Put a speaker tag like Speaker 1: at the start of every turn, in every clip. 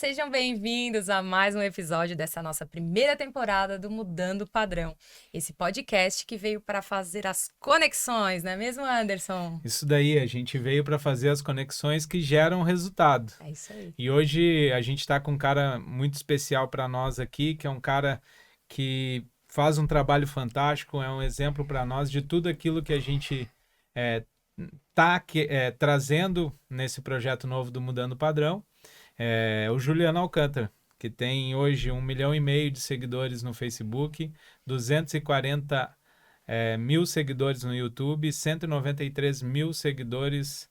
Speaker 1: sejam bem-vindos a mais um episódio dessa nossa primeira temporada do Mudando o Padrão. Esse podcast que veio para fazer as conexões, não é mesmo, Anderson?
Speaker 2: Isso daí, a gente veio para fazer as conexões que geram resultado.
Speaker 1: É isso aí.
Speaker 2: E hoje a gente está com um cara muito especial para nós aqui, que é um cara que faz um trabalho fantástico, é um exemplo para nós de tudo aquilo que a gente está trazendo nesse projeto novo do Mudando o Padrão. É o Juliano Alcântara, que tem hoje 1,5 milhão de seguidores no Facebook, 240 mil seguidores no YouTube, 193 mil seguidores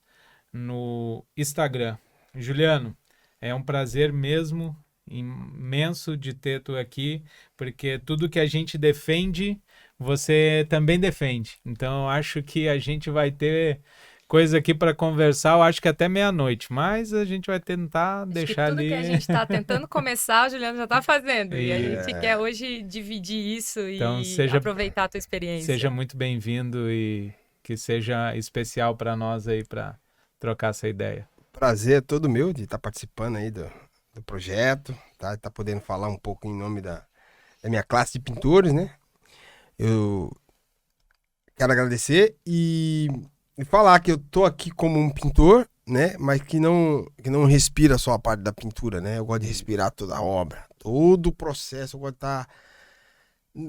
Speaker 2: no Instagram. Juliano, é um prazer mesmo, imenso de ter tu aqui, porque tudo que a gente defende, você também defende. Então, eu acho que a gente vai ter coisa aqui para conversar, eu acho que até meia-noite, mas a gente vai tentar deixar
Speaker 1: tudo
Speaker 2: ali.
Speaker 1: que a gente está tentando começar, o Juliano já está fazendo. E a gente quer hoje dividir isso
Speaker 2: Então,
Speaker 1: e aproveitar a tua experiência.
Speaker 2: Seja muito bem-vindo e que seja especial para nós aí para trocar essa ideia.
Speaker 3: Prazer é todo meu de estar participando aí do projeto, tá? Tá podendo falar um pouco em nome da minha classe de pintores, né? Eu quero agradecer e falar que eu tô aqui como um pintor, né? Mas que não respira só a parte da pintura, né? Eu gosto de respirar toda a obra, todo o processo. Eu gosto de estar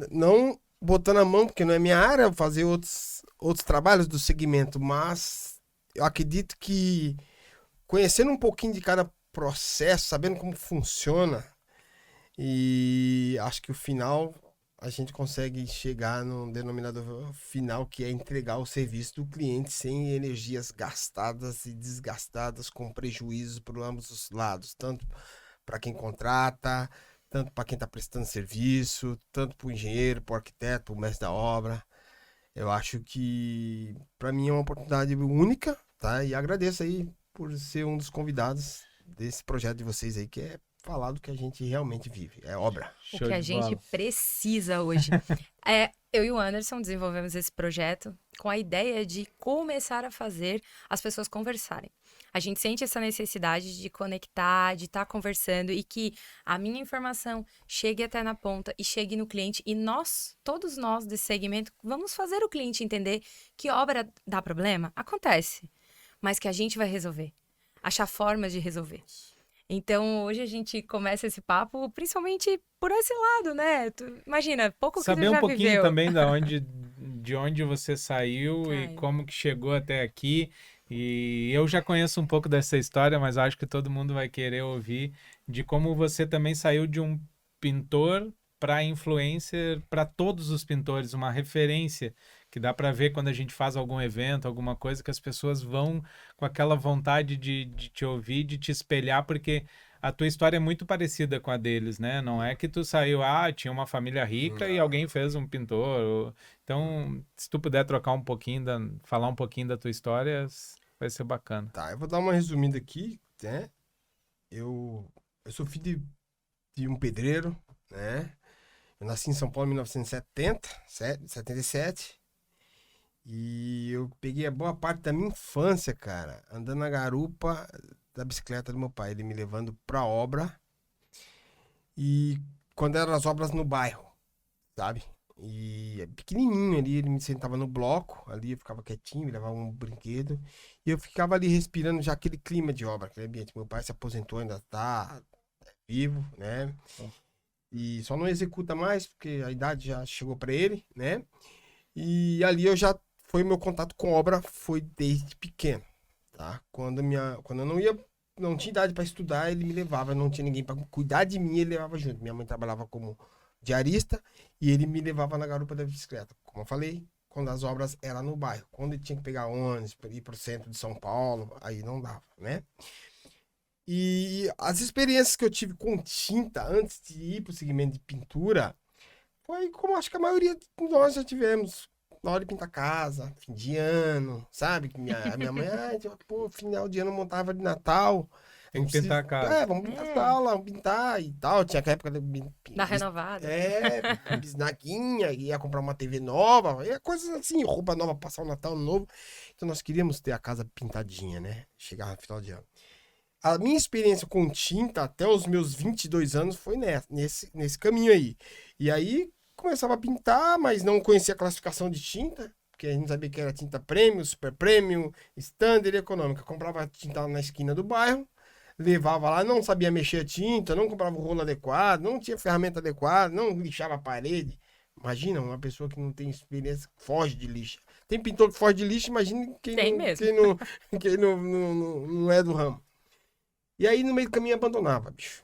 Speaker 3: não botando a mão, porque não é minha área, fazer outros trabalhos do segmento, mas eu acredito que conhecendo um pouquinho de cada processo, sabendo como funciona, e acho que o final a gente consegue chegar no denominador final, que é entregar o serviço do cliente sem energias gastadas e desgastadas, com prejuízos por ambos os lados, tanto para quem contrata, tanto para quem está prestando serviço, tanto para o engenheiro, para o arquiteto, para o mestre da obra. Eu acho que para mim é uma oportunidade única, tá? E agradeço aí por ser um dos convidados desse projeto de vocês aí, que é falar do que a gente realmente vive, é obra.
Speaker 1: O que a gente precisa hoje. Eu e o Anderson desenvolvemos esse projeto com a ideia de começar a fazer as pessoas conversarem. A gente sente essa necessidade de conectar, de estar conversando e que a minha informação chegue até na ponta e chegue no cliente. E nós, todos nós desse segmento, vamos fazer o cliente entender que obra dá problema? Acontece, mas que a gente vai resolver. Achar formas de resolver. Então, hoje a gente começa esse papo principalmente por esse lado, né? Imagina, pouco que
Speaker 2: saber
Speaker 1: você já
Speaker 2: um pouquinho
Speaker 1: viveu.
Speaker 2: também de onde você saiu e como que chegou até aqui. E eu já conheço um pouco dessa história, mas acho que todo mundo vai querer ouvir de como você também saiu de um pintor para influencer para todos os pintores, uma referência que dá para ver quando a gente faz algum evento, alguma coisa, que as pessoas vão com aquela vontade de te ouvir, de te espelhar, porque a tua história é muito parecida com a deles, né? Não é que tu saiu, tinha uma família rica e alguém fez um pintor. Então, se tu puder trocar um pouquinho, falar um pouquinho da tua história, vai ser bacana.
Speaker 3: Tá, eu vou dar uma resumida aqui, né? Eu sou filho de um pedreiro, né? Eu nasci em São Paulo em 1977. E eu peguei a boa parte da minha infância, cara, andando na garupa da bicicleta do meu pai, ele me levando pra obra. E quando eram as obras no bairro, sabe? E pequenininho ali, ele me sentava no bloco, ali eu ficava quietinho, me levava um brinquedo. E eu ficava ali respirando já aquele clima de obra, aquele ambiente. Meu pai se aposentou, ainda tá vivo, né? E só não executa mais, porque a idade já chegou pra ele, né? E ali foi meu contato com obra, foi desde pequeno, tá? Quando eu não tinha idade para estudar, ele me levava, não tinha ninguém para cuidar de mim, ele levava junto. Minha mãe trabalhava como diarista e ele me levava na garupa da bicicleta. Como eu falei, quando as obras eram no bairro, quando ele tinha que pegar ônibus para ir pro centro de São Paulo, aí não dava, né? E as experiências que eu tive com tinta antes de ir pro segmento de pintura foi como acho que a maioria de nós já tivemos. Na hora de pintar casa, fim de ano, sabe? A minha mãe, final de ano montava de Natal.
Speaker 2: Tem que pintar a casa.
Speaker 3: Vamos pintar a sala, vamos pintar e tal. Tinha aquela época
Speaker 1: Da renovada.
Speaker 3: bisnaguinha, ia comprar uma TV nova, coisas assim, roupa nova, passar o Natal novo. Então nós queríamos ter a casa pintadinha, né? Chegava no final de ano. a minha experiência com tinta até os meus 22 anos foi nesse caminho aí. E aí começava a pintar, mas não conhecia a classificação de tinta, porque a gente não sabia que era tinta premium, super premium, standard e econômica. Comprava tinta na esquina do bairro, levava lá, não sabia mexer a tinta, não comprava o rolo adequado, não tinha ferramenta adequada, não lixava a parede. Imagina, uma pessoa que não tem experiência foge de lixa. Tem pintor que foge de lixa, imagina quem não é do ramo. E aí, no meio do caminho, abandonava, bicho.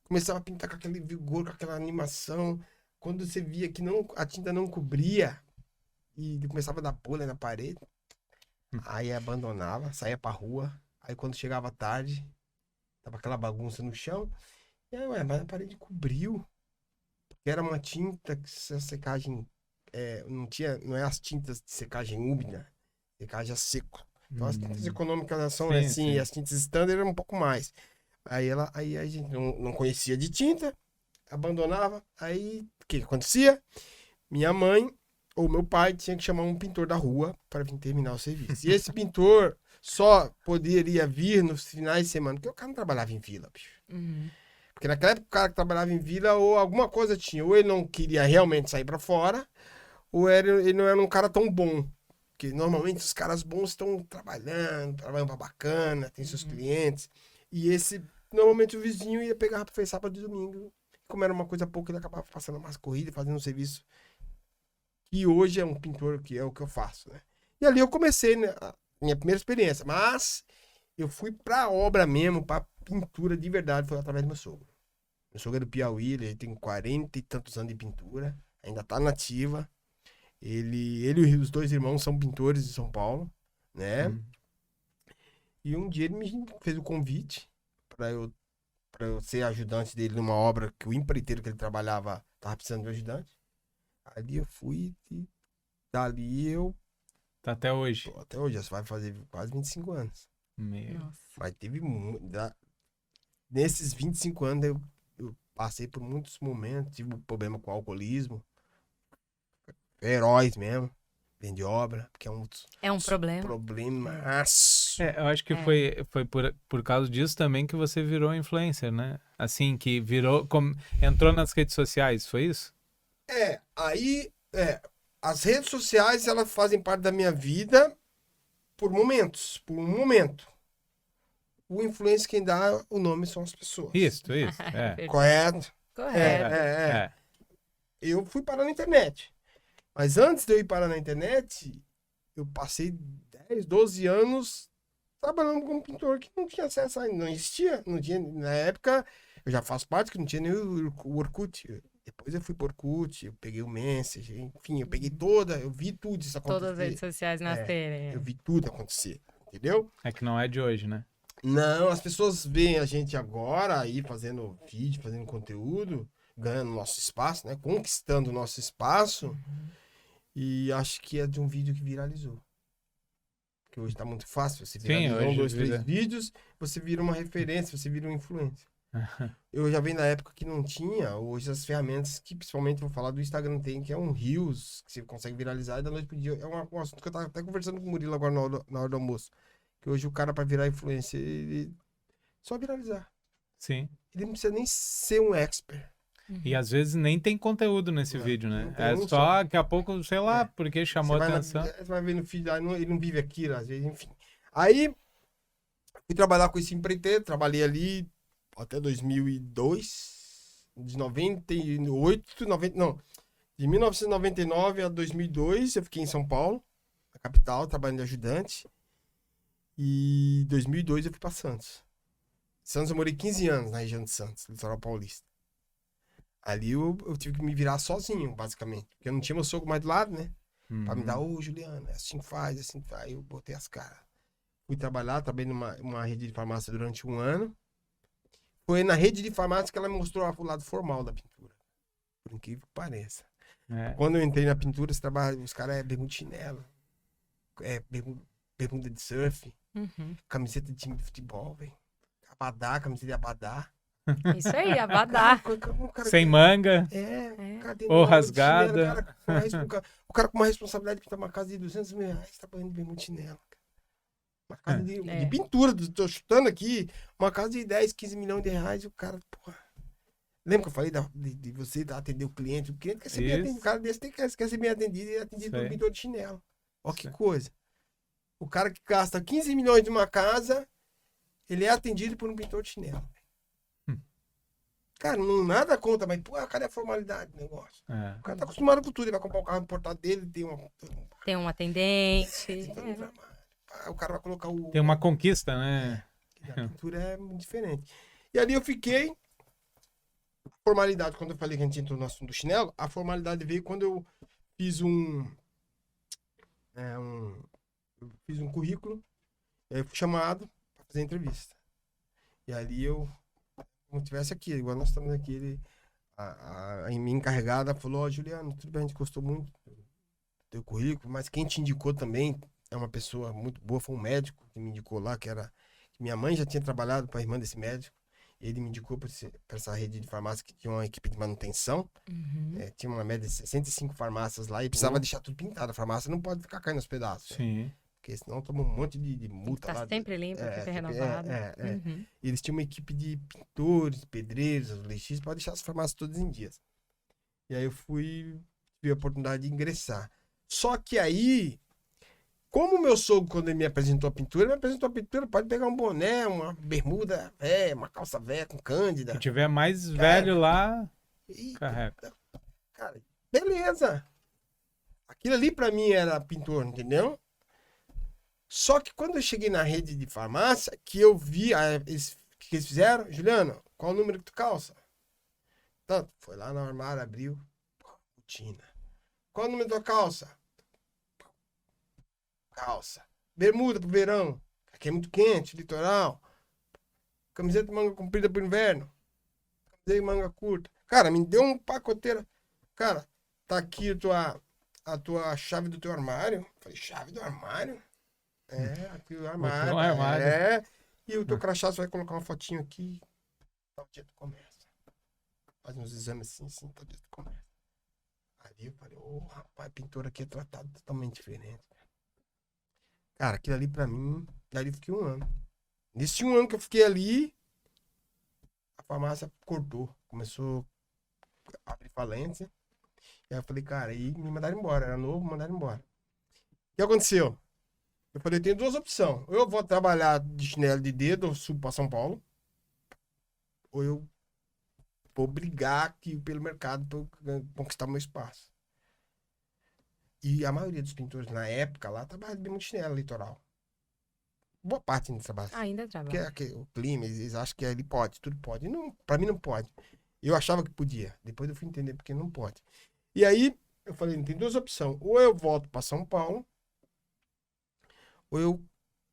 Speaker 3: Começava a pintar com aquele vigor, com aquela animação. Quando você via que a tinta não cobria e começava a dar polha na parede, aí abandonava, saía pra rua. Aí, quando chegava tarde, tava aquela bagunça no chão. E aí, mas a parede cobriu. Porque era uma tinta que a secagem... não é as tintas de secagem úmida, secagem a seco. Então as tintas econômicas são
Speaker 2: Sim,
Speaker 3: assim,
Speaker 2: sim.
Speaker 3: e as tintas standard eram um pouco mais. Aí a gente não conhecia de tinta, abandonava. Aí o que acontecia? Minha mãe ou meu pai tinha que chamar um pintor da rua para vir terminar o serviço. E esse pintor só poderia vir nos finais de semana, porque o cara não trabalhava em vila, bicho.
Speaker 1: Uhum.
Speaker 3: Porque naquela época o cara que trabalhava em vila ou alguma coisa tinha, ou ele não queria realmente sair para fora, ou ele não era um cara tão bom. Porque normalmente os caras bons estão trabalhando pra bacana, tem seus clientes. E esse, normalmente o vizinho ia pegar pra fazer sábado e domingo. Como era uma coisa pouca, ele acabava passando mais corrida, fazendo um serviço. E hoje é um pintor que é o que eu faço, né? E ali eu comecei, né, a minha primeira experiência. Mas eu fui pra obra mesmo, pra pintura de verdade, foi através do meu sogro. Meu sogro é do Piauí, ele tem 40 e tantos anos de pintura, ainda tá nativa. Ele e os dois irmãos são pintores de São Paulo, né? E um dia ele me fez o convite para eu ser ajudante dele numa obra que o empreiteiro que ele trabalhava tava precisando de um ajudante. Ali eu fui e dali eu...
Speaker 2: Tá até hoje.
Speaker 3: Tô até hoje, já vai fazer quase 25 anos.
Speaker 2: Meu.
Speaker 1: Nossa.
Speaker 3: Mas teve muito... Nesses 25 anos eu passei por muitos momentos, tive problema com o alcoolismo. Heróis mesmo, vende obra, porque é um
Speaker 1: problema.
Speaker 3: Problemaço.
Speaker 2: Eu acho que foi por causa disso também que você virou influencer, né? Assim, que entrou nas redes sociais, foi isso?
Speaker 3: As redes sociais, elas fazem parte da minha vida por momentos, por um momento. O influencer quem dá o nome são as pessoas.
Speaker 2: Isso.
Speaker 3: Correto?
Speaker 1: Correto.
Speaker 3: Eu fui parar na internet. Mas antes de eu ir parar na internet, eu passei 10, 12 anos trabalhando como pintor que não tinha acesso ainda. Não existia. Não tinha, na época, eu já faço parte que não tinha nem o Orkut. Depois eu fui pro Orkut, eu peguei o Messenger, enfim, eu peguei eu vi tudo isso acontecer.
Speaker 1: Todas as redes sociais nascerem.
Speaker 3: Eu vi tudo acontecer, entendeu?
Speaker 2: É que não é de hoje, né?
Speaker 3: Não, as pessoas veem a gente agora aí fazendo vídeo, fazendo conteúdo, ganhando nosso espaço, né? Conquistando o nosso espaço. E acho que é de um vídeo que viralizou. Porque hoje tá muito fácil. Você viraliza 1, 2, 3 vídeos, você vira uma referência, você vira um influencer. Eu já venho da época que não tinha, hoje as ferramentas que principalmente vou falar do Instagram tem, que é um Reels, que você consegue viralizar e da noite pro dia. É um assunto que eu tava até conversando com o Murilo agora na hora do almoço. Que hoje o cara para virar influencer, ele só viralizar.
Speaker 2: Sim.
Speaker 3: Ele não precisa nem ser um expert.
Speaker 2: E às vezes nem tem conteúdo nesse vídeo, né? É só daqui a pouco, sei lá, porque chamou a atenção.
Speaker 3: Você vai ver no feed, ele não vive aquilo, às vezes, enfim. Aí, fui trabalhar com esse empreiteiro, trabalhei ali até 2002, de 98, de 1999 a 2002, eu fiquei em São Paulo, na capital, trabalhando de ajudante. E em 2002 eu fui pra Santos. Santos eu morei 15 anos na região de Santos, litoral paulista. Ali eu tive que me virar sozinho, basicamente. Porque eu não tinha meu sogro mais do lado, né? Pra me dar, Juliana, assim faz. Aí eu botei as caras. Fui trabalhei numa rede de farmácia durante 1 ano. Foi na rede de farmácia que ela mostrou o lado formal da pintura. Por incrível que pareça. Quando eu entrei na pintura, os caras bermuda de chinelo. Bermuda de surf. Camiseta de time de futebol, velho. Abadá, camiseta de abadá.
Speaker 1: Isso aí, abadá.
Speaker 2: Sem manga. Ou rasgada.
Speaker 3: O cara com uma responsabilidade de pintar uma casa de R$200 mil, trabalhando de bermuda de chinelo. Uma casa de pintura, tô chutando aqui, uma casa de 10, 15 milhões de reais, e o cara, porra. Lembra que eu falei de você atender o cliente? O cliente quer ser bem atendido. O cara desse quer ser bem atendido e é atendido por um pintor de chinelo. Ó que coisa. O cara que gasta 15 milhões de uma casa, ele é atendido por um pintor de chinelo. Cara, não nada contra, mas, pô, cadê a formalidade do negócio? O cara tá acostumado com tudo, ele vai comprar o carro importado dele,
Speaker 1: tem um atendente.
Speaker 3: O cara vai colocar o...
Speaker 2: Tem uma conquista, né?
Speaker 3: A pintura é muito diferente. E ali eu fiquei... Formalidade, quando eu falei que a gente entrou no assunto do chinelo, a formalidade veio quando eu fiz um currículo, e aí eu fui chamado para fazer entrevista. E ali eu, como tivesse aqui, igual nós estamos aqui, a minha encarregada falou, ó, Juliano, tudo bem, a gente gostou muito do teu currículo, mas quem te indicou também é uma pessoa muito boa, foi um médico que me indicou lá, que minha mãe já tinha trabalhado para a irmã desse médico. Ele me indicou para essa rede de farmácia que tinha uma equipe de manutenção. Tinha uma média de 65 farmácias lá e precisava deixar tudo pintado. A farmácia não pode ficar caindo aos pedaços.
Speaker 2: Sim.
Speaker 3: Porque senão toma um monte de multa lá.
Speaker 1: Sempre limpo, sempre renovado.
Speaker 3: Eles tinham uma equipe de pintores, pedreiros, azulechistas, para deixar as farmácias todas em dias. E aí eu tive a oportunidade de ingressar. Só que aí... Como o meu sogro, quando ele me apresentou a pintura, pode pegar um boné, uma bermuda velha, uma calça velha com cândida.
Speaker 2: Se tiver mais velho lá, carrega.
Speaker 3: Cara, beleza. Aquilo ali pra mim era pintor, entendeu? Só que quando eu cheguei na rede de farmácia, que eu vi, o que eles fizeram? Juliano, qual o número que tu calça? Tanto, foi lá no armário, abriu, rotina. Qual o número da tua calça? Calça. Bermuda pro verão. Aqui é muito quente, litoral. Camiseta de manga comprida pro inverno. Camiseta de manga curta. Cara, me deu um pacoteiro. Cara, tá aqui a tua chave do teu armário. Falei, chave do armário? Aqui o armário. E o teu crachá, você vai colocar uma fotinho aqui. Tal dia tu começa. Faz uns exames assim, tal dia tu começa. Ali eu falei, rapaz, pintor aqui é tratado totalmente diferente. Cara, aquilo ali pra mim, dali eu fiquei 1 ano. Nesse 1 ano que eu fiquei ali, a farmácia cortou. Começou a abrir falência. E aí eu falei, cara, aí me mandaram embora. Era novo, me mandaram embora. O que aconteceu? Eu falei, eu tenho 2 opções. Ou eu vou trabalhar de chinelo de dedo, ou subo pra São Paulo. Ou eu vou brigar aqui pelo mercado pra eu conquistar o meu espaço. E a maioria dos pintores na época lá trabalhava de chinelo litoral. Boa parte ainda trabalha.
Speaker 1: Ainda trabalha.
Speaker 3: Porque o clima, eles acham que ali pode, tudo pode. Não, pra mim não pode. Eu achava que podia. Depois eu fui entender porque não pode. E aí, eu falei, tem 2 opções. Ou eu volto pra São Paulo, ou eu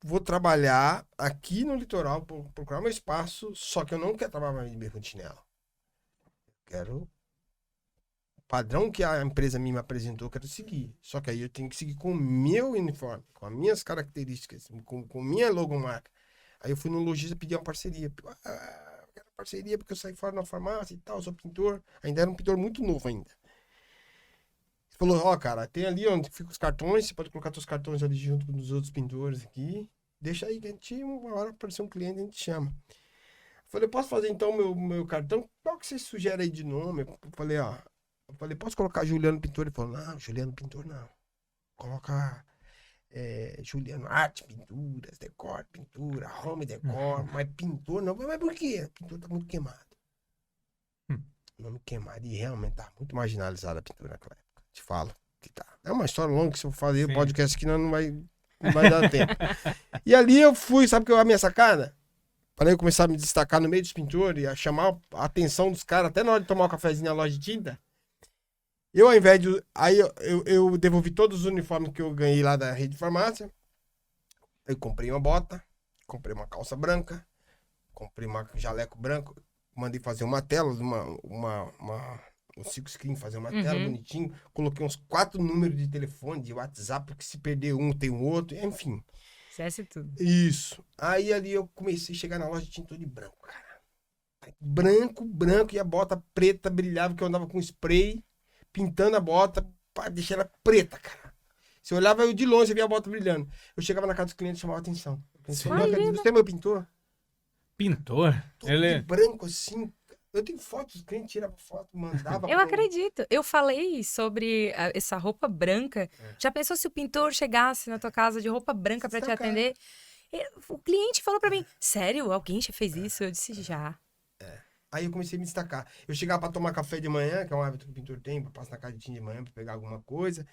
Speaker 3: vou trabalhar aqui no litoral, procurar meu espaço, só que eu não quero trabalhar de bermuda de chinelo. Quero... padrão que a empresa me apresentou, eu quero seguir. Só que aí eu tenho que seguir com o meu uniforme, com as minhas características, com minha logomarca. Aí eu fui no lojista pedir uma parceria. Eu quero parceria porque eu saí fora na farmácia e tal, sou pintor. Ainda era um pintor muito novo ainda. Ele falou, cara, tem ali onde ficam os cartões, você pode colocar seus cartões ali junto com os outros pintores aqui. Deixa aí que a gente, uma hora aparecer um cliente, a gente chama. Eu falei, posso fazer então meu cartão? Qual que você sugere aí de nome? Eu falei, posso colocar Juliano Pintor? Ele falou, não, Juliano Pintor não. Coloca Juliano Arte, Pinturas, Decor, Pintura, Home Decor, mas Pintor não. Mas por quê? Pintor tá muito queimado. Nome queimado. E realmente tá muito marginalizada a pintura naquela época. Te falo que tá. É uma história longa que se eu fazer o podcast aqui não vai dar tempo. E ali eu fui, sabe que eu a minha sacada? Para eu começar a me destacar no meio dos pintores, a chamar a atenção dos caras, até na hora de tomar um cafezinho na loja de tinta. Eu, ao invés de... Aí eu devolvi todos os uniformes que eu ganhei lá da rede de farmácia. Eu comprei uma bota, comprei uma calça branca, comprei um jaleco branco, mandei fazer uma tela, um silkscreen, fazer uma tela bonitinho. Coloquei uns 4 números de telefone, de WhatsApp, porque se perder um, tem um outro, enfim.
Speaker 1: Esquece tudo.
Speaker 3: Isso. Aí ali eu comecei a chegar na loja de tinta de branco, cara. Branco, e a bota preta brilhava, que eu andava com spray, pintando a bota, pra deixar ela preta, cara. Você olhava, eu de longe, você via a bota brilhando. Eu chegava na casa dos clientes e chamava atenção. Eu pensei,
Speaker 2: Sim.
Speaker 3: não acredito, você é meu pintor?
Speaker 2: Pintor?
Speaker 3: Todo
Speaker 2: Ele...
Speaker 3: de branco, assim. Eu tenho fotos, os clientes tiravam foto, mandava.
Speaker 1: Eu acredito. Eu falei sobre essa roupa branca. Já pensou se o pintor chegasse na tua casa de roupa branca pra te
Speaker 3: Destacar.
Speaker 1: atender? O cliente falou pra mim, sério? Alguém já fez isso? Eu disse, já.
Speaker 3: Aí eu comecei a me destacar. Eu chegava pra tomar café de manhã, que é um hábito que o pintor tem, eu passo na casa de tinta de manhã pra pegar alguma coisa.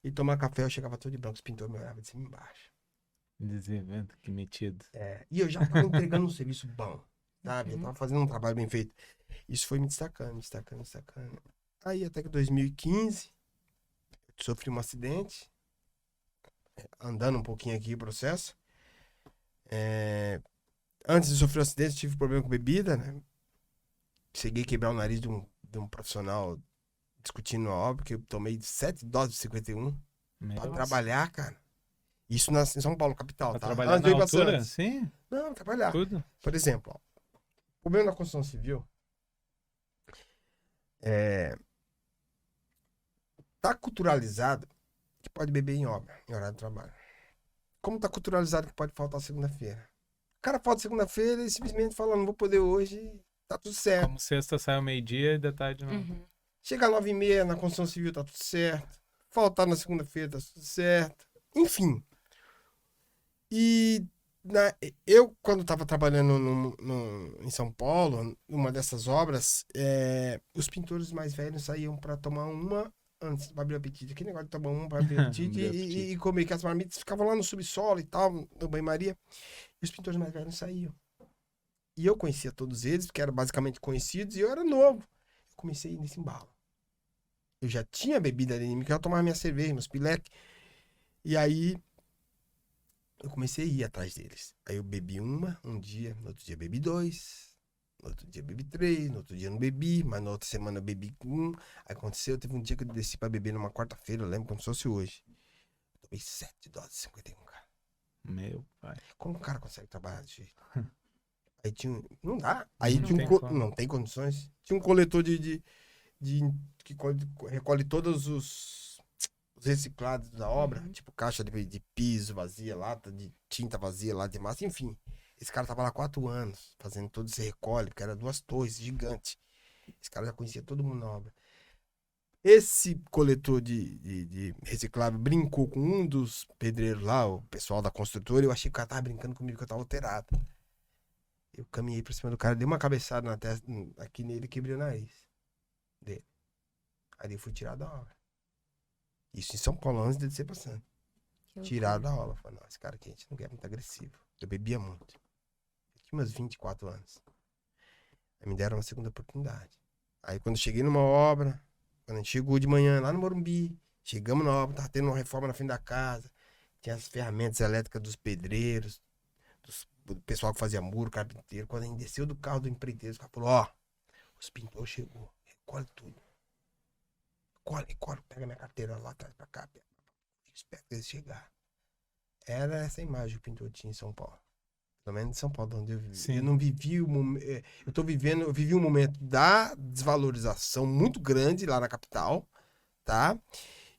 Speaker 3: E tomar café, eu chegava todo de branco, os pintores me olhavam de cima e embaixo.
Speaker 2: Desenvolvimento, que metido.
Speaker 3: E eu já tava entregando um serviço bom, sabe? Eu
Speaker 1: Uhum.
Speaker 3: tava fazendo um trabalho bem feito. Isso foi me destacando, me destacando, me destacando. Aí até que 2015, eu sofri um acidente, andando um pouquinho aqui o processo. Antes de sofrer o acidente, tive problema com bebida, né? Cheguei a quebrar o nariz de um profissional discutindo a obra, que eu tomei 7 doses de 51
Speaker 2: Meu
Speaker 3: pra
Speaker 2: Deus.
Speaker 3: trabalhar, cara. Isso em São Paulo, capital,
Speaker 2: Pra
Speaker 3: tá?
Speaker 2: trabalhar
Speaker 3: Antes de
Speaker 2: na
Speaker 3: eu ir pra
Speaker 2: altura?
Speaker 3: Santos.
Speaker 2: Sim,
Speaker 3: Não, trabalhar.
Speaker 2: tudo.
Speaker 3: Por exemplo, ó, o problema da construção civil tá culturalizado que pode beber em obra, em horário de trabalho. Como tá culturalizado que pode faltar segunda-feira. O cara falta segunda-feira e simplesmente fala, não vou poder hoje, tá tudo certo.
Speaker 2: Como sexta sai ao meio-dia e de tarde não.
Speaker 1: Uhum.
Speaker 3: Chega às 9h30 na construção civil, tá tudo certo. Faltar na segunda-feira, tá tudo certo. Enfim. E eu, quando estava trabalhando em São Paulo, numa dessas obras, os pintores mais velhos saíam para tomar uma antes de abrir o apetite. Aquele negócio de tomar uma para abrir o apetite
Speaker 2: Abrir o apetite.
Speaker 3: e comer, que as marmitas ficavam lá no subsolo e tal, no banho-maria. E os pintores mais velhos saíam. E eu conhecia todos eles, que eram basicamente conhecidos, e eu era novo. Eu comecei a ir nesse embalo. Eu já tinha bebida ali, eu tomava minha cerveja, meus pileques. E aí eu comecei a ir atrás deles. Aí eu bebi um dia, no outro dia bebi 2, no outro dia bebi 3, no outro dia não bebi, mas na outra semana eu bebi 1. Aí aconteceu, teve um dia que eu desci pra beber numa quarta-feira, eu lembro como se fosse hoje. Eu tomei 7 doses de 51, cara.
Speaker 2: Meu pai.
Speaker 3: Como o cara consegue trabalhar desse jeito? Aí tinha não dá. Aí
Speaker 2: Não
Speaker 3: tinha
Speaker 2: tem como.
Speaker 3: não tem condições. Tinha um coletor que recolhe todos os reciclados da obra, tipo caixa de piso vazia, lata de tinta vazia, lata de massa, enfim. Esse cara tava lá 4 anos fazendo todo esse recolhe, porque era 2 torres gigantes. Esse cara já conhecia todo mundo na obra. Esse coletor de reciclável brincou com um dos pedreiros lá, o pessoal da construtora, e eu achei que o cara tava brincando comigo, que eu tava alterado. Eu caminhei pra cima do cara, dei uma cabeçada na testa, aqui nele, e quebrei o nariz dele. Aí eu fui tirado da obra. Isso em São Paulo, antes de ser passando. Tirado da obra. Falei, não, esse cara aqui a gente não quer muito agressivo. Eu bebia muito. Eu tinha meus 24 anos. Aí me deram uma segunda oportunidade. Aí quando eu cheguei numa obra, quando a gente chegou de manhã lá no Morumbi, chegamos na obra, tava tendo uma reforma na frente da casa, tinha as ferramentas elétricas dos pedreiros, do pessoal que fazia muro, carpinteiro. Quando a gente desceu do carro do empreiteiro, o cara falou, ó, os pintores chegou, recolhe tudo. Recolhe, pega minha carteira lá atrás pra cá, espera que eles chegar. Era essa imagem que o pintor tinha em São Paulo. Pelo menos em São Paulo, onde eu vivi.
Speaker 2: Sim.
Speaker 3: Eu não vivi o momento. Eu vivi um momento da desvalorização muito grande lá na capital, tá?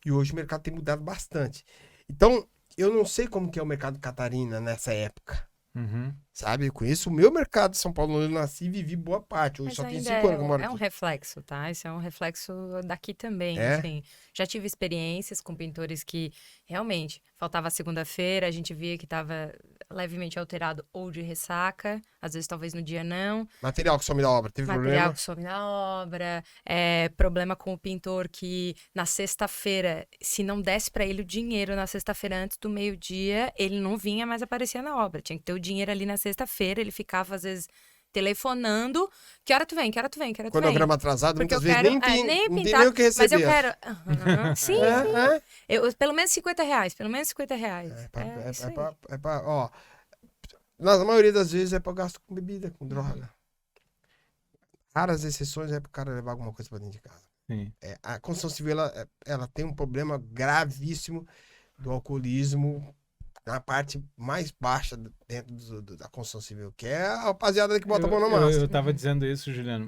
Speaker 3: E hoje o mercado tem mudado bastante. Então, eu não sei como que é o mercado Catarina nessa época.
Speaker 2: Uhum.
Speaker 3: Sabe? Eu conheço o meu mercado de São Paulo, onde eu nasci e vivi boa parte. Hoje
Speaker 1: Mas
Speaker 3: só tem
Speaker 1: ainda
Speaker 3: 5 anos que eu moro
Speaker 1: é um
Speaker 3: aqui.
Speaker 1: reflexo, tá? Isso é um reflexo daqui também,
Speaker 3: É?
Speaker 1: assim. Já tive experiências com pintores que realmente faltava segunda-feira, a gente via que estava levemente alterado ou de ressaca, às vezes talvez no dia não.
Speaker 3: Material que some da obra, teve
Speaker 1: Material
Speaker 3: problema?
Speaker 1: que some na obra, problema com o pintor que na sexta-feira, se não desse pra ele o dinheiro na sexta-feira antes do meio-dia, ele não vinha mais aparecer na obra. Tinha que ter o dinheiro ali na sexta-feira, ele ficava às vezes telefonando, que hora tu vem, que hora tu vem, que hora tu vem.
Speaker 3: Cronograma atrasado,
Speaker 1: Porque
Speaker 3: muitas
Speaker 1: eu
Speaker 3: vezes
Speaker 1: quero,
Speaker 3: nem tem
Speaker 1: nem
Speaker 3: nem
Speaker 1: pintar,
Speaker 3: o que receber.
Speaker 1: mas eu quero... Aham, sim,
Speaker 3: É, é.
Speaker 1: pelo menos R$50, pelo menos R$50. Isso aí.
Speaker 3: Ó, na maioria das vezes é pra gasto com bebida, com droga. Raras exceções é pro cara levar alguma coisa pra dentro de casa.
Speaker 2: Sim.
Speaker 3: A construção civil, ela tem um problema gravíssimo do alcoolismo na parte mais baixa dentro da construção civil, que é a rapaziada que bota a mão na massa.
Speaker 2: Eu tava dizendo isso, Juliano.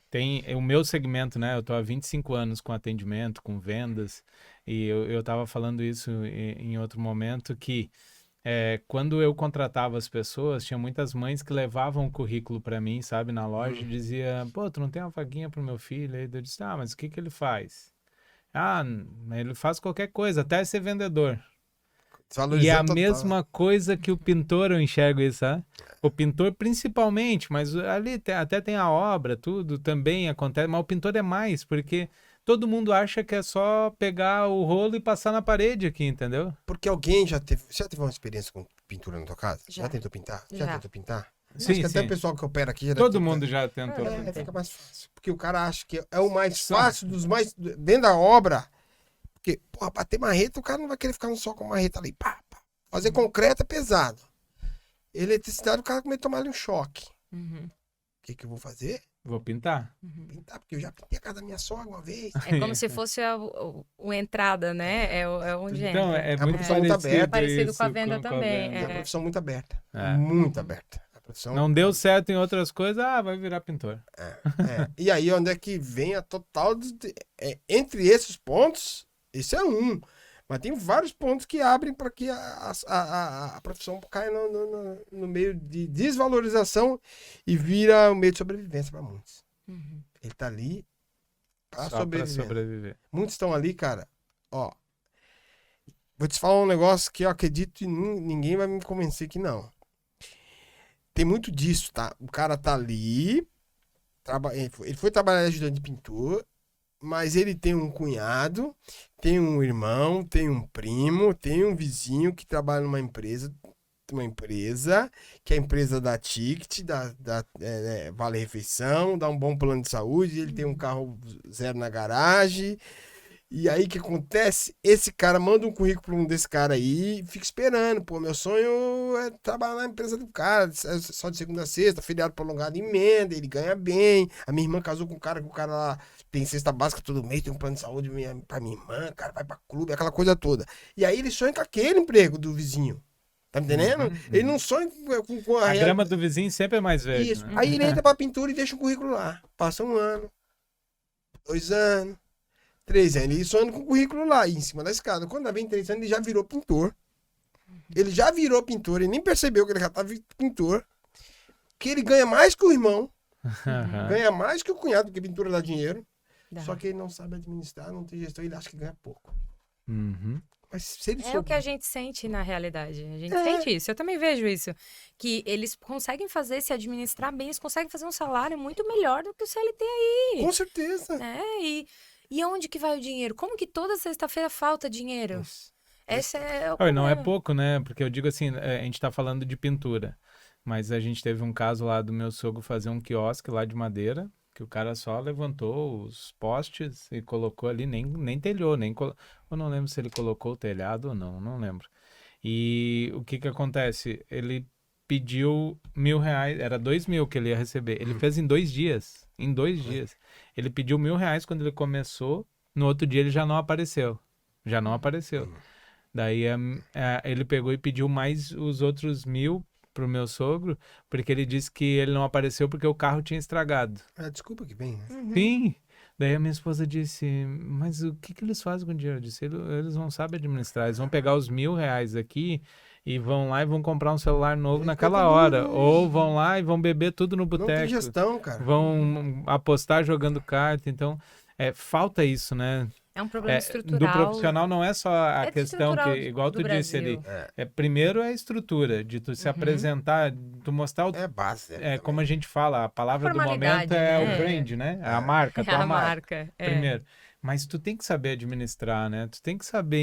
Speaker 2: Tem o meu segmento, né? Eu tô há 25 anos com atendimento, com vendas, E eu tava falando isso em outro momento, que quando eu contratava as pessoas, tinha muitas mães que levavam o currículo para mim, sabe, na loja, e dizia, pô, tu não tem uma vaguinha pro meu filho? Aí eu disse, mas o que ele faz? Ah, ele faz qualquer coisa, até ser vendedor. E é a
Speaker 3: Desvalorizando total.
Speaker 2: mesma coisa que o pintor, eu enxergo isso, sabe? O pintor principalmente, mas ali até tem a obra, tudo também acontece, mas o pintor é mais, porque todo mundo acha que é só pegar o rolo e passar na parede aqui, entendeu?
Speaker 3: Porque alguém já teve uma experiência com pintura na tua casa?
Speaker 1: Já.
Speaker 3: Já tentou pintar?
Speaker 1: Já.
Speaker 3: Já tentou pintar?
Speaker 2: Sim,
Speaker 3: Acho que até
Speaker 2: sim.
Speaker 3: o pessoal que opera aqui já deve
Speaker 2: Todo
Speaker 3: ter-
Speaker 2: mundo já tentou.
Speaker 3: fica mais fácil. Porque o cara acha que é o mais fácil dos mais. Dentro da obra. Porque, porra, bater marreta, o cara não vai querer ficar só com marreta ali. Pá, pá. Fazer concreto é pesado. Eletricidade, o cara começa a tomar ali um choque.
Speaker 1: Uhum.
Speaker 3: O que eu vou fazer?
Speaker 2: Vou pintar.
Speaker 3: Pintar, porque eu já pintei a casa da minha sogra uma vez.
Speaker 1: É como se fosse a entrada, né? É onde
Speaker 2: Então,
Speaker 1: entra.
Speaker 2: é
Speaker 3: uma
Speaker 2: muito
Speaker 3: profissão muito
Speaker 2: parecido,
Speaker 3: aberta.
Speaker 1: Parecido
Speaker 2: isso
Speaker 1: com a venda também,
Speaker 3: É uma profissão muito aberta.
Speaker 2: É.
Speaker 3: Muito aberta. A profissão...
Speaker 2: Não deu certo em outras coisas, vai virar pintor.
Speaker 3: E aí, onde é que vem a total. Entre esses pontos, esse é um. Mas tem vários pontos que abrem para que a profissão caia no meio de desvalorização e vira um meio de sobrevivência para muitos.
Speaker 1: Uhum.
Speaker 3: Ele tá ali para
Speaker 2: Só pra sobreviver.
Speaker 3: Muitos estão ali, cara. Ó, vou te falar um negócio que eu acredito e ninguém vai me convencer que não. Tem muito disso, tá? O cara tá ali, ele foi trabalhar ajudante de pintor, mas ele tem um cunhado, tem um irmão, tem um primo, tem um vizinho que trabalha numa empresa, que é a empresa dá ticket, vale refeição, dá um bom plano de saúde, ele tem um carro zero na garagem. E aí o que acontece? Esse cara manda um currículo desse cara aí e fica esperando. Pô, meu sonho é trabalhar na empresa do cara, só de segunda a sexta, feriado prolongado, emenda, ele ganha bem. A minha irmã casou com um cara que o cara lá tem cesta básica todo mês, tem um plano de saúde pra minha irmã, o cara vai pra clube, aquela coisa toda. E aí ele sonha com aquele emprego do vizinho. Tá me entendendo? Ele não sonha com
Speaker 2: A grama do vizinho sempre é mais verde.
Speaker 3: Isso.
Speaker 2: Né?
Speaker 3: Aí ele entra pra pintura e deixa um currículo lá. Passa 1 ano, 2 anos, 3 anos. Ele sonhando com o currículo lá, em cima da escada. Quando vem 3 anos, ele já virou pintor. Ele já virou pintor, ele nem percebeu que ele já estava pintor. Que ele ganha mais que o irmão, ganha mais que o cunhado, porque pintura dá dinheiro.
Speaker 1: Dá.
Speaker 3: Só que ele não sabe administrar, não tem gestão, ele acha que ganha pouco.
Speaker 2: Uhum.
Speaker 3: Mas se ele
Speaker 1: É o que a gente sente na realidade. A gente
Speaker 3: É.
Speaker 1: sente isso. Eu também vejo isso. Que eles conseguem fazer, se administrar bem, eles conseguem fazer um salário muito melhor do que o CLT aí.
Speaker 3: Com certeza.
Speaker 1: Né? E onde que vai o dinheiro? Como que toda sexta-feira falta dinheiro? Esse é o
Speaker 2: E não é
Speaker 1: problema.
Speaker 2: pouco, né? Porque eu digo assim, a gente tá falando de pintura. Mas a gente teve um caso lá do meu sogro fazer um quiosque lá de madeira, que o cara só levantou os postes e colocou ali, nem telhou, eu não lembro se ele colocou o telhado ou não lembro. E o que acontece? Ele pediu R$1.000, era 2.000 que ele ia receber. Ele fez em 2 dias, Ele pediu R$1.000 quando ele começou, no outro dia ele já não apareceu. Daí ele pegou e pediu mais os outros 1.000 pro meu sogro, porque ele disse que ele não apareceu porque o carro tinha estragado.
Speaker 3: Desculpa que vem, né?
Speaker 2: Sim. Daí a minha esposa disse, mas o que eles fazem com o dinheiro? Eu disse, eles não sabem administrar, eles vão pegar os R$1.000 aqui e vão lá e vão comprar um celular novo naquela hora. Ou vão lá e vão beber tudo no
Speaker 3: Não tem
Speaker 2: boteco.
Speaker 3: gestão, cara.
Speaker 2: Vão apostar jogando carta. Então, falta isso, né?
Speaker 1: É um problema
Speaker 2: Do
Speaker 1: estrutural.
Speaker 2: profissional não é só a
Speaker 1: É
Speaker 2: questão que,
Speaker 1: estrutural
Speaker 2: igual
Speaker 1: do
Speaker 2: tu disse ali,
Speaker 1: Brasil.
Speaker 2: primeiro é a estrutura, de tu se apresentar, tu mostrar o
Speaker 3: É base.
Speaker 2: como a gente fala, a palavra do
Speaker 1: Formalidade,
Speaker 2: momento é
Speaker 1: né?
Speaker 2: o brand, né? É a marca, a tua
Speaker 1: A
Speaker 2: marca.
Speaker 1: marca.
Speaker 2: Primeiro. Mas tu tem que saber administrar, né? Tu tem que saber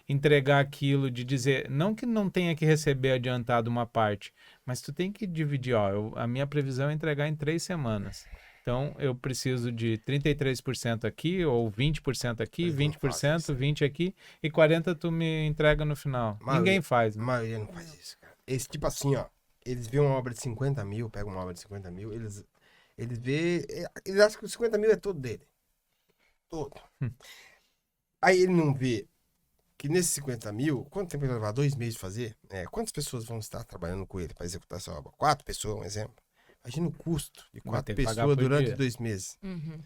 Speaker 2: entregar aquilo, de dizer, não que não tenha que receber adiantado uma parte, mas tu tem que dividir, a minha previsão é entregar em 3 semanas. Então, eu preciso de 33% aqui, ou 20% aqui,
Speaker 3: Eles não
Speaker 2: 20%,
Speaker 3: fazem isso.
Speaker 2: 20% aqui, e 40% tu me entrega no final. Ninguém faz,
Speaker 3: A
Speaker 2: né?
Speaker 3: maioria não faz isso, cara. Esse tipo assim, ó. Eles veem uma obra de 50 mil, pegam uma obra de 50 mil, eles acham que os 50 mil é todo dele. Todo. Aí ele não vê que nesses 50 mil, quanto tempo ele vai levar? 2 meses de fazer? Quantas pessoas vão estar trabalhando com ele para executar essa obra? 4 pessoas, um exemplo. Imagina o custo de
Speaker 2: Vai
Speaker 3: 4
Speaker 2: ter que pagar
Speaker 3: pessoas
Speaker 2: por
Speaker 3: durante
Speaker 2: dia.
Speaker 3: 2 meses.
Speaker 1: Uhum.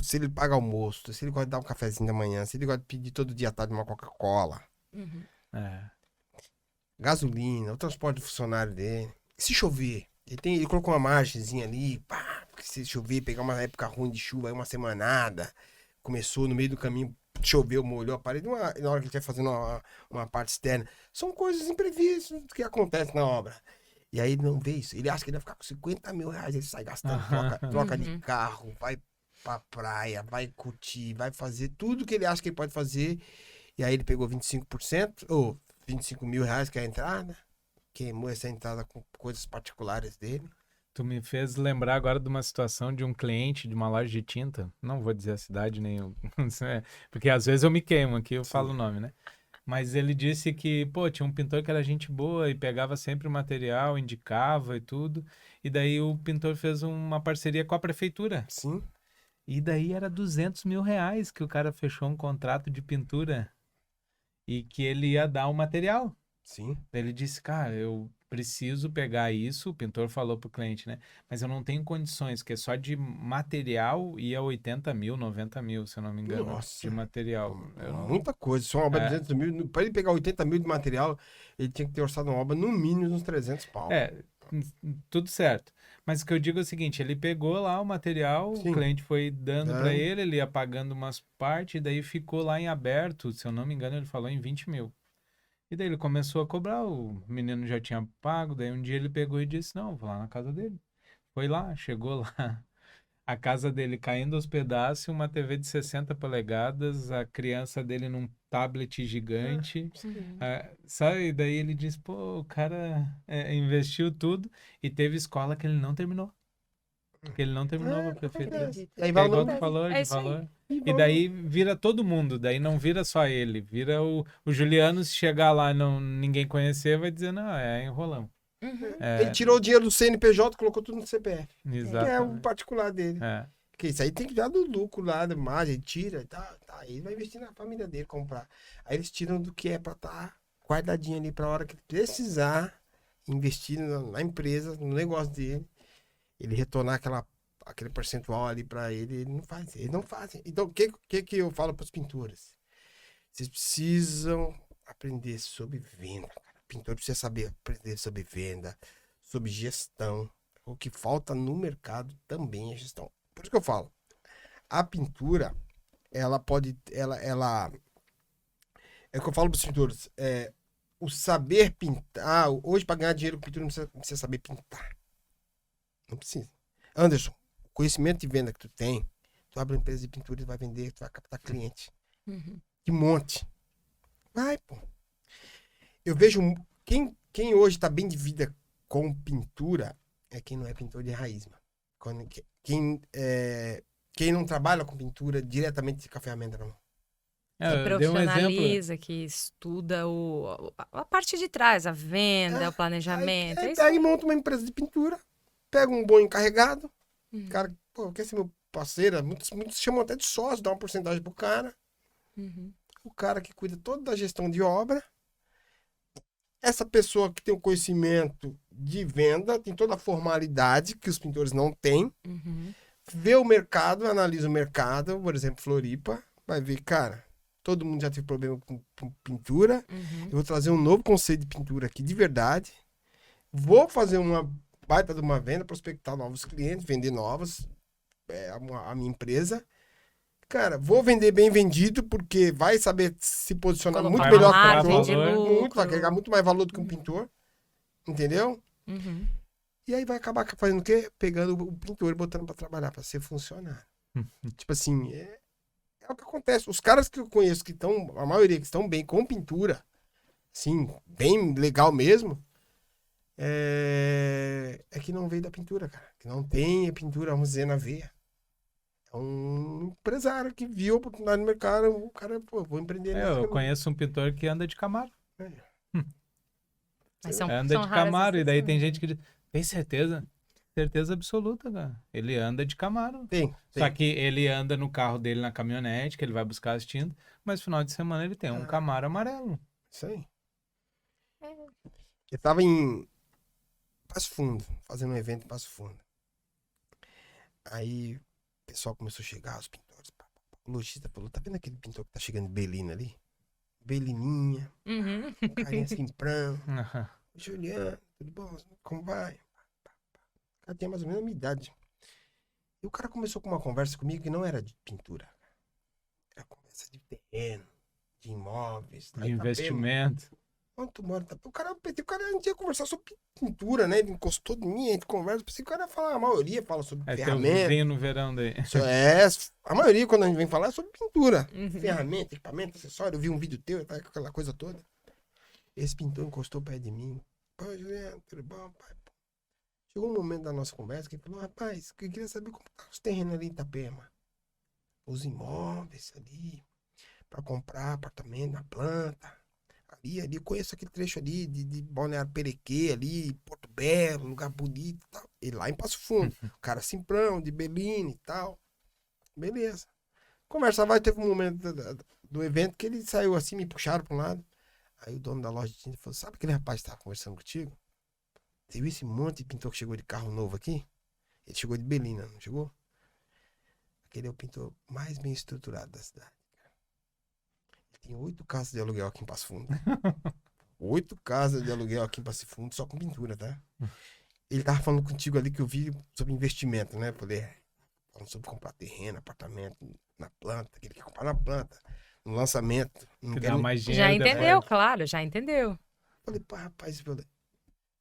Speaker 3: se ele paga almoço, se ele gosta de dar um cafezinho da manhã, se ele gosta de pedir todo dia à tarde uma Coca-Cola,
Speaker 1: Uhum.
Speaker 2: É.
Speaker 3: gasolina, o transporte do funcionário dele. Se chover, ele colocou uma margenzinha ali, pá, porque se chover, pegar uma época ruim de chuva, aí uma semanada, começou no meio do caminho, choveu, molhou a parede, na hora que ele estiver fazendo uma parte externa. São coisas imprevistas que acontecem na obra. E aí ele não vê isso. Ele acha que ele vai ficar com 50 mil reais, ele sai gastando, troca de
Speaker 1: Uhum.
Speaker 3: carro, vai pra praia, vai curtir, vai fazer tudo que ele acha que ele pode fazer. E aí ele pegou 25%, ou 25 mil reais que é a entrada, queimou essa entrada com coisas particulares dele.
Speaker 2: Tu me fez lembrar agora de uma situação de um cliente de uma loja de tinta. Não vou dizer a cidade nem porque às vezes eu me queimo aqui, eu falo o nome, né? Mas ele disse que, pô, tinha um pintor que era gente boa e pegava sempre o material, indicava e tudo. E daí o pintor fez uma parceria com a prefeitura.
Speaker 3: Sim,
Speaker 2: E daí era 200 mil reais que o cara fechou um contrato de pintura e que ele ia dar o material.
Speaker 3: sim.
Speaker 2: Daí ele disse, cara, eu preciso pegar isso, o pintor falou pro cliente, né? Mas eu não tenho condições, que é só de material ia 80 mil, 90 mil, se eu não me engano,
Speaker 3: Nossa.
Speaker 2: de material. Eu não...
Speaker 3: Muita coisa. Se uma obra de
Speaker 2: É,
Speaker 3: 200 mil, para ele pegar 80 mil de material, ele tinha que ter orçado uma obra no mínimo uns 300 pau.
Speaker 2: tudo certo. Mas o que eu digo é o seguinte, ele pegou lá o material, o
Speaker 3: Sim.
Speaker 2: cliente foi dando para
Speaker 3: Dando.
Speaker 2: ele ia pagando umas partes, e daí ficou lá em aberto, se eu não me engano, ele falou em 20 mil. E daí ele começou a cobrar, o menino já tinha pago, daí um dia ele pegou e disse, não, vou lá na casa dele. Foi lá, chegou lá, a casa dele caindo aos pedaços, uma TV de 60 polegadas, a criança dele num tablet gigante,
Speaker 1: Uhum.
Speaker 2: sabe? E daí ele disse, pô, o cara investiu tudo e teve escola que ele não terminou. Que ele não terminou para a prefeitura.
Speaker 3: Acontece. E aí
Speaker 2: Que
Speaker 3: vai
Speaker 2: é
Speaker 3: o
Speaker 2: igual
Speaker 3: nome
Speaker 2: tu
Speaker 3: dele.
Speaker 2: falou,
Speaker 1: É
Speaker 2: de
Speaker 1: isso aí.
Speaker 2: valor.
Speaker 3: E
Speaker 2: E
Speaker 3: vai o
Speaker 2: daí vira todo mundo, daí não vira só ele, vira o Juliano, se chegar lá e não, ninguém conhecer, vai dizer, não, é enrolão.
Speaker 1: Uhum.
Speaker 3: Ele tirou o dinheiro do CNPJ, colocou tudo no CPF. Que é o
Speaker 2: Exatamente.
Speaker 3: particular dele.
Speaker 2: É.
Speaker 3: Porque isso aí tem que dar do lucro lá, da margem, tira, tá, ele vai investir na família dele, comprar. Aí eles tiram do que é pra estar guardadinho ali pra hora que ele precisar investir na empresa, no negócio dele, ele retornar aquele percentual ali pra ele, ele não faz, eles não fazem. Então, o que eu falo pros pintores? Vocês precisam aprender sobre venda, cara. O pintor precisa saber aprender sobre venda, sobre gestão. O que falta no mercado também é gestão. Por isso que eu falo, a pintura, ela pode, ela é o que eu falo para os pintores, o saber pintar, hoje para ganhar dinheiro com pintura não precisa saber pintar. Não precisa. Anderson, o conhecimento de venda que tu tem, tu abre uma empresa de pintura e vai vender, tu vai captar cliente.
Speaker 1: Uhum.
Speaker 3: Que monte. Vai, pô. Eu vejo quem hoje está bem de vida com pintura é quem não é pintor de raiz, mano. Quem não trabalha com pintura diretamente com a ferramenta, não.
Speaker 2: É,
Speaker 1: Que
Speaker 2: eu dei um exemplo.
Speaker 1: profissionaliza, que estuda a parte de trás, a venda, o planejamento. É isso
Speaker 3: Aí
Speaker 1: aí.
Speaker 3: monta uma empresa de pintura, pega um bom encarregado,
Speaker 1: Uhum.
Speaker 3: cara, pô, quer ser meu parceiro? Muitos chamam até de sócio, dá uma porcentagem pro cara.
Speaker 1: Uhum.
Speaker 3: O cara que cuida toda da gestão de obra. Essa pessoa que tem o conhecimento de venda, tem toda a formalidade que os pintores não têm,
Speaker 1: Uhum.
Speaker 3: vê o mercado, analisa o mercado, por exemplo, Floripa, vai ver, cara, todo mundo já teve problema com pintura,
Speaker 1: Uhum.
Speaker 3: eu vou trazer um novo conceito de pintura aqui de verdade, vou fazer uma baita de uma venda, prospectar novos clientes, vender novos, a minha empresa. Cara, vou vender bem vendido, porque vai saber se posicionar
Speaker 1: Colocar
Speaker 3: muito
Speaker 2: Vai
Speaker 1: uma
Speaker 3: melhor que o
Speaker 2: mostrar
Speaker 1: margem
Speaker 3: pintor.
Speaker 1: de
Speaker 2: valor.
Speaker 3: Muito, vai agregar
Speaker 1: lucro.
Speaker 3: muito mais valor do que um pintor. Entendeu?
Speaker 1: Uhum.
Speaker 3: E aí vai acabar fazendo o quê? Pegando o pintor e botando pra trabalhar, pra ser funcionário. Tipo assim, é o que acontece. Os caras que eu conheço que estão, a maioria que estão bem com pintura, assim, bem legal mesmo, é que não veio da pintura, cara. Que não tem a pintura, vamos dizer, na veia. É um empresário que viu a oportunidade no mercado, o cara, pô, vou empreender nesse
Speaker 2: Eu
Speaker 3: caminho.
Speaker 2: conheço um pintor que anda de Camaro.
Speaker 1: Mas são
Speaker 2: Anda de
Speaker 1: raras
Speaker 2: Camaro, e daí tem
Speaker 1: exceções,
Speaker 2: gente que diz, tem certeza? Certeza absoluta, cara. Ele anda de Camaro.
Speaker 3: Tem.
Speaker 2: Só que ele anda no carro dele na caminhonete, que ele vai buscar as tintas, mas no final de semana ele tem um Camaro amarelo.
Speaker 3: Isso aí.
Speaker 1: É.
Speaker 3: Eu tava em Passo Fundo, fazendo um evento em Passo Fundo. Aí pessoal começou a chegar, os pintores. O lojista falou, tá vendo aquele pintor que tá chegando de Belina ali? Belininha,
Speaker 1: Uhum.
Speaker 3: um carinha simprão.
Speaker 2: Aham.
Speaker 3: Juliano, tudo bom? Como vai? O cara tinha mais ou menos a minha idade. E o cara começou com uma conversa comigo que não era de pintura. Era conversa de terreno, de imóveis.
Speaker 2: De investimento.
Speaker 3: Onde tu mora? O cara não tinha conversar sobre pintura, né? Ele encostou de mim, a gente conversa. Pensei que o cara ia falar, a maioria fala sobre
Speaker 2: É teu
Speaker 3: ferramenta.
Speaker 2: vizinho no verão daí.
Speaker 3: A maioria, quando a gente vem falar, é sobre pintura.
Speaker 1: Uhum.
Speaker 3: Ferramenta, equipamento, acessório. Eu vi um vídeo teu, tá, aquela coisa toda. Esse pintor encostou perto de mim. Pô, Juliano, tudo bom, pai? Chegou um momento da nossa conversa que ele falou, rapaz, eu queria saber como tá os terrenos ali em Itapema. Os imóveis ali, pra comprar apartamento na planta. Ali, eu conheço aquele trecho ali de Balneário Perequê, ali, Porto Belo, lugar bonito e tal. E lá em Passo Fundo, o cara simprão, de Belina e tal. Beleza. Conversa vai, teve um momento do evento que ele saiu assim, me puxaram pra um lado. Aí o dono da loja de tinta falou, sabe aquele rapaz que tava conversando contigo? Você viu esse monte de pintor que chegou de carro novo aqui? Ele chegou de Belina, não chegou? Aquele é o pintor mais bem estruturado da cidade. Tem 8 casas de aluguel aqui em Passo Fundo. 8 casas de aluguel aqui em Passo Fundo, só com pintura, tá? Ele tava falando contigo ali que eu vi sobre investimento, né? Falando sobre comprar terreno, apartamento na planta, que ele quer comprar na planta, no lançamento. Não
Speaker 2: Que
Speaker 3: quer
Speaker 2: dá
Speaker 3: nem-
Speaker 2: mais dinheiro
Speaker 1: Já
Speaker 2: depois.
Speaker 1: entendeu, claro, já entendeu.
Speaker 3: Falei, pá, rapaz,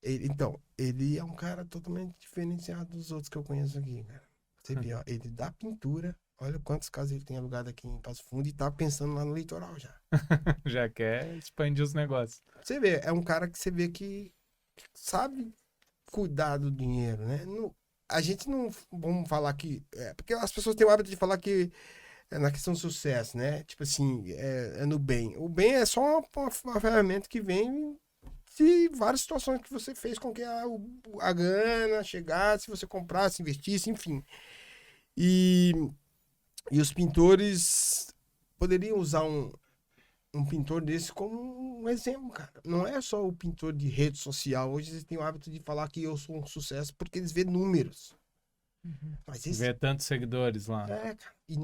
Speaker 3: então, ele é um cara totalmente diferenciado dos outros que eu conheço aqui, cara. Você vê, ó, ele dá pintura, olha quantas casas ele tem alugado aqui em Passo Fundo e tá pensando lá no litoral já.
Speaker 2: Já quer expandir os negócios.
Speaker 3: Você vê, é um cara que você vê que sabe cuidar do dinheiro, né? A gente não, vamos falar que, porque as pessoas têm o hábito de falar que é na questão do sucesso, né? Tipo assim, é no bem. O bem é só uma ferramenta que vem de várias situações que você fez com que a grana chegasse, você comprasse, investisse, enfim. E os pintores poderiam usar um pintor desse como um exemplo, cara. Não é só o pintor de rede social. Hoje eles têm o hábito de falar que eu sou um sucesso porque eles vêem números. Mas esse...
Speaker 2: Ver tantos seguidores lá.
Speaker 3: cara. E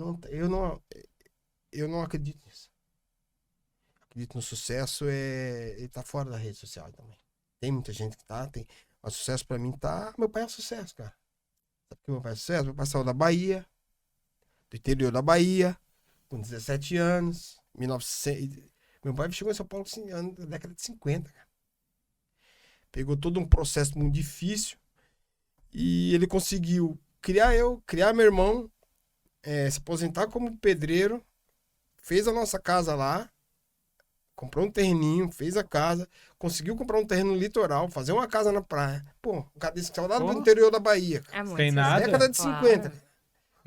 Speaker 3: eu não acredito nisso. Acredito no sucesso, ele tá fora da rede social também. Tem muita gente que tá, mas sucesso pra mim tá... Meu pai é sucesso, cara. Sabe por que meu pai é sucesso? Meu pai saiu da Bahia, do interior da Bahia, com 17 anos, 1900... Meu pai chegou em São Paulo na década de 50, cara. Pegou todo um processo muito difícil e ele conseguiu criar meu irmão, se aposentar como pedreiro, fez a nossa casa lá, comprou um terreninho, fez a casa, conseguiu comprar um terreno no litoral, fazer uma casa na praia. Pô, um cara desse que saiu lá do interior da Bahia, cara.
Speaker 1: É muito
Speaker 2: Tem nada?
Speaker 3: Década de
Speaker 1: Claro.
Speaker 3: 50. Cara.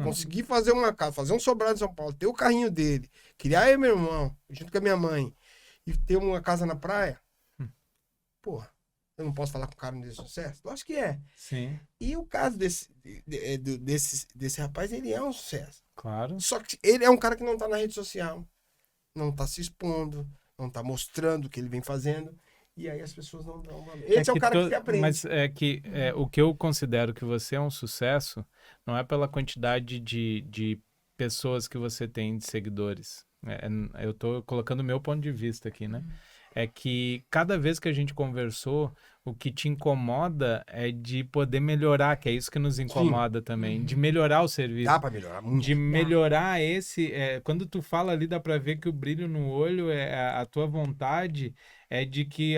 Speaker 3: Consegui fazer uma casa, fazer um sobrado em São Paulo, ter o carrinho dele, criar eu e meu irmão, junto com a minha mãe, e ter uma casa na praia. Porra, eu não posso falar com o cara desse sucesso? Lógico que é.
Speaker 2: Sim,
Speaker 3: E o caso desse rapaz, ele é um sucesso.
Speaker 2: claro.
Speaker 3: Só que ele é um cara que não tá na rede social, não tá se expondo, não tá mostrando o que ele vem fazendo. E aí as pessoas não dão valor. Esse é o cara que se aprende.
Speaker 2: Mas é que o que eu considero que você é um sucesso não é pela quantidade de pessoas que você tem de seguidores. Eu tô colocando o meu ponto de vista aqui, né? É que cada vez que a gente conversou, o que te incomoda é de poder melhorar, que é isso que nos incomoda também, de melhorar o serviço.
Speaker 3: Dá pra melhorar muito.
Speaker 2: De melhorar quando tu fala ali, dá pra ver que o brilho no olho, a tua vontade é de que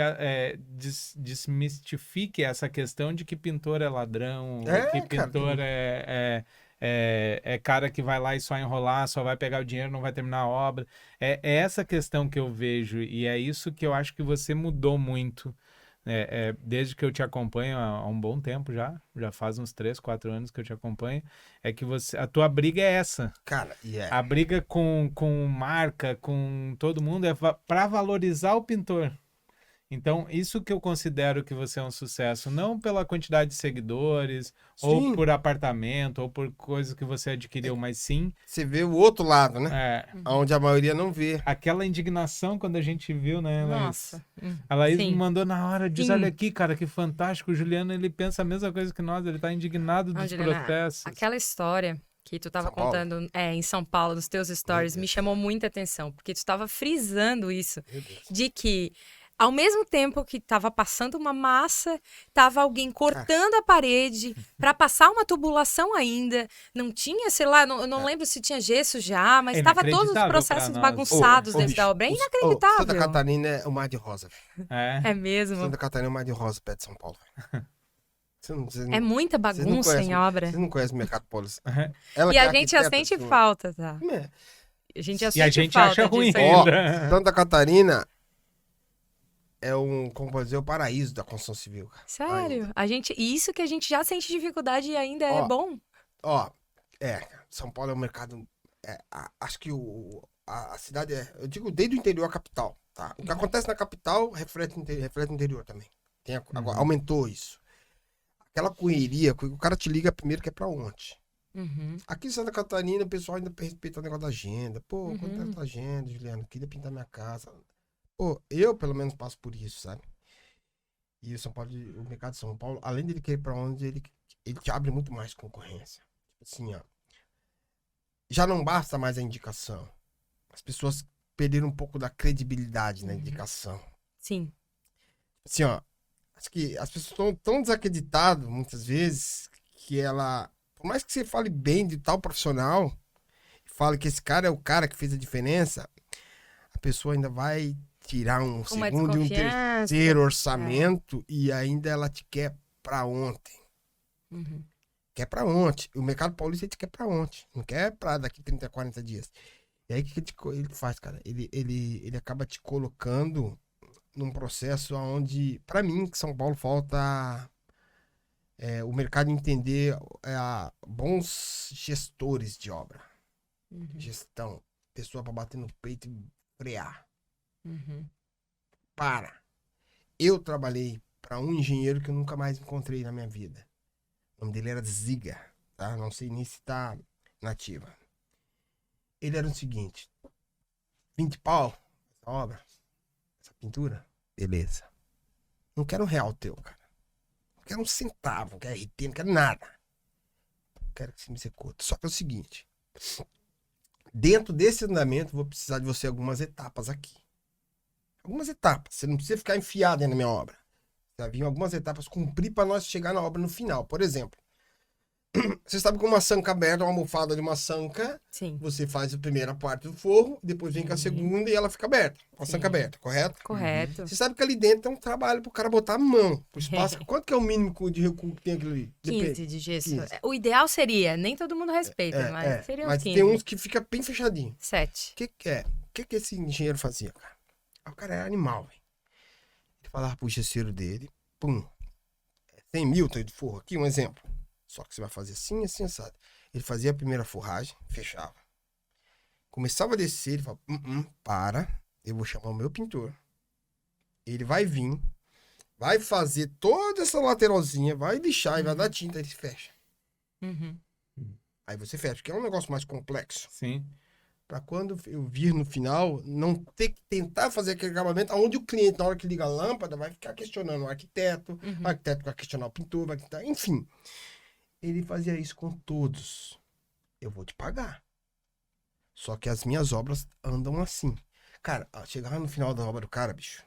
Speaker 2: desmistifique essa questão de que pintor é ladrão, que
Speaker 3: cara,
Speaker 2: pintor é cara que vai lá e só enrolar, só vai pegar o dinheiro, não vai terminar a obra. É essa questão que eu vejo, e é isso que eu acho que você mudou muito. Desde que eu te acompanho há um bom tempo já faz uns 3, 4 anos que eu te acompanho, é que a tua briga é essa.
Speaker 3: Cara,
Speaker 2: A briga com marca, com todo mundo, é para valorizar o pintor. Então, isso que eu considero que você é um sucesso, não pela quantidade de seguidores, ou por apartamento, ou por coisas que você adquiriu, mas sim...
Speaker 3: Você vê o outro lado, né? Onde a maioria não vê.
Speaker 2: Aquela indignação quando a gente viu, né, Laís?
Speaker 1: Nossa.
Speaker 2: A Laís
Speaker 1: Sim.
Speaker 2: me mandou na hora, diz,
Speaker 1: Sim.
Speaker 2: olha aqui, cara, que fantástico, o Juliano, ele pensa a mesma coisa que nós, ele tá indignado dos
Speaker 1: Juliana,
Speaker 2: processos.
Speaker 1: aquela história que tu tava
Speaker 3: São Paulo?
Speaker 1: contando em São Paulo, nos teus stories,
Speaker 3: Meu
Speaker 1: me
Speaker 3: Deus.
Speaker 1: chamou muita atenção, porque tu tava frisando isso,
Speaker 3: Meu Deus.
Speaker 1: de que ao mesmo tempo que tava passando uma massa, tava alguém cortando a parede para passar uma tubulação ainda, não tinha, sei lá, eu não lembro se tinha gesso já, mas
Speaker 2: É
Speaker 1: tava todos os
Speaker 2: inacreditável
Speaker 1: processos
Speaker 2: pra nós.
Speaker 1: bagunçados dentro
Speaker 3: bicho,
Speaker 1: da obra, é
Speaker 3: Santa
Speaker 1: inacreditável.
Speaker 3: Catarina é o mar de rosa, velho.
Speaker 1: É mesmo,
Speaker 3: Santa Catarina é o mar de rosa perto de São Paulo, velho.
Speaker 1: é muita bagunça em obra.
Speaker 3: Vocês não conhecem o mercado paulista.
Speaker 1: E a gente já sente falta, tá?
Speaker 3: É.
Speaker 1: A gente já
Speaker 2: E a
Speaker 1: sente
Speaker 2: gente
Speaker 1: falta
Speaker 2: acha ruim
Speaker 1: disso aí.
Speaker 3: Ó,
Speaker 2: ainda.
Speaker 3: Santa Catarina é como pode dizer, o paraíso da construção civil, cara.
Speaker 1: Sério? Isso que a gente já sente dificuldade e ainda é
Speaker 3: Ó,
Speaker 1: bom.
Speaker 3: Ó, São Paulo é um mercado. Acho que a cidade eu digo desde o interior à capital, tá? O que acontece na capital reflete no interior também. Agora, aumentou isso. Aquela correria, o cara te liga primeiro que é pra ontem.
Speaker 1: Uhum.
Speaker 3: Aqui em Santa Catarina, o pessoal ainda respeita o negócio da agenda. Pô, quanto é a tua agenda, Juliano? Queria pintar minha casa. Pô, eu pelo menos passo por isso, sabe? E o São Paulo, o mercado de São Paulo, além dele querer pra onde, ele te abre muito mais concorrência. Tipo assim, ó. Já não basta mais a indicação. As pessoas perderam um pouco da credibilidade na indicação.
Speaker 1: Sim.
Speaker 3: Assim, ó. Acho que as pessoas estão tão desacreditadas, muitas vezes, que por mais que você fale bem de tal profissional, fale que esse cara é o cara que fez a diferença, a pessoa ainda vai tirar um
Speaker 1: Com uma
Speaker 3: segundo e um
Speaker 1: desconfiança.
Speaker 3: terceiro orçamento e ainda ela te quer pra ontem.
Speaker 1: Uhum.
Speaker 3: Quer pra ontem. O mercado paulista ele te quer pra ontem. Não quer pra daqui 30, 40 dias. E aí o que ele faz, cara? Ele acaba te colocando num processo onde, pra mim, que São Paulo falta o mercado entender bons gestores de obra.
Speaker 1: Uhum.
Speaker 3: Gestão. Pessoa pra bater no peito e frear.
Speaker 1: Uhum.
Speaker 3: Eu trabalhei pra um engenheiro que eu nunca mais encontrei na minha vida. O nome dele era Ziga, tá? Não sei nem se tá nativa. Ele era o seguinte: 20 pau, essa obra, essa pintura, beleza. Não quero um real teu, cara. Não quero um centavo, não quero RT, não quero nada. Quero que você me execute. Só que é o seguinte: dentro desse andamento, vou precisar de você algumas etapas aqui. Algumas etapas. Você não precisa ficar enfiado aí na minha obra. Já vinham algumas etapas cumprir para nós chegar na obra no final. Por exemplo, você sabe que uma sanca aberta, uma almofada de uma sanca,
Speaker 1: Sim.
Speaker 3: você faz a primeira parte do forro, depois vem com a segunda e ela fica aberta. Com a sanca aberta, correto?
Speaker 1: Correto.
Speaker 3: Você sabe que ali dentro tem um trabalho pro cara botar a mão. Pro espaço. Quanto que é o mínimo de recuo que tem aquilo ali?
Speaker 1: 15 de gesso.
Speaker 3: 15.
Speaker 1: O ideal seria, nem todo mundo respeita, mas seria
Speaker 3: Mas
Speaker 1: 15.
Speaker 3: tem uns que fica bem fechadinho.
Speaker 1: 7.
Speaker 3: O que esse engenheiro fazia, cara? O cara era animal, velho. Ele falava pro gesseiro dele, pum, 100 mil de forro aqui, um exemplo. Só que você vai fazer assim, assim, assado. Ele fazia a primeira forragem, fechava. Começava a descer, ele falava, para, eu vou chamar o meu pintor. Ele vai vir, vai fazer toda essa lateralzinha, vai lixar e vai dar tinta, ele fecha.
Speaker 1: Uhum.
Speaker 3: Aí você fecha, porque é um negócio mais complexo.
Speaker 2: Sim.
Speaker 3: Pra quando eu vir no final, não ter que tentar fazer aquele acabamento, onde o cliente, na hora que liga a lâmpada, vai ficar questionando o arquiteto, o arquiteto vai questionar o pintor, vai tentar, enfim. Ele fazia isso com todos. Eu vou te pagar. Só que as minhas obras andam assim. Cara, chegava no final da obra do cara, bicho.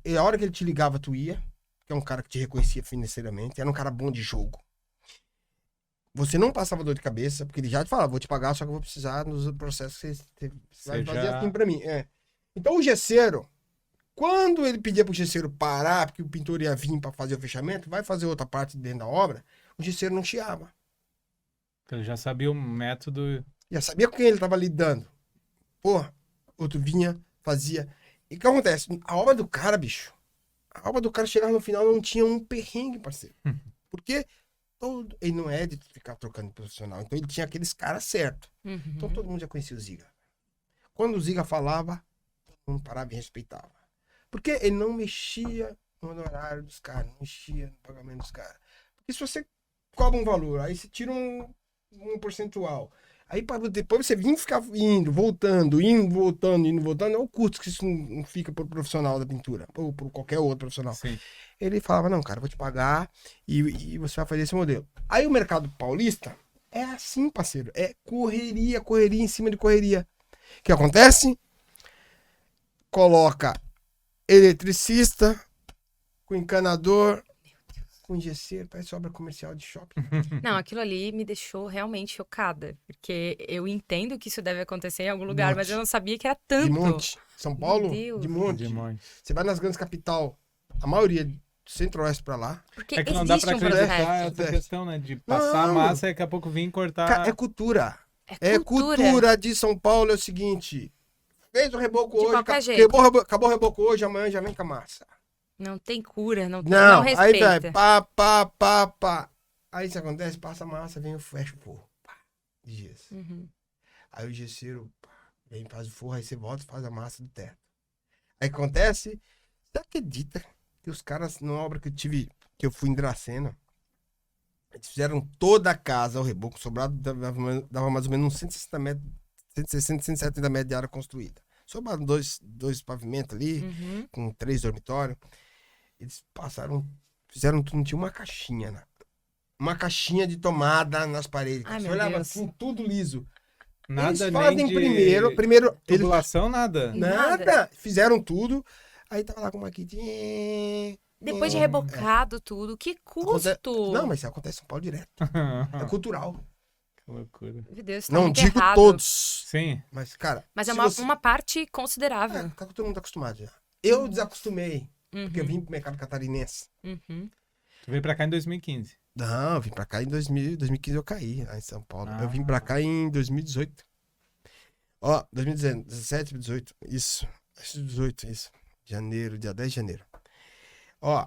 Speaker 3: E a hora que ele te ligava, tu ia, que é um cara que te reconhecia financeiramente, era um cara bom de jogo. Você não passava dor de cabeça, porque ele já te falava, vou te pagar, só que eu vou precisar nos processos que você vai fazer assim pra mim. Então o gesseiro, quando ele pedia pro gesseiro parar, porque o pintor ia vir pra fazer o fechamento, vai fazer outra parte dentro da obra, o gesseiro não chiava.
Speaker 2: Ele já sabia o método.
Speaker 3: Já sabia com quem ele tava lidando. Porra, outro vinha, fazia. E o que acontece? A obra do cara, bicho, a obra do cara chegava no final não tinha um perrengue, parceiro. Porque ele não é de ficar trocando de profissional. Então ele tinha aqueles caras certos. Então todo mundo já conhecia o Ziga. Quando o Ziga falava, todo mundo parava e respeitava. Porque ele não mexia no honorário dos caras, não mexia no pagamento dos caras. Porque se você cobra um valor, aí você tira um percentual. Aí depois você vir ficar indo, voltando, é o custo que isso não fica pro profissional da pintura, ou por qualquer outro profissional.
Speaker 2: Sim.
Speaker 3: Ele falava, não, cara, eu vou te pagar e você vai fazer esse modelo. Aí o mercado paulista, É assim, parceiro. É correria, correria em cima de correria. O que acontece? Coloca eletricista, com encanador, com gesseiro, parece obra comercial de shopping.
Speaker 1: Não, aquilo ali me deixou realmente chocada, porque eu entendo que isso deve acontecer em algum lugar, mas
Speaker 3: Monte.
Speaker 1: eu não sabia que era
Speaker 3: De
Speaker 1: tanto.
Speaker 3: monte. São Paulo,
Speaker 1: Deus.
Speaker 3: de monte.
Speaker 2: De monte.
Speaker 3: Você vai nas grandes capital, a maioria do centro-oeste pra lá.
Speaker 1: Porque
Speaker 2: É que não dá
Speaker 1: existe
Speaker 2: pra
Speaker 1: um
Speaker 2: acreditar
Speaker 1: processo.
Speaker 2: essa questão, né? De passar a
Speaker 3: Não.
Speaker 2: massa e daqui a pouco vir cortar.
Speaker 3: É cultura.
Speaker 1: É
Speaker 3: É
Speaker 1: cultura.
Speaker 3: cultura de São Paulo, é o seguinte. Fez o reboco
Speaker 1: De
Speaker 3: hoje,
Speaker 1: qualquer jeito.
Speaker 3: acabou o reboco hoje, amanhã já vem com a massa.
Speaker 1: Não tem cura, não
Speaker 3: Não, aí
Speaker 1: respeita.
Speaker 3: vai, pá. Aí isso acontece, passa a massa, vem o fecha o forro. Pá, de gesso.
Speaker 1: Uhum.
Speaker 3: Aí o gesseiro pá, vem, faz o forro, aí você volta e faz a massa do teto. Aí acontece, você acredita que os caras, numa obra que eu fui em Dracena, eles fizeram toda a casa, o reboco sobrado, dava mais ou menos uns 160 metros, 160, 170 metros de área construída. Sobraram dois pavimentos ali,
Speaker 1: Uhum.
Speaker 3: com 3 dormitórios. Eles fizeram tudo, não tinha uma caixinha, né? Uma caixinha de tomada nas paredes.
Speaker 1: Ai,
Speaker 3: Você
Speaker 1: meu
Speaker 3: olhava
Speaker 1: Deus.
Speaker 3: assim, tudo liso.
Speaker 2: Nada
Speaker 3: Eles
Speaker 2: nem
Speaker 3: fazem
Speaker 2: de
Speaker 3: primeiro eles
Speaker 2: tubulação, nada.
Speaker 3: nada, fizeram tudo. Aí tava lá com uma maquininha.
Speaker 1: Depois de rebocado tudo, que custo!
Speaker 3: Não, mas isso acontece em São Paulo direto. É cultural.
Speaker 2: Que loucura.
Speaker 1: Meu Deus, tá
Speaker 3: Não
Speaker 1: muito
Speaker 3: digo
Speaker 1: errado.
Speaker 3: todos.
Speaker 2: Sim.
Speaker 3: Mas, cara.
Speaker 1: Mas é
Speaker 3: se
Speaker 1: uma,
Speaker 3: você-
Speaker 1: uma parte considerável.
Speaker 3: todo mundo tá acostumado já. Eu desacostumei. Porque eu
Speaker 1: Uhum.
Speaker 3: vim pro mercado catarinense.
Speaker 1: Uhum.
Speaker 2: Tu veio pra cá em 2015.
Speaker 3: Não, eu vim pra cá em 2015 eu caí lá em São Paulo.
Speaker 2: Ah.
Speaker 3: Eu vim pra cá em 2018. Ó, 2017, 18. Isso. Acho que 18, isso. Janeiro, dia 10 de janeiro. Ó,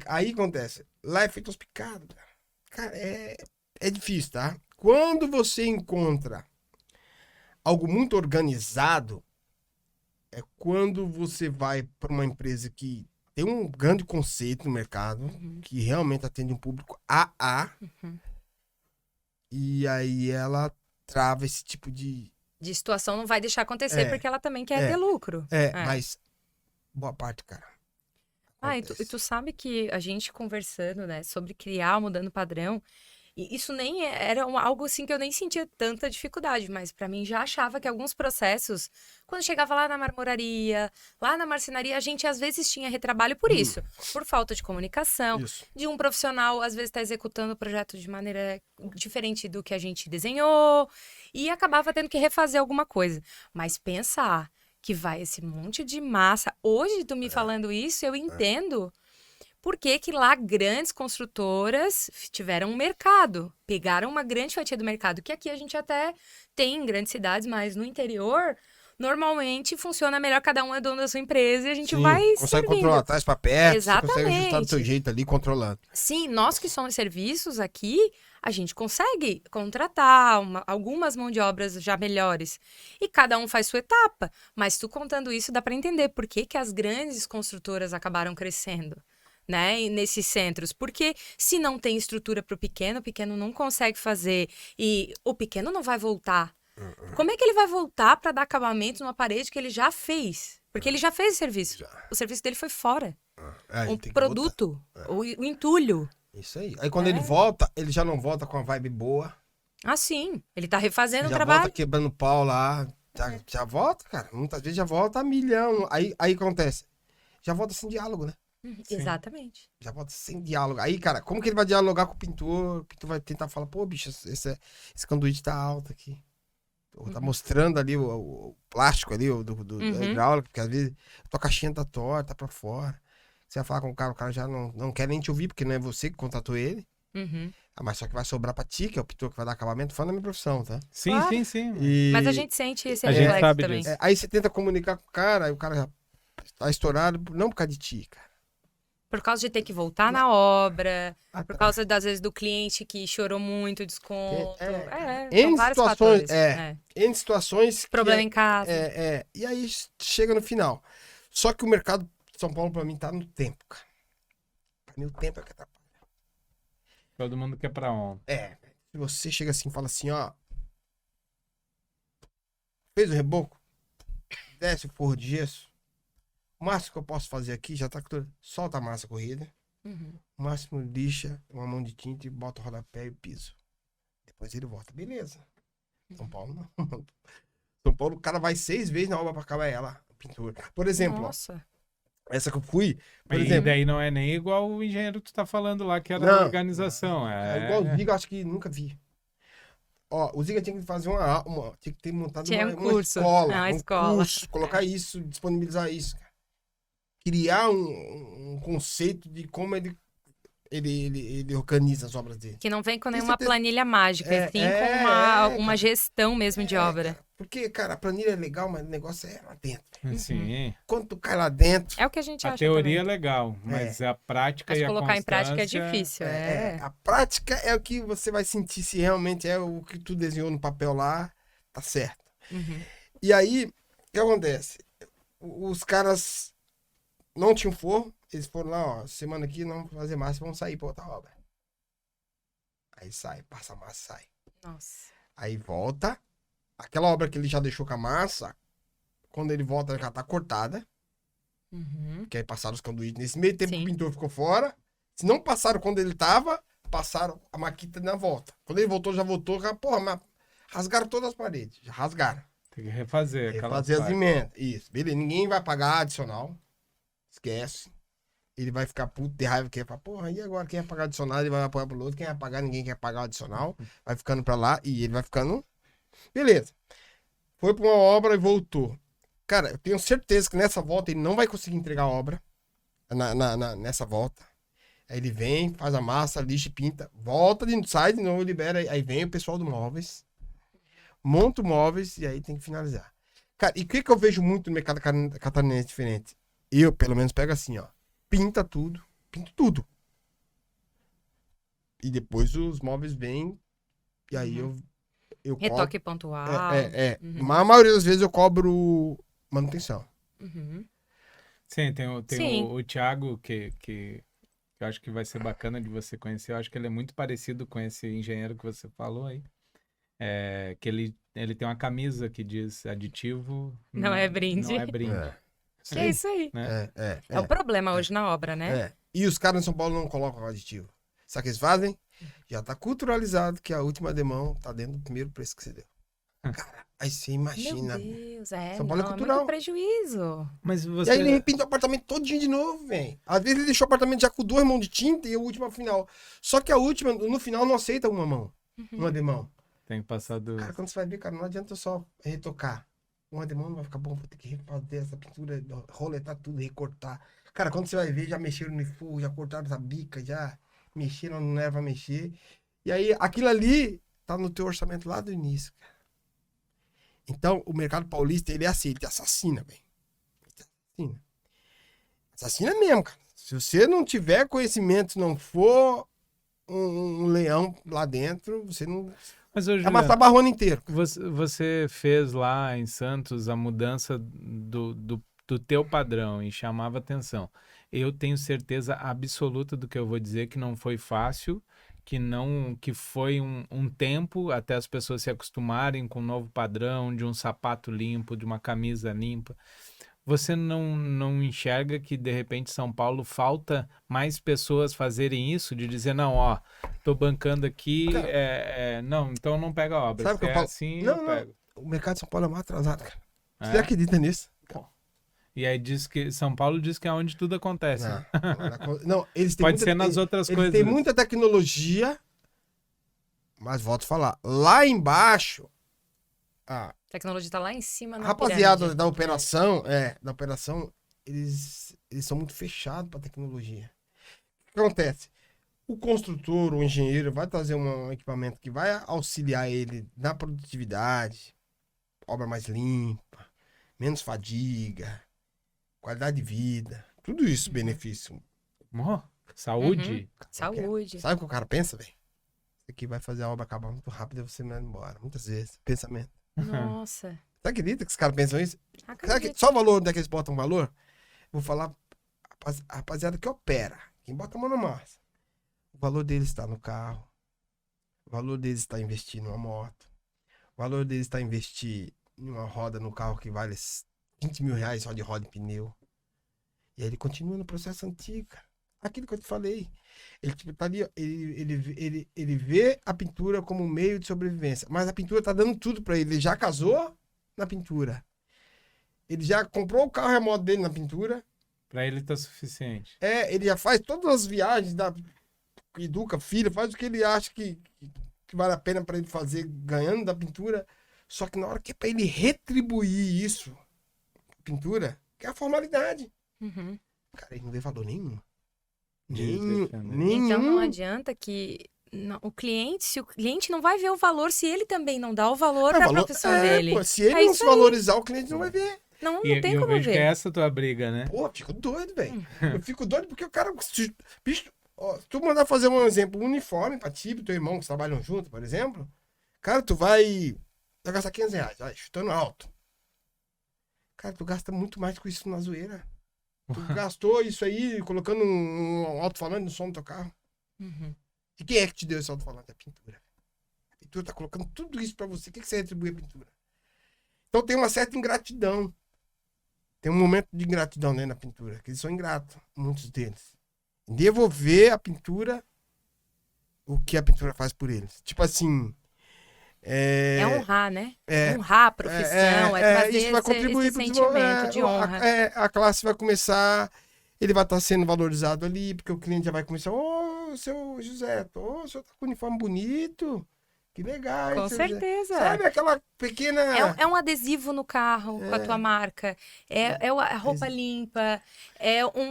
Speaker 3: aí acontece. Lá é feito aos picados. Cara, é difícil, tá? Quando você encontra algo muito organizado, é quando você vai para uma empresa que tem um grande conceito no mercado, que realmente atende um público AA,
Speaker 1: Uhum.
Speaker 3: e aí ela trava esse tipo de...
Speaker 1: De situação não vai deixar acontecer,
Speaker 3: É,
Speaker 1: porque ela também quer
Speaker 3: é,
Speaker 1: ter lucro.
Speaker 3: mas boa parte, cara.
Speaker 1: Ah, e tu sabe que a gente conversando, né, sobre criar, mudando padrão, e isso nem era algo assim que eu nem sentia tanta dificuldade, mas pra mim já achava que alguns processos, quando chegava lá na marmoraria, lá na marcenaria, a gente às vezes tinha retrabalho por isso, por falta de comunicação,
Speaker 3: Isso.
Speaker 1: de um profissional às vezes estar executando o projeto de maneira diferente do que a gente desenhou, e acabava tendo que refazer alguma coisa. Mas pensar que vai esse monte de massa. Hoje, tu me falando isso, eu entendo por que que lá grandes construtoras tiveram um mercado, pegaram uma grande fatia do mercado, que aqui a gente até tem em grandes cidades, mas no interior, normalmente funciona melhor, cada um é dono da sua empresa e a gente
Speaker 3: Sim,
Speaker 1: vai
Speaker 3: consegue
Speaker 1: servindo.
Speaker 3: controlar atrás pra perto, você consegue ajustar do
Speaker 1: Exatamente.
Speaker 3: seu jeito ali, controlando.
Speaker 1: Sim, nós que somos serviços aqui, a gente consegue contratar algumas mãos de obras já melhores. E cada um faz sua etapa. Mas tu contando isso, dá para entender por que que as grandes construtoras acabaram crescendo, né? E nesses centros. Porque se não tem estrutura para o pequeno não consegue fazer. E o pequeno não vai voltar. Como é que ele vai voltar para dar acabamento numa parede que ele já fez? Porque ele já fez o serviço.
Speaker 3: Já.
Speaker 1: O serviço dele foi fora.
Speaker 3: Aí
Speaker 1: O
Speaker 3: tem que
Speaker 1: produto, o entulho.
Speaker 3: voltar. Isso aí. Aí quando ele volta, ele já não volta com a vibe boa.
Speaker 1: Ah, sim. Ele tá refazendo o
Speaker 3: Já
Speaker 1: trabalho.
Speaker 3: volta quebrando pau lá. Já volta, cara. Muitas vezes já volta a milhão. Aí acontece. Já volta sem diálogo, né?
Speaker 1: Exatamente.
Speaker 3: Já volta sem diálogo. Aí, cara, como que ele vai dialogar com o pintor? O pintor vai tentar falar, pô, bicho, esse conduíte tá alto aqui. Ou tá mostrando ali o plástico ali, da hidráulica, porque às vezes a tua caixinha tá torta, tá pra fora. Você vai falar com o cara já não quer nem te ouvir, porque não é você que contratou ele.
Speaker 1: Uhum.
Speaker 3: Mas só que vai sobrar pra ti, que é o pintor que vai dar acabamento, falando da minha profissão, tá?
Speaker 2: Sim,
Speaker 1: Claro.
Speaker 2: sim, sim.
Speaker 3: E-
Speaker 1: Mas a gente sente esse
Speaker 2: A gente
Speaker 1: reflexo
Speaker 2: sabe
Speaker 1: também.
Speaker 2: disso.
Speaker 3: aí você tenta comunicar com o cara, aí o cara já tá estourado, não por causa de ti, cara.
Speaker 1: Por causa de ter que voltar na obra,
Speaker 3: Ah,
Speaker 1: por
Speaker 3: tá.
Speaker 1: causa, das vezes, do cliente que chorou muito, desconto. São
Speaker 3: N
Speaker 1: vários
Speaker 3: situações,
Speaker 1: fatores.
Speaker 3: Em situações que
Speaker 1: Problema em casa.
Speaker 3: E aí chega no final. Só que o mercado de São Paulo, pra mim, tá no tempo, cara. Pra mim, o tempo é que atrapalha.
Speaker 2: Todo mundo quer pra ontem.
Speaker 3: Se você chega assim e fala assim, ó. Fez o reboco? Desce o forro de gesso. O máximo que eu posso fazer aqui já tá tudo. Solta a massa corrida.
Speaker 1: Uhum.
Speaker 3: O máximo lixa, uma mão de tinta e bota o rodapé e o piso. Depois ele volta. Beleza. São Paulo não. São Paulo, o cara vai 6 vezes na obra pra acabar ela, a pintura. Por exemplo, ó,
Speaker 1: Nossa.
Speaker 3: essa que eu fui, por
Speaker 2: E
Speaker 3: exemplo.
Speaker 2: daí não é nem igual o engenheiro que tu tá falando lá, que era
Speaker 3: Não.
Speaker 2: da organização.
Speaker 3: É igual o Ziga, acho que nunca vi. Ó, o Ziga tinha que fazer tinha que ter montado
Speaker 1: Tinha
Speaker 3: uma
Speaker 1: um curso.
Speaker 3: escola.
Speaker 1: Ah, uma
Speaker 3: um
Speaker 1: escola.
Speaker 3: curso, colocar isso, disponibilizar isso, cara. Criar um conceito de como ele organiza as obras dele.
Speaker 1: Que não vem com
Speaker 3: Tem
Speaker 1: nenhuma
Speaker 3: certeza-
Speaker 1: planilha mágica,
Speaker 3: É,
Speaker 1: e sim
Speaker 3: é,
Speaker 1: com uma
Speaker 3: cara.
Speaker 1: gestão mesmo de obra.
Speaker 3: Cara, porque, cara, a planilha é legal, mas o negócio é lá dentro.
Speaker 2: Sim.
Speaker 3: Quando tu cai lá dentro,
Speaker 1: É o que a gente
Speaker 2: A
Speaker 1: acha
Speaker 2: teoria é
Speaker 1: também.
Speaker 2: legal, mas a prática
Speaker 1: Mas
Speaker 2: e a
Speaker 1: colocar em prática é
Speaker 2: constância-
Speaker 1: difícil. É.
Speaker 3: a prática é o que você vai sentir se realmente é o que tu desenhou no papel lá, tá certo.
Speaker 1: Uhum.
Speaker 3: E aí, o que acontece? Os caras não tinham forro, eles foram lá, ó, semana aqui não vamos fazer massa, vamos sair pra outra obra. Aí sai, passa a massa, sai.
Speaker 1: Nossa.
Speaker 3: Aí volta, aquela obra que ele já deixou com a massa, quando ele volta, ela já tá cortada,
Speaker 1: Uhum.
Speaker 3: que aí passaram os conduítes. Nesse meio tempo
Speaker 1: Sim.
Speaker 3: o pintor ficou fora. Se não passaram quando ele tava, passaram a maquita na volta. Quando ele voltou, já voltou, rasgaram todas as paredes, já rasgaram.
Speaker 2: Tem que refazer aquela
Speaker 3: Fazer as
Speaker 2: parte.
Speaker 3: emendas. Isso. Beleza. Ninguém vai pagar adicional. Esquece. Ele vai ficar puto de raiva, que vai falar, porra, e agora quem vai pagar adicional? Ele vai apoiar pro outro. Quem vai pagar, ninguém quer pagar o adicional. Vai ficando pra lá e ele vai ficando. Beleza. Foi pra uma obra e voltou. Cara, eu tenho certeza que nessa volta ele não vai conseguir entregar a obra. Nessa volta. Aí ele vem, faz a massa, lixa e pinta. Volta, sai de novo, libera. Aí vem o pessoal do móveis. Monta o móveis e aí tem que finalizar. Cara, e o que eu vejo muito no mercado catarinense diferente? Eu, pelo menos, pego assim, ó. Pinta tudo. Pinto tudo. E depois os móveis vêm. E aí eu
Speaker 1: Retoque
Speaker 3: cobro.
Speaker 1: pontual.
Speaker 3: Mas a maioria das vezes eu cobro manutenção.
Speaker 1: Uhum.
Speaker 2: Sim, tem
Speaker 1: Sim.
Speaker 2: o Thiago, que eu acho que vai ser bacana de você conhecer. Eu acho que ele é muito parecido com esse engenheiro que você falou aí. Que ele tem uma camisa que diz aditivo
Speaker 1: Não é brinde.
Speaker 2: Não é brinde.
Speaker 1: Que é isso aí.
Speaker 2: Né?
Speaker 1: É o problema hoje na obra, né?
Speaker 3: E os caras em São Paulo não colocam aditivo. Sabe o que eles fazem? Já tá culturalizado que a última demão tá dentro do primeiro preço que você deu. Cara, aí você imagina.
Speaker 1: Meu Deus,
Speaker 3: São Paulo é
Speaker 1: não, é
Speaker 3: cultural.
Speaker 1: muito prejuízo.
Speaker 2: Mas
Speaker 3: E
Speaker 2: você...
Speaker 3: aí ele repinta o apartamento todinho de novo, velho. Às vezes ele deixou o apartamento já com 2 mãos de tinta e a última final. Só que a última, no final, não aceita uma mão. Uma demão.
Speaker 2: Tem que passar do...
Speaker 3: Cara, quando você vai ver, cara, não adianta só retocar. Uma demão não vai ficar bom, vou ter que refazer essa pintura, roletar tudo, recortar. Cara, quando você vai ver, já mexeram no fogo, já cortaram essa bica, já mexeram, não leva a mexer. E aí, aquilo ali tá no teu orçamento lá do início, cara. Então, o mercado paulista, ele é assim, ele te assassina, velho. Ele te assassina. Assassina mesmo, cara. Se você não tiver conhecimento, não for um leão lá dentro, você não...
Speaker 2: Mas hoje,
Speaker 3: É amassar barrona inteiro.
Speaker 2: você fez lá em Santos a mudança do teu padrão e chamava atenção. Eu tenho certeza absoluta do que eu vou dizer, que não foi fácil, que foi um tempo até as pessoas se acostumarem com um novo padrão, de um sapato limpo, de uma camisa limpa. Você não enxerga que, de repente, São Paulo falta mais pessoas fazerem isso? De dizer, não, ó, tô bancando aqui, não, então não pega a obra.
Speaker 3: Sabe o que eu
Speaker 2: Se
Speaker 3: falo?
Speaker 2: assim,
Speaker 3: Não,
Speaker 2: eu
Speaker 3: não.
Speaker 2: pego.
Speaker 3: O mercado de São Paulo é mais atrasado, cara. Você
Speaker 2: É?
Speaker 3: acredita nisso?
Speaker 2: E aí diz que São Paulo diz que é onde tudo acontece.
Speaker 3: Não,
Speaker 2: né?
Speaker 3: não, eles têm
Speaker 2: Pode
Speaker 3: muita,
Speaker 2: ser nas outras
Speaker 3: eles
Speaker 2: coisas.
Speaker 3: têm muita tecnologia, mas volto a falar, lá embaixo,
Speaker 1: A tecnologia tá lá em cima
Speaker 3: a
Speaker 1: na
Speaker 3: rapaziada
Speaker 1: pirâmide.
Speaker 3: da operação, eles são muito fechados para tecnologia. O que acontece? O construtor, o engenheiro, vai trazer um equipamento que vai auxiliar ele na produtividade, obra mais limpa, menos fadiga, qualidade de vida, tudo isso benefício.
Speaker 2: Ó, saúde.
Speaker 1: Saúde.
Speaker 3: Sabe o que o cara pensa, velho? Isso aqui vai fazer a obra acabar muito rápido e você vai embora. Muitas vezes, pensamento.
Speaker 1: Nossa.
Speaker 3: Você acredita que os caras pensam isso? Sabe
Speaker 1: Acredito.
Speaker 3: só o valor, onde é que eles botam valor? Vou falar, a rapaziada que opera, quem bota a mão na massa. O valor deles está no carro. O valor deles está investindo numa moto. O valor deles está investir em uma roda no carro que vale 20 mil reais só de roda e pneu. E aí ele continua no processo antigo, cara. Aquilo que eu te falei. Ele, tipo, tá ali, ó, ele vê a pintura como um meio de sobrevivência. Mas a pintura tá dando tudo pra ele. Ele já casou na pintura. Ele já comprou o carro remoto dele na pintura.
Speaker 2: Pra ele tá suficiente.
Speaker 3: Ele já faz todas as viagens, educa filho, faz o que ele acha que vale a pena pra ele fazer ganhando da pintura. Só que na hora que é pra ele retribuir isso, pintura, que é a formalidade.
Speaker 1: Uhum.
Speaker 3: Cara, ele não vê valor nenhum.
Speaker 2: Nenhum.
Speaker 1: Então não adianta que o cliente, se o cliente não vai ver o valor, se ele também não dá o valor para a profissão dele.
Speaker 3: Pô, se ele
Speaker 1: É
Speaker 3: não
Speaker 1: isso
Speaker 3: se
Speaker 1: aí.
Speaker 3: valorizar, o cliente não vai ver.
Speaker 1: Não
Speaker 2: E
Speaker 1: tem
Speaker 2: eu
Speaker 1: como
Speaker 2: vejo que é
Speaker 1: ver.
Speaker 2: essa a tua briga, né?
Speaker 3: Pô, eu fico doido, velho. Eu fico doido porque o cara. Bicho, ó, se tu mandar fazer um exemplo, um uniforme pra ti, pro teu irmão que trabalham junto, por exemplo, cara, tu vai gastar R$ 500, vai, chutando alto. Cara, tu gasta muito mais com isso na zoeira. Tu gastou isso aí colocando um alto-falante no som do teu carro.
Speaker 1: Uhum.
Speaker 3: E quem é que te deu esse alto-falante? É a pintura. A pintura tá colocando tudo isso pra você. O que você retribui a pintura? Então tem uma certa ingratidão. Tem um momento de ingratidão, né, na pintura. Que eles são ingratos, muitos deles. Devolver a pintura o que a pintura faz por eles. Tipo assim...
Speaker 1: É honrar, né? Honrar a profissão, trazer
Speaker 3: isso vai contribuir
Speaker 1: esse
Speaker 3: pro
Speaker 1: sentimento de honra.
Speaker 3: A classe vai começar, ele vai estar sendo valorizado ali, porque o cliente já vai começar, seu José, o senhor tá com um uniforme bonito, que legal.
Speaker 1: Com
Speaker 3: seu
Speaker 1: certeza.
Speaker 3: José. Sabe aquela pequena...
Speaker 1: É um adesivo no carro com a tua marca. A roupa limpa.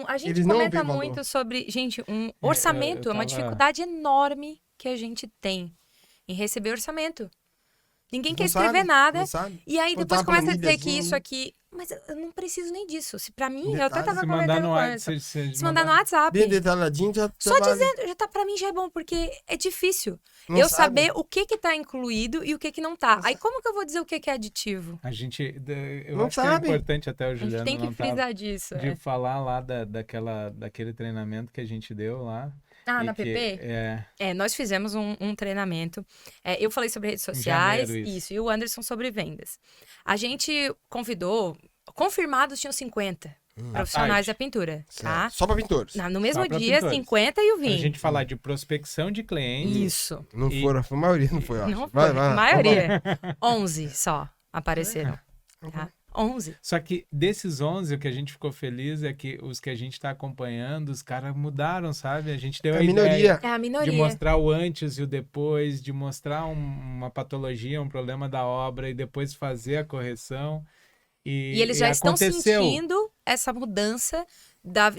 Speaker 1: A gente
Speaker 3: Eles não
Speaker 1: comenta
Speaker 3: veem valor.
Speaker 1: muito sobre... Gente, um orçamento
Speaker 2: eu
Speaker 1: é uma
Speaker 2: tava-
Speaker 1: dificuldade enorme que a gente tem em receber orçamento. Ninguém quer
Speaker 3: Não
Speaker 1: escrever
Speaker 3: sabe,
Speaker 1: nada.
Speaker 3: não sabe.
Speaker 1: E aí
Speaker 3: Botar
Speaker 1: depois
Speaker 3: uma
Speaker 1: começa a dizer que
Speaker 3: planilhazinha.
Speaker 1: isso aqui... Mas eu não preciso nem disso. Se pra mim, eu
Speaker 3: Detalhe.
Speaker 1: até tava
Speaker 2: Se mandar
Speaker 1: comentando
Speaker 2: no
Speaker 1: com
Speaker 2: WhatsApp.
Speaker 1: essa. Se mandar no WhatsApp.
Speaker 3: Bem detalhadinho, já
Speaker 1: Só
Speaker 3: vale.
Speaker 1: dizendo, pra mim já é bom, porque é difícil
Speaker 3: Não
Speaker 1: eu
Speaker 3: sabe.
Speaker 1: saber o que tá incluído e o que não tá. Aí como que eu vou dizer o que é aditivo?
Speaker 2: A gente. Eu
Speaker 3: Não
Speaker 2: acho
Speaker 3: sabe.
Speaker 2: que é importante até o
Speaker 1: A gente
Speaker 2: Juliano
Speaker 1: tem que
Speaker 2: não tá-
Speaker 1: frisar disso.
Speaker 2: de falar lá daquele treinamento que a gente deu lá.
Speaker 1: Ah,
Speaker 2: E
Speaker 1: na
Speaker 2: que
Speaker 1: PP?
Speaker 2: é,
Speaker 1: Nós fizemos um treinamento. Eu falei sobre redes
Speaker 2: Em
Speaker 1: sociais,
Speaker 2: janeiro, isso.
Speaker 1: isso, e o Anderson sobre vendas. A gente convidou, confirmados tinham 50 profissionais
Speaker 2: tarde.
Speaker 1: da pintura,
Speaker 3: Certo.
Speaker 1: tá?
Speaker 3: Só pra pintores.
Speaker 1: No mesmo
Speaker 2: pra
Speaker 1: dia,
Speaker 2: pintores.
Speaker 1: 50 e o
Speaker 2: pra
Speaker 1: 20.
Speaker 2: gente falar de prospecção de clientes.
Speaker 1: Isso.
Speaker 3: Não
Speaker 2: E-
Speaker 3: foram, a maioria não foi, eu acho.
Speaker 1: Não
Speaker 3: Vai,
Speaker 1: foi.
Speaker 3: vai.
Speaker 1: A maioria. 11 só apareceram.
Speaker 3: Uhum.
Speaker 1: Tá? 11.
Speaker 2: Só que desses 11, o que a gente ficou feliz é que os que a gente tá acompanhando, os caras mudaram, sabe? A gente deu
Speaker 3: É
Speaker 2: a
Speaker 3: a
Speaker 2: ideia
Speaker 3: minoria.
Speaker 1: É a
Speaker 2: de
Speaker 1: minoria.
Speaker 2: mostrar o antes e o depois, de mostrar uma patologia, um problema da obra e depois fazer a correção.
Speaker 1: E eles já estão
Speaker 2: aconteceu.
Speaker 1: sentindo essa mudança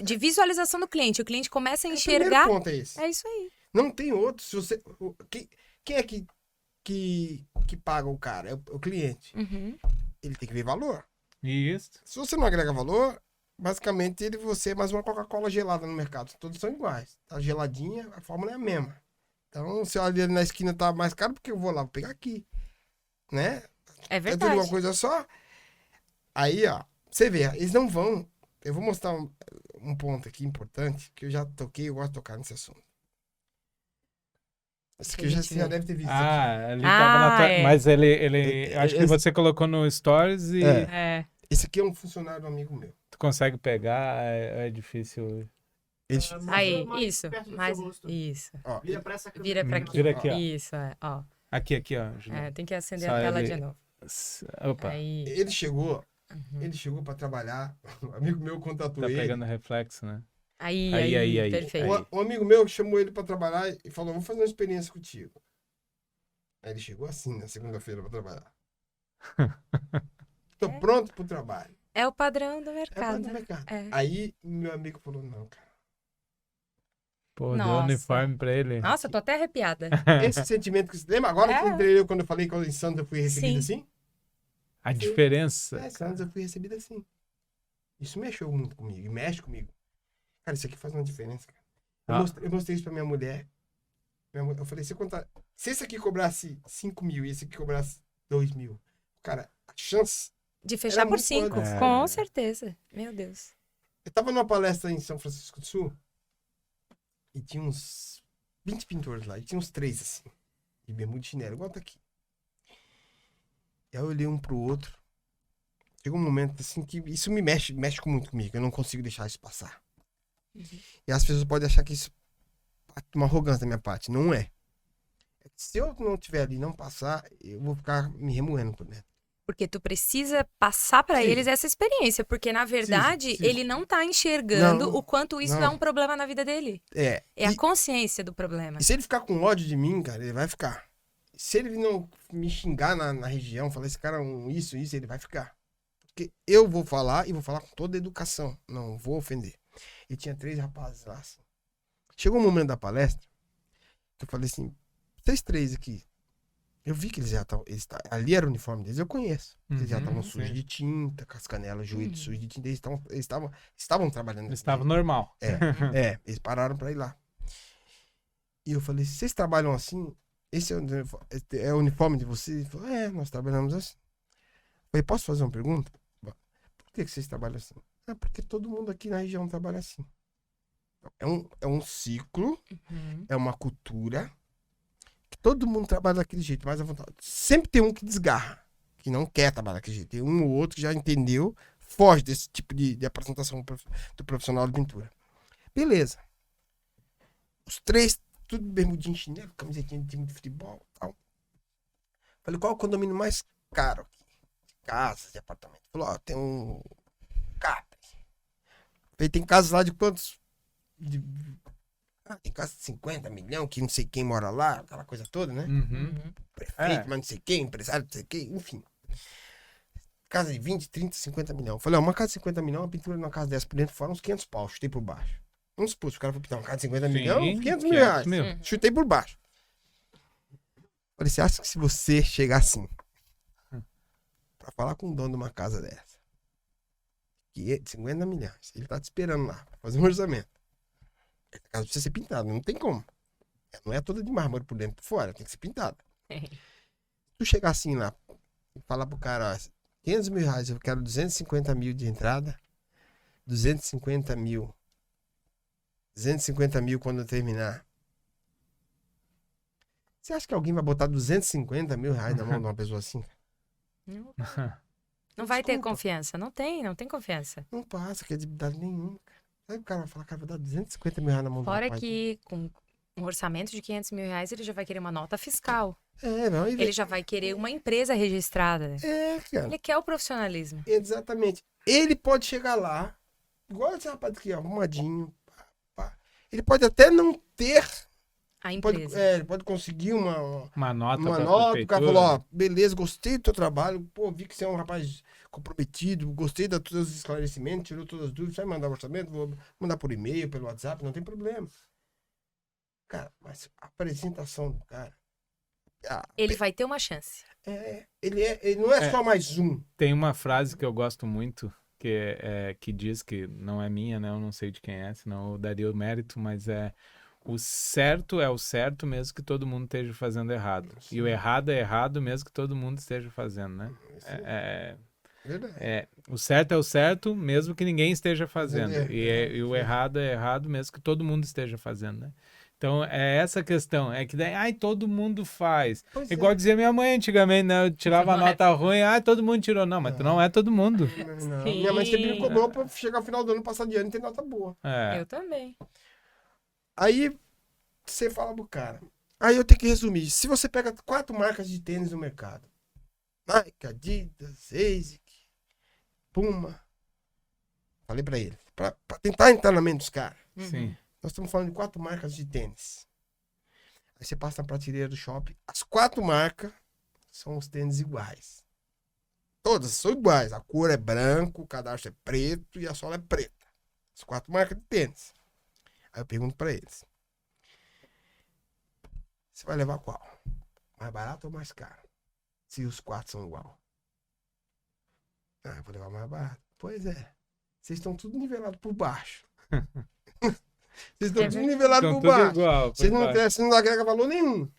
Speaker 1: de visualização do cliente. O cliente começa a
Speaker 3: O primeiro
Speaker 1: enxergar.
Speaker 3: ponto é esse.
Speaker 1: É isso aí.
Speaker 3: Não tem outro. Se você, quem é que paga o cara? É o cliente.
Speaker 1: Uhum.
Speaker 3: Ele tem que ver valor.
Speaker 2: Isso.
Speaker 3: Se você não agrega valor, basicamente você é mais uma Coca-Cola gelada no mercado. Todos são iguais. Tá geladinha, a fórmula é a mesma. Então, se ali na esquina tá mais caro, porque eu vou lá, vou pegar aqui. Né?
Speaker 1: É
Speaker 3: É tudo
Speaker 1: verdade.
Speaker 3: uma coisa só. Aí, ó, você vê, eles não vão. Eu vou mostrar um ponto aqui importante, que eu já toquei, eu gosto de tocar nesse assunto. Esse aqui
Speaker 1: Deixa
Speaker 3: você
Speaker 1: eu
Speaker 3: já
Speaker 1: ver.
Speaker 3: deve ter visto. isso aqui.
Speaker 2: Ali tava na tua...
Speaker 1: é.
Speaker 2: Mas ele acho que
Speaker 3: Esse-
Speaker 2: você colocou no Stories e
Speaker 1: É.
Speaker 3: Esse aqui é um funcionário do amigo meu.
Speaker 2: tu consegue pegar, é difícil.
Speaker 3: Ele,
Speaker 1: Aí,
Speaker 4: mais
Speaker 1: isso.
Speaker 4: perto do
Speaker 1: Mais,
Speaker 4: seu rosto.
Speaker 1: isso.
Speaker 3: ó,
Speaker 4: Vira pra essa câmera.
Speaker 1: Vira pra aqui.
Speaker 2: Vira aqui, ó.
Speaker 1: Isso, ó.
Speaker 2: Aqui, ó. Juliano.
Speaker 1: Tem que acender
Speaker 2: Só
Speaker 1: a tela
Speaker 2: ele-
Speaker 1: de novo.
Speaker 2: Opa,
Speaker 1: Aí.
Speaker 3: ele chegou
Speaker 1: Uhum.
Speaker 3: pra trabalhar. O amigo meu contatou
Speaker 2: tá
Speaker 3: ele.
Speaker 2: pegando reflexo, né?
Speaker 1: Aí. Perfeito.
Speaker 2: Aí.
Speaker 3: Um amigo meu chamou ele pra trabalhar e falou: vou fazer uma experiência contigo. Aí ele chegou assim na segunda-feira pra trabalhar. Tô pronto pro trabalho.
Speaker 1: É o padrão do
Speaker 3: É
Speaker 1: mercado.
Speaker 3: pra mercado.
Speaker 1: É.
Speaker 3: Aí meu amigo falou: não, cara.
Speaker 2: Pô, deu
Speaker 1: Nossa.
Speaker 2: uniforme pra ele.
Speaker 1: Nossa, eu tô até arrepiada.
Speaker 3: Esse sentimento que você lembra agora que
Speaker 1: É.
Speaker 3: entrei eu quando eu falei que em Santos eu fui recebido
Speaker 1: Sim.
Speaker 3: assim?
Speaker 2: A diferença.
Speaker 3: É, Santos eu fui recebido assim. Isso mexeu muito comigo e mexe comigo. Cara, isso aqui faz uma diferença, cara. Eu mostrei isso pra minha mulher. Eu falei, se esse aqui cobrasse 5 mil e esse aqui cobrasse 2 mil, cara, a chance...
Speaker 1: De fechar
Speaker 3: Era
Speaker 1: por
Speaker 3: muito
Speaker 1: 5.
Speaker 3: antes.
Speaker 1: Com certeza. Meu Deus.
Speaker 3: Eu tava numa palestra em São Francisco do Sul e tinha uns 20 pintores lá. E tinha uns 3 assim, de bermuda e chinelo, igual tá aqui. E aí eu olhei um pro outro. Chegou um momento assim que isso me mexe muito comigo. Eu não consigo deixar isso passar. E as pessoas podem achar que isso é uma arrogância da minha parte. Não é. Se eu não estiver ali e não passar, eu vou ficar me remoendo por dentro.
Speaker 1: Porque tu precisa passar pra
Speaker 3: Sim.
Speaker 1: eles essa experiência, porque na verdade
Speaker 3: sim.
Speaker 1: ele não tá enxergando
Speaker 3: Não,
Speaker 1: o quanto isso
Speaker 3: não.
Speaker 1: é um problema na vida dele. É a
Speaker 3: E,
Speaker 1: consciência do problema.
Speaker 3: e se ele ficar com ódio de mim, cara, ele vai ficar. Se ele não me xingar na região, falar esse cara é isso, ele vai ficar. Porque eu vou falar e vou falar com toda a educação. Não vou ofender. E tinha 3 rapazes lá, assim. Chegou o momento da palestra, que eu falei assim, vocês 3 aqui, eu vi que eles já estavam, ali era o uniforme deles, eu conheço. Eles já estavam sujos
Speaker 2: sim.
Speaker 3: de tinta, com as canelas, joelhos sujos de tinta, eles estavam trabalhando.
Speaker 2: Eles estavam normal.
Speaker 3: Eles pararam pra ir lá. E eu falei, vocês trabalham assim? Esse é o uniforme de vocês? Ele falou, nós trabalhamos assim. Eu falei, posso fazer uma pergunta? Por que vocês trabalham assim? Porque todo mundo aqui na região trabalha assim. É um ciclo, é uma cultura, que todo mundo trabalha daquele jeito, mas à vontade. Sempre tem um que desgarra, que não quer trabalhar daquele jeito. Tem um ou outro que já entendeu, foge desse tipo de apresentação do profissional de pintura. Beleza. Os 3, tudo bermudinho, chinelo, camisetinha de time de futebol e tal. Falei, qual é o condomínio mais caro aqui? De casas, de apartamento. Falou, tem um Capri. Falei, tem casas lá de quantos? Tem casa de 50 milhões, que não sei quem mora lá, aquela coisa toda, né? Prefeito, mas não sei quem, empresário, não sei quem, enfim. Casa de 20, 30, 50 milhões. Falei, uma casa de 50 milhões, a pintura numa casa dessa por dentro fora, uns 500 pau, chutei por baixo. Vamos supor, se o cara for pintar uma casa de 50 milhões, 500 mil reais. Chutei por baixo. Falei, você acha que se você chegar assim, pra falar com o dono de uma casa dessa, que é de 50 milhões, ele tá te esperando lá, pra fazer um orçamento. A casa precisa ser pintada, não tem como. Não é toda de mármore por dentro e por fora, tem que ser pintada. Se tu chegar assim lá e falar pro cara, ó, 500 mil reais, eu quero 250 mil de entrada, 250 mil quando eu terminar. Você acha que alguém vai botar 250 mil reais na mão de uma pessoa assim?
Speaker 1: Não vai ter
Speaker 3: Desculpa.
Speaker 1: confiança. Não tem confiança.
Speaker 3: Não passa credibilidade nenhuma. Aí o cara vai falar, cara, vou dar 250 mil reais na mão do
Speaker 1: Fora
Speaker 3: rapaz.
Speaker 1: que com um orçamento de 500 mil reais, ele já vai querer uma nota fiscal.
Speaker 3: Não,
Speaker 1: Ele já vai querer uma empresa registrada.
Speaker 3: cara.
Speaker 1: Ele quer o profissionalismo.
Speaker 3: Exatamente. Ele pode chegar lá, igual esse rapaz aqui, ó, arrumadinho. Pá. Ele pode até não ter.
Speaker 1: A empresa.
Speaker 3: Ele pode conseguir uma
Speaker 2: nota
Speaker 3: pra
Speaker 2: pra
Speaker 3: nota. O cara falou, ó,
Speaker 2: prefeitura.
Speaker 3: beleza, gostei do teu trabalho. Pô, vi que você é um rapaz comprometido, gostei dos teus esclarecimentos, tirou todas as dúvidas. Vai mandar o orçamento, vou mandar por e-mail, pelo WhatsApp, não tem problema. Cara, mas a apresentação do cara.
Speaker 1: Ele vai ter uma chance.
Speaker 3: Ele não é só mais um.
Speaker 2: Tem uma frase que eu gosto muito, que diz que não é minha, né? Eu não sei de quem é, senão eu daria o mérito, mas o certo é o certo mesmo que todo mundo esteja fazendo errado.
Speaker 3: Sim.
Speaker 2: E o errado é errado mesmo que todo mundo esteja fazendo, né?
Speaker 3: Verdade.
Speaker 2: O certo é o certo mesmo que ninguém esteja fazendo. E o
Speaker 3: sim.
Speaker 2: errado é errado mesmo que todo mundo esteja fazendo, né? Então, é essa questão. É que daí, todo mundo faz.
Speaker 3: Pois
Speaker 2: Igual dizia minha mãe antigamente, né? Eu tirava
Speaker 1: Não é.
Speaker 2: nota ruim, todo mundo tirou. Não, mas não é todo mundo.
Speaker 3: Não.
Speaker 1: Sim.
Speaker 3: Minha mãe sempre me cobrou pra chegar ao final do ano, passar de ano e ter nota boa.
Speaker 1: Eu também.
Speaker 3: Aí você fala pro cara. Aí eu tenho que resumir. Se você pega 4 marcas de tênis no mercado, Nike, Adidas, ASIC, Puma, falei pra ele, pra tentar entrar na mente dos caras.
Speaker 2: Sim.
Speaker 3: Nós estamos falando de 4 marcas de tênis. Aí você passa na prateleira do shopping, as 4 marcas são os tênis iguais. Todas são iguais. A cor é branco, o cadastro é preto e a sola é preta. As 4 marcas de tênis. Aí eu pergunto pra eles. Você vai levar qual? Mais barato ou mais caro? Se os 4 são igual. Eu vou levar mais barato. Pois é. Vocês estão tudo nivelados por baixo. Vocês estão tudo nivelados
Speaker 2: Então,
Speaker 3: por baixo.
Speaker 2: tudo igual.
Speaker 3: Vocês não agregam valor nenhum.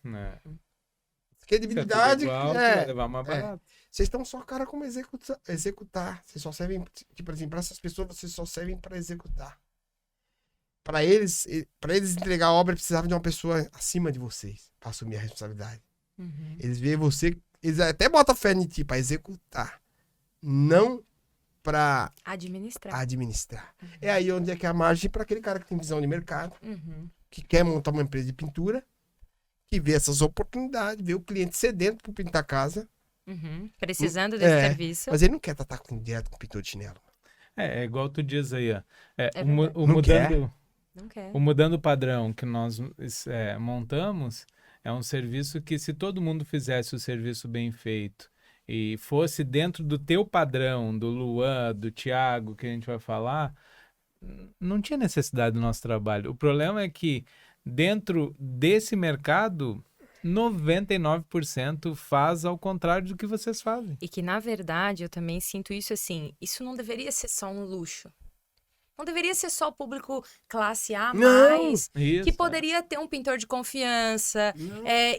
Speaker 3: Credibilidade.
Speaker 2: Vai levar mais barato.
Speaker 3: Vocês estão só cara como executar. Vocês só servem, tipo assim, para essas pessoas, vocês só servem para executar. Para eles entregar a obra, precisavam de uma pessoa acima de vocês, para assumir a responsabilidade. Eles veem você, eles até botam fé em ti para executar. Não para
Speaker 1: Administrar.
Speaker 3: administrar. É aí onde é que é a margem para aquele cara que tem visão de mercado,
Speaker 1: Uhum.
Speaker 3: que quer montar uma empresa de pintura, que vê essas oportunidades, vê o cliente sedento para pintar a casa,
Speaker 1: Uhum. Precisando desse serviço.
Speaker 3: mas ele não quer tratar direto com pintor de chinelo.
Speaker 2: É igual tu diz aí, ó.
Speaker 1: É verdade.
Speaker 3: Não quer.
Speaker 1: Não quer.
Speaker 2: O mudando o padrão que nós montamos é um serviço que, se todo mundo fizesse o serviço bem feito e fosse dentro do teu padrão, do Luan, do Thiago, que a gente vai falar, não tinha necessidade do nosso trabalho. O problema é que dentro desse mercado, 99% faz ao contrário do que vocês fazem.
Speaker 1: E que, na verdade, eu também sinto isso assim, isso não deveria ser só um luxo. Não deveria ser só o público classe A+,
Speaker 3: Não!
Speaker 2: Isso,
Speaker 1: que poderia ter um pintor de confiança,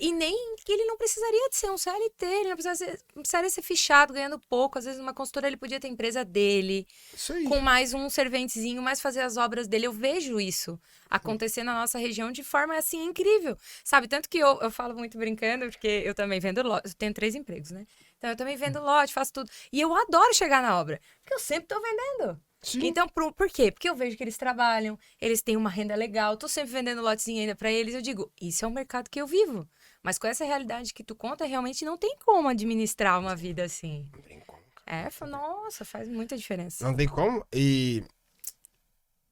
Speaker 1: e nem que ele não precisaria de ser um CLT, ele não precisaria ser fichado, ganhando pouco, às vezes numa consultora ele podia ter a empresa dele,
Speaker 3: Isso aí.
Speaker 1: com mais um serventezinho, mais fazer as obras dele. Eu vejo isso acontecer na nossa região de forma, assim, incrível, sabe? Tanto que eu falo muito brincando, porque eu também vendo lote, eu tenho 3 empregos, né? Então eu também vendo lote, faço tudo. E eu adoro chegar na obra, porque eu sempre tô vendendo.
Speaker 3: Sim.
Speaker 1: Então, por quê? Porque eu vejo que eles trabalham, eles têm uma renda legal, tô sempre vendendo lotezinho ainda pra eles, eu digo, isso é o mercado que eu vivo. Mas com essa realidade que tu conta, realmente não tem como administrar uma vida assim.
Speaker 3: Não tem como.
Speaker 1: Nossa, faz muita diferença.
Speaker 3: Não tem como. E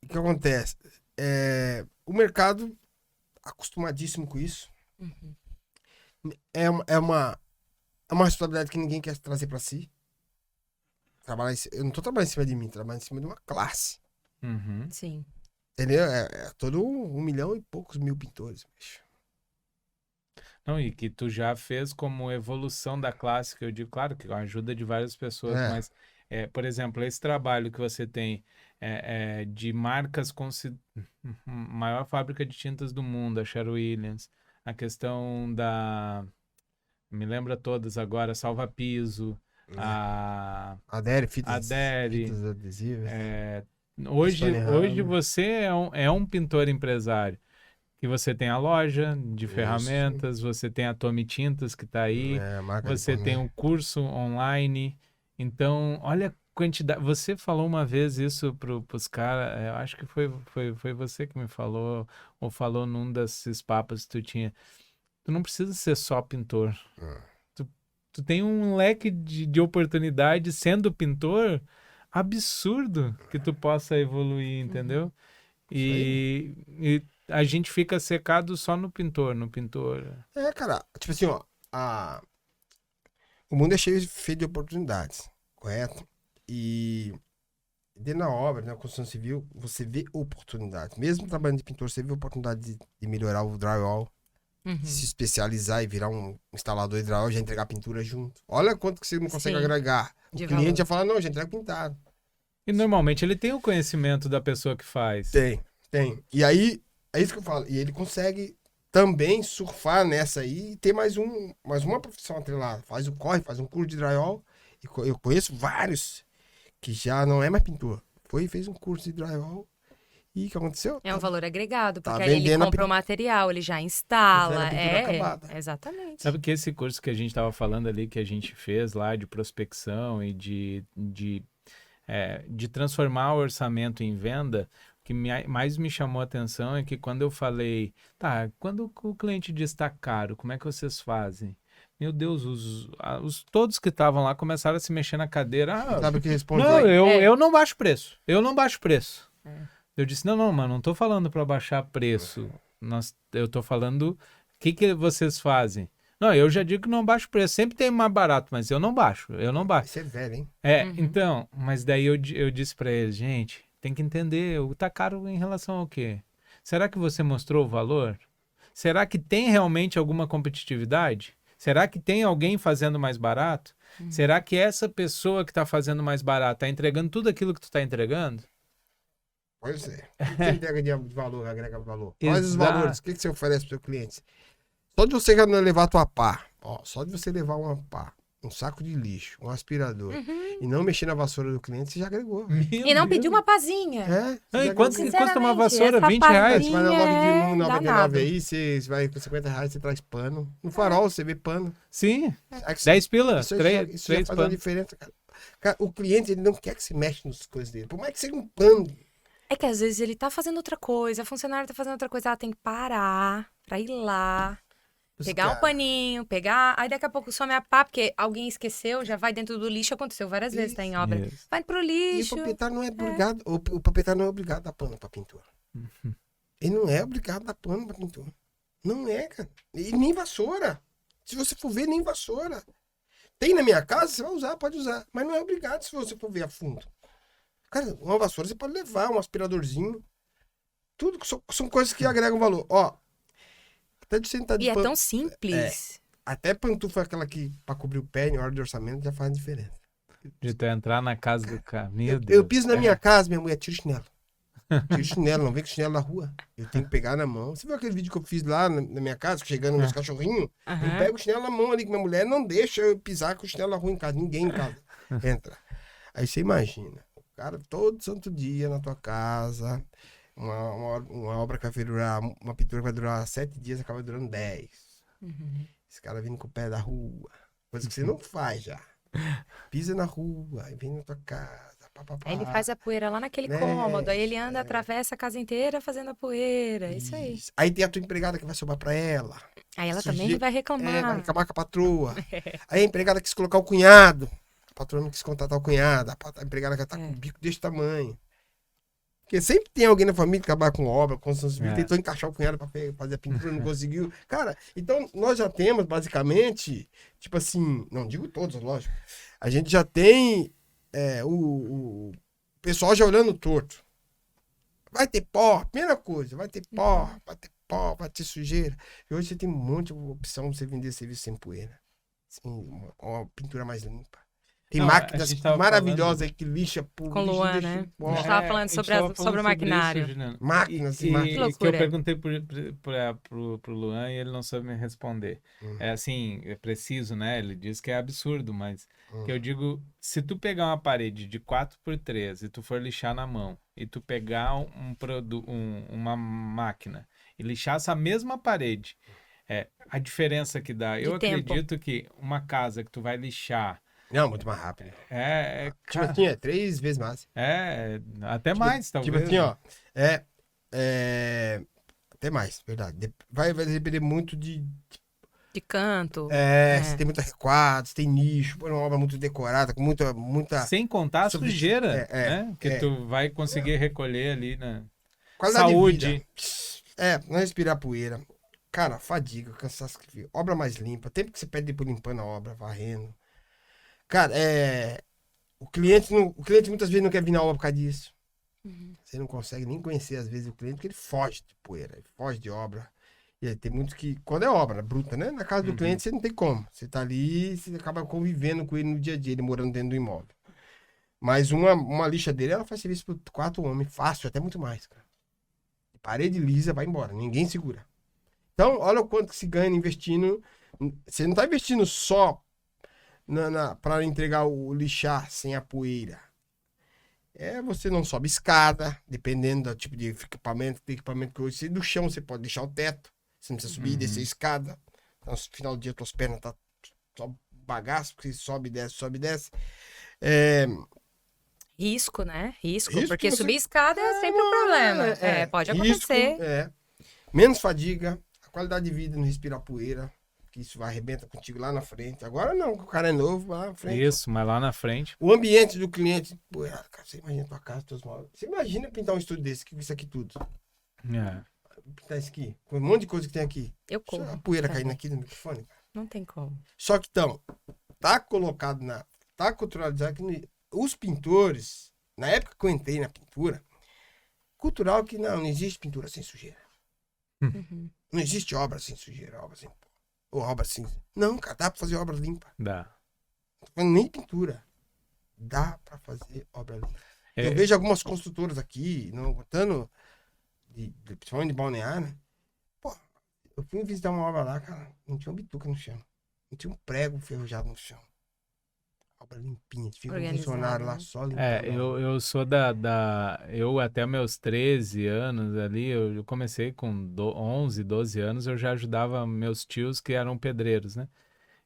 Speaker 3: o que acontece? O mercado, acostumadíssimo com isso, é uma responsabilidade que ninguém quer trazer pra si. Eu não tô trabalhando em cima de mim, trabalhando em cima de uma classe.
Speaker 2: Uhum.
Speaker 1: Sim.
Speaker 3: Entendeu? Todo 1 milhão e poucos mil pintores, bicho.
Speaker 2: Não, e que tu já fez como evolução da classe, que eu digo, claro, que com a ajuda de várias pessoas, mas, por exemplo, esse trabalho que você tem de marcas, maior fábrica de tintas do mundo, a Sherwin-Williams, a questão me lembra todas agora, Salva Piso,
Speaker 3: Adere, fitas
Speaker 2: Adere,
Speaker 3: adesivas.
Speaker 2: Hoje você é um pintor empresário, que você tem a loja de ferramentas, você tem a Tome Tintas que está aí, você tem um curso online. Então, olha a quantidade. Você falou uma vez isso para os caras, eu acho que foi você que me falou, ou falou num desses papos que tu tinha. Tu não precisa ser só pintor. Tu tem um leque de oportunidade sendo pintor absurdo que tu possa evoluir, entendeu? E a gente fica secado só no pintor.
Speaker 3: Cara, tipo assim, ó, o mundo é feio de oportunidades, correto? E dentro da obra, na construção civil, você vê oportunidades. Mesmo trabalhando de pintor, você vê oportunidade de melhorar o drywall, se especializar e virar um instalador de drywall, já entregar pintura junto. Olha quanto que você não consegue agregar. O cliente já fala, não, já entrega pintado.
Speaker 2: E normalmente ele tem o conhecimento da pessoa que faz.
Speaker 3: Tem. E aí, é isso que eu falo. E ele consegue também surfar nessa aí e ter mais uma profissão atrelada. Faz o corre, faz um curso de drywall. E eu conheço vários que já não é mais pintor. Foi e fez um curso de drywall. E o que aconteceu?
Speaker 1: É um valor agregado, porque
Speaker 3: tá
Speaker 1: aí ele
Speaker 3: vendendo
Speaker 1: compra o material, ele já instala. Exatamente.
Speaker 2: Sabe que esse curso que a gente estava falando ali, que a gente fez lá de prospecção e de transformar o orçamento em venda, o que mais me chamou a atenção é que quando eu falei, quando o cliente diz está caro, como é que vocês fazem? Meu Deus, todos que estavam lá começaram a se mexer na cadeira.
Speaker 3: Sabe o que responde?
Speaker 2: Não, eu não baixo preço. Eu disse, não, mas não tô falando para baixar preço. Eu tô falando, o que vocês fazem? Não, eu já digo que não baixo preço. Sempre tem mais barato, mas eu não baixo.
Speaker 3: Isso é velho, hein?
Speaker 2: Então, mas daí eu disse para eles, gente, tem que entender, tá caro em relação ao quê? Será que você mostrou o valor? Será que tem realmente alguma competitividade? Será que tem alguém fazendo mais barato? Será que essa pessoa que está fazendo mais barato está entregando tudo aquilo que tu está entregando?
Speaker 3: Pois é. O que entrega de valor, agrega valor? Quais os valores? O que você oferece para o seu cliente? Só de você levar a tua pá, só de você levar uma pá, um saco de lixo, um aspirador, e não mexer na vassoura do cliente, você já agregou.
Speaker 1: E não pedir uma pazinha.
Speaker 2: E quanto que custa uma vassoura? R$20?
Speaker 3: Você vai na 99 aí, você vai com R$50, você traz pano. No farol, você vê pano.
Speaker 2: Sim, 10 pila,
Speaker 3: Isso
Speaker 2: 3
Speaker 3: já faz uma diferença, cara. Cara, o cliente, ele não quer que você mexa nas coisas dele. Por mais que seja um pano.
Speaker 1: É que às vezes ele tá fazendo outra coisa, a funcionária tá fazendo outra coisa, ela tem que parar pra ir lá, pegar um paninho, pegar. Aí daqui a pouco some a pá, porque alguém esqueceu, já vai dentro do lixo. Aconteceu várias vezes, tá em obra.
Speaker 2: Isso.
Speaker 1: Vai pro
Speaker 3: E o
Speaker 1: lixo.
Speaker 3: proprietário não é obrigado. O proprietário não é obrigado a dar pano pra pintura. Ele não é obrigado a dar pano pra pintura. Não é, cara. E nem vassoura. Se você for ver, nem vassoura. Tem na minha casa, você vai usar, pode usar. Mas não é obrigado se você for ver a fundo. Cara, uma vassoura você pode levar, um aspiradorzinho. Tudo que são coisas que agregam valor. Ó, até de sentar de
Speaker 1: E é
Speaker 3: pano.
Speaker 1: tão simples.
Speaker 3: Até pantufa aquela que pra cobrir o pé em hora de orçamento já faz diferença.
Speaker 2: De tu entrar na casa do cara. Meu
Speaker 3: Eu
Speaker 2: Deus.
Speaker 3: piso na minha casa, minha mulher tira o chinelo. Tira o chinelo, não vem com chinelo na rua. Eu tenho que pegar na mão. Você viu aquele vídeo que eu fiz lá na minha casa, chegando meus cachorrinhos? Eu
Speaker 1: Aham.
Speaker 3: pego o chinelo na mão ali, que minha mulher não deixa eu pisar com o chinelo na rua em casa. Ninguém em casa entra. Aí você imagina, o cara todo santo dia na tua casa, uma obra que vai durar, uma pintura que vai durar 7 dias, acaba durando 10.
Speaker 1: Uhum.
Speaker 3: Esse cara vindo com o pé da rua. Coisa que você não faz já. Pisa na rua, aí vem na tua casa. Pá, pá, pá.
Speaker 1: Aí ele faz a poeira lá naquele
Speaker 3: Né?
Speaker 1: cômodo, aí ele anda, atravessa a casa inteira fazendo a poeira. É isso aí.
Speaker 3: Aí tem a tua empregada que vai sobrar pra ela.
Speaker 1: Aí ela também
Speaker 3: Sujeito-
Speaker 1: vai
Speaker 3: É, vai
Speaker 1: reclamar.
Speaker 3: acabar com a patroa. Aí a empregada quis colocar o cunhado. A patroa não quis contratar o cunhado. A empregada já tá com o bico desse tamanho. Porque sempre tem alguém na família que trabalha com obra, construção civil, tentou encaixar o cunhado pra fazer a pintura, não conseguiu. Cara, então nós já temos basicamente, tipo assim, não digo todos, lógico. A gente já tem o pessoal já olhando torto. Vai ter pó, primeira coisa, vai ter pó, vai ter sujeira. E hoje você tem um monte de opção pra você vender serviço sem poeira. Assim, uma pintura mais limpa. Tem
Speaker 2: Não, a
Speaker 3: máquinas
Speaker 2: gente tava
Speaker 3: maravilhosas aí que lixa por
Speaker 1: Com
Speaker 3: lixa,
Speaker 1: Luan,
Speaker 3: deixa
Speaker 1: né?
Speaker 3: em pó.
Speaker 1: A gente tava falando sobre sobre o maquinário.
Speaker 3: Máquinas e
Speaker 2: E
Speaker 3: máquinas.
Speaker 2: que eu
Speaker 1: loucura.
Speaker 2: perguntei pro Luan e ele não soube me responder. É assim, é preciso, né? Ele diz que é absurdo, mas que eu digo, se tu pegar uma parede de 4x3 e tu for lixar na mão, e tu pegar uma máquina e lixar essa mesma parede, a diferença que dá. Eu
Speaker 1: tempo.
Speaker 2: acredito que uma casa que tu vai lixar
Speaker 3: Não, muito mais rápido.
Speaker 2: é,
Speaker 3: Tipo assim, 3 vezes mais.
Speaker 2: até mais, talvez.
Speaker 3: Tipo assim, ó. Até mais, verdade. Vai depender muito de.
Speaker 1: De canto.
Speaker 3: Se tem muito recuado, se tem nicho, por uma obra muito decorada, com muita
Speaker 2: Sem contar a
Speaker 3: Sobre-
Speaker 2: sujeira, né? Que
Speaker 3: é.
Speaker 2: tu vai conseguir recolher ali na
Speaker 3: qualidade de
Speaker 2: saúde.
Speaker 3: vida. Não respirar poeira. Cara, fadiga, cansaço. Obra mais limpa. Tempo que você perde depois limpando a obra, varrendo. Cara, o cliente muitas vezes não quer vir na obra por causa disso. Você não consegue nem conhecer, às vezes, o cliente, porque ele foge de poeira, ele foge de obra. E aí tem muitos que, quando é obra bruta, né? Na casa do cliente, você não tem como. Você tá ali, você acaba convivendo com ele no dia a dia, ele morando dentro do imóvel. Mas uma lixa dele, ela faz serviço por 4 homens, fácil, até muito mais, cara. Parede lisa, vai embora, ninguém segura. Então, olha o quanto que se ganha investindo. Você não tá investindo só para entregar o lixar sem a poeira. Você não sobe escada, dependendo do tipo de equipamento. Tem equipamento que hoje, do chão você pode deixar o teto. Você não precisa subir e descer a escada. Então, no final do dia, tuas pernas tá só bagaço, porque sobe e desce.
Speaker 1: Risco, né? Risco,
Speaker 3: Risco
Speaker 1: porque
Speaker 3: você-
Speaker 1: subir escada é sempre um problema. Pode
Speaker 3: risco,
Speaker 1: acontecer.
Speaker 3: Menos fadiga, a qualidade de vida, não respirar poeira, que isso vai arrebenta contigo lá na frente. Agora não, o cara é novo, lá na frente.
Speaker 2: Isso, mas lá na frente.
Speaker 3: O ambiente do cliente, poeira, cara, você imagina a tua casa, teus móveis. Você imagina pintar um estúdio desse, com isso aqui tudo. Pintar isso aqui, com um monte de coisa que tem aqui.
Speaker 1: Eu
Speaker 3: Só
Speaker 1: corro.
Speaker 3: a poeira
Speaker 1: também.
Speaker 3: caindo aqui no microfone.
Speaker 1: Não tem como.
Speaker 3: Só que então, tá colocado tá culturalizado que os pintores, na época que eu entrei na pintura, cultural que não existe pintura sem sujeira.
Speaker 1: Uhum.
Speaker 3: Não existe obra sem sujeira, obra sem pó. Ou obra sem. Não, cara, dá pra fazer obra limpa.
Speaker 2: Dá.
Speaker 3: Não tô falando nem pintura. Dá pra fazer obra limpa.
Speaker 2: É.
Speaker 3: Eu vejo algumas construtoras aqui, não botando, principalmente de Balneário, né? Pô, eu fui visitar uma obra lá, cara, não tinha uma bituca no chão. Não tinha um prego enferrujado no chão. Obra limpinha, fica um
Speaker 1: Organizado,
Speaker 3: funcionário lá
Speaker 1: né?
Speaker 3: só limpando.
Speaker 2: Eu sou eu até meus 13 anos ali, eu comecei com 11, 12 anos, eu já ajudava meus tios que eram pedreiros, né?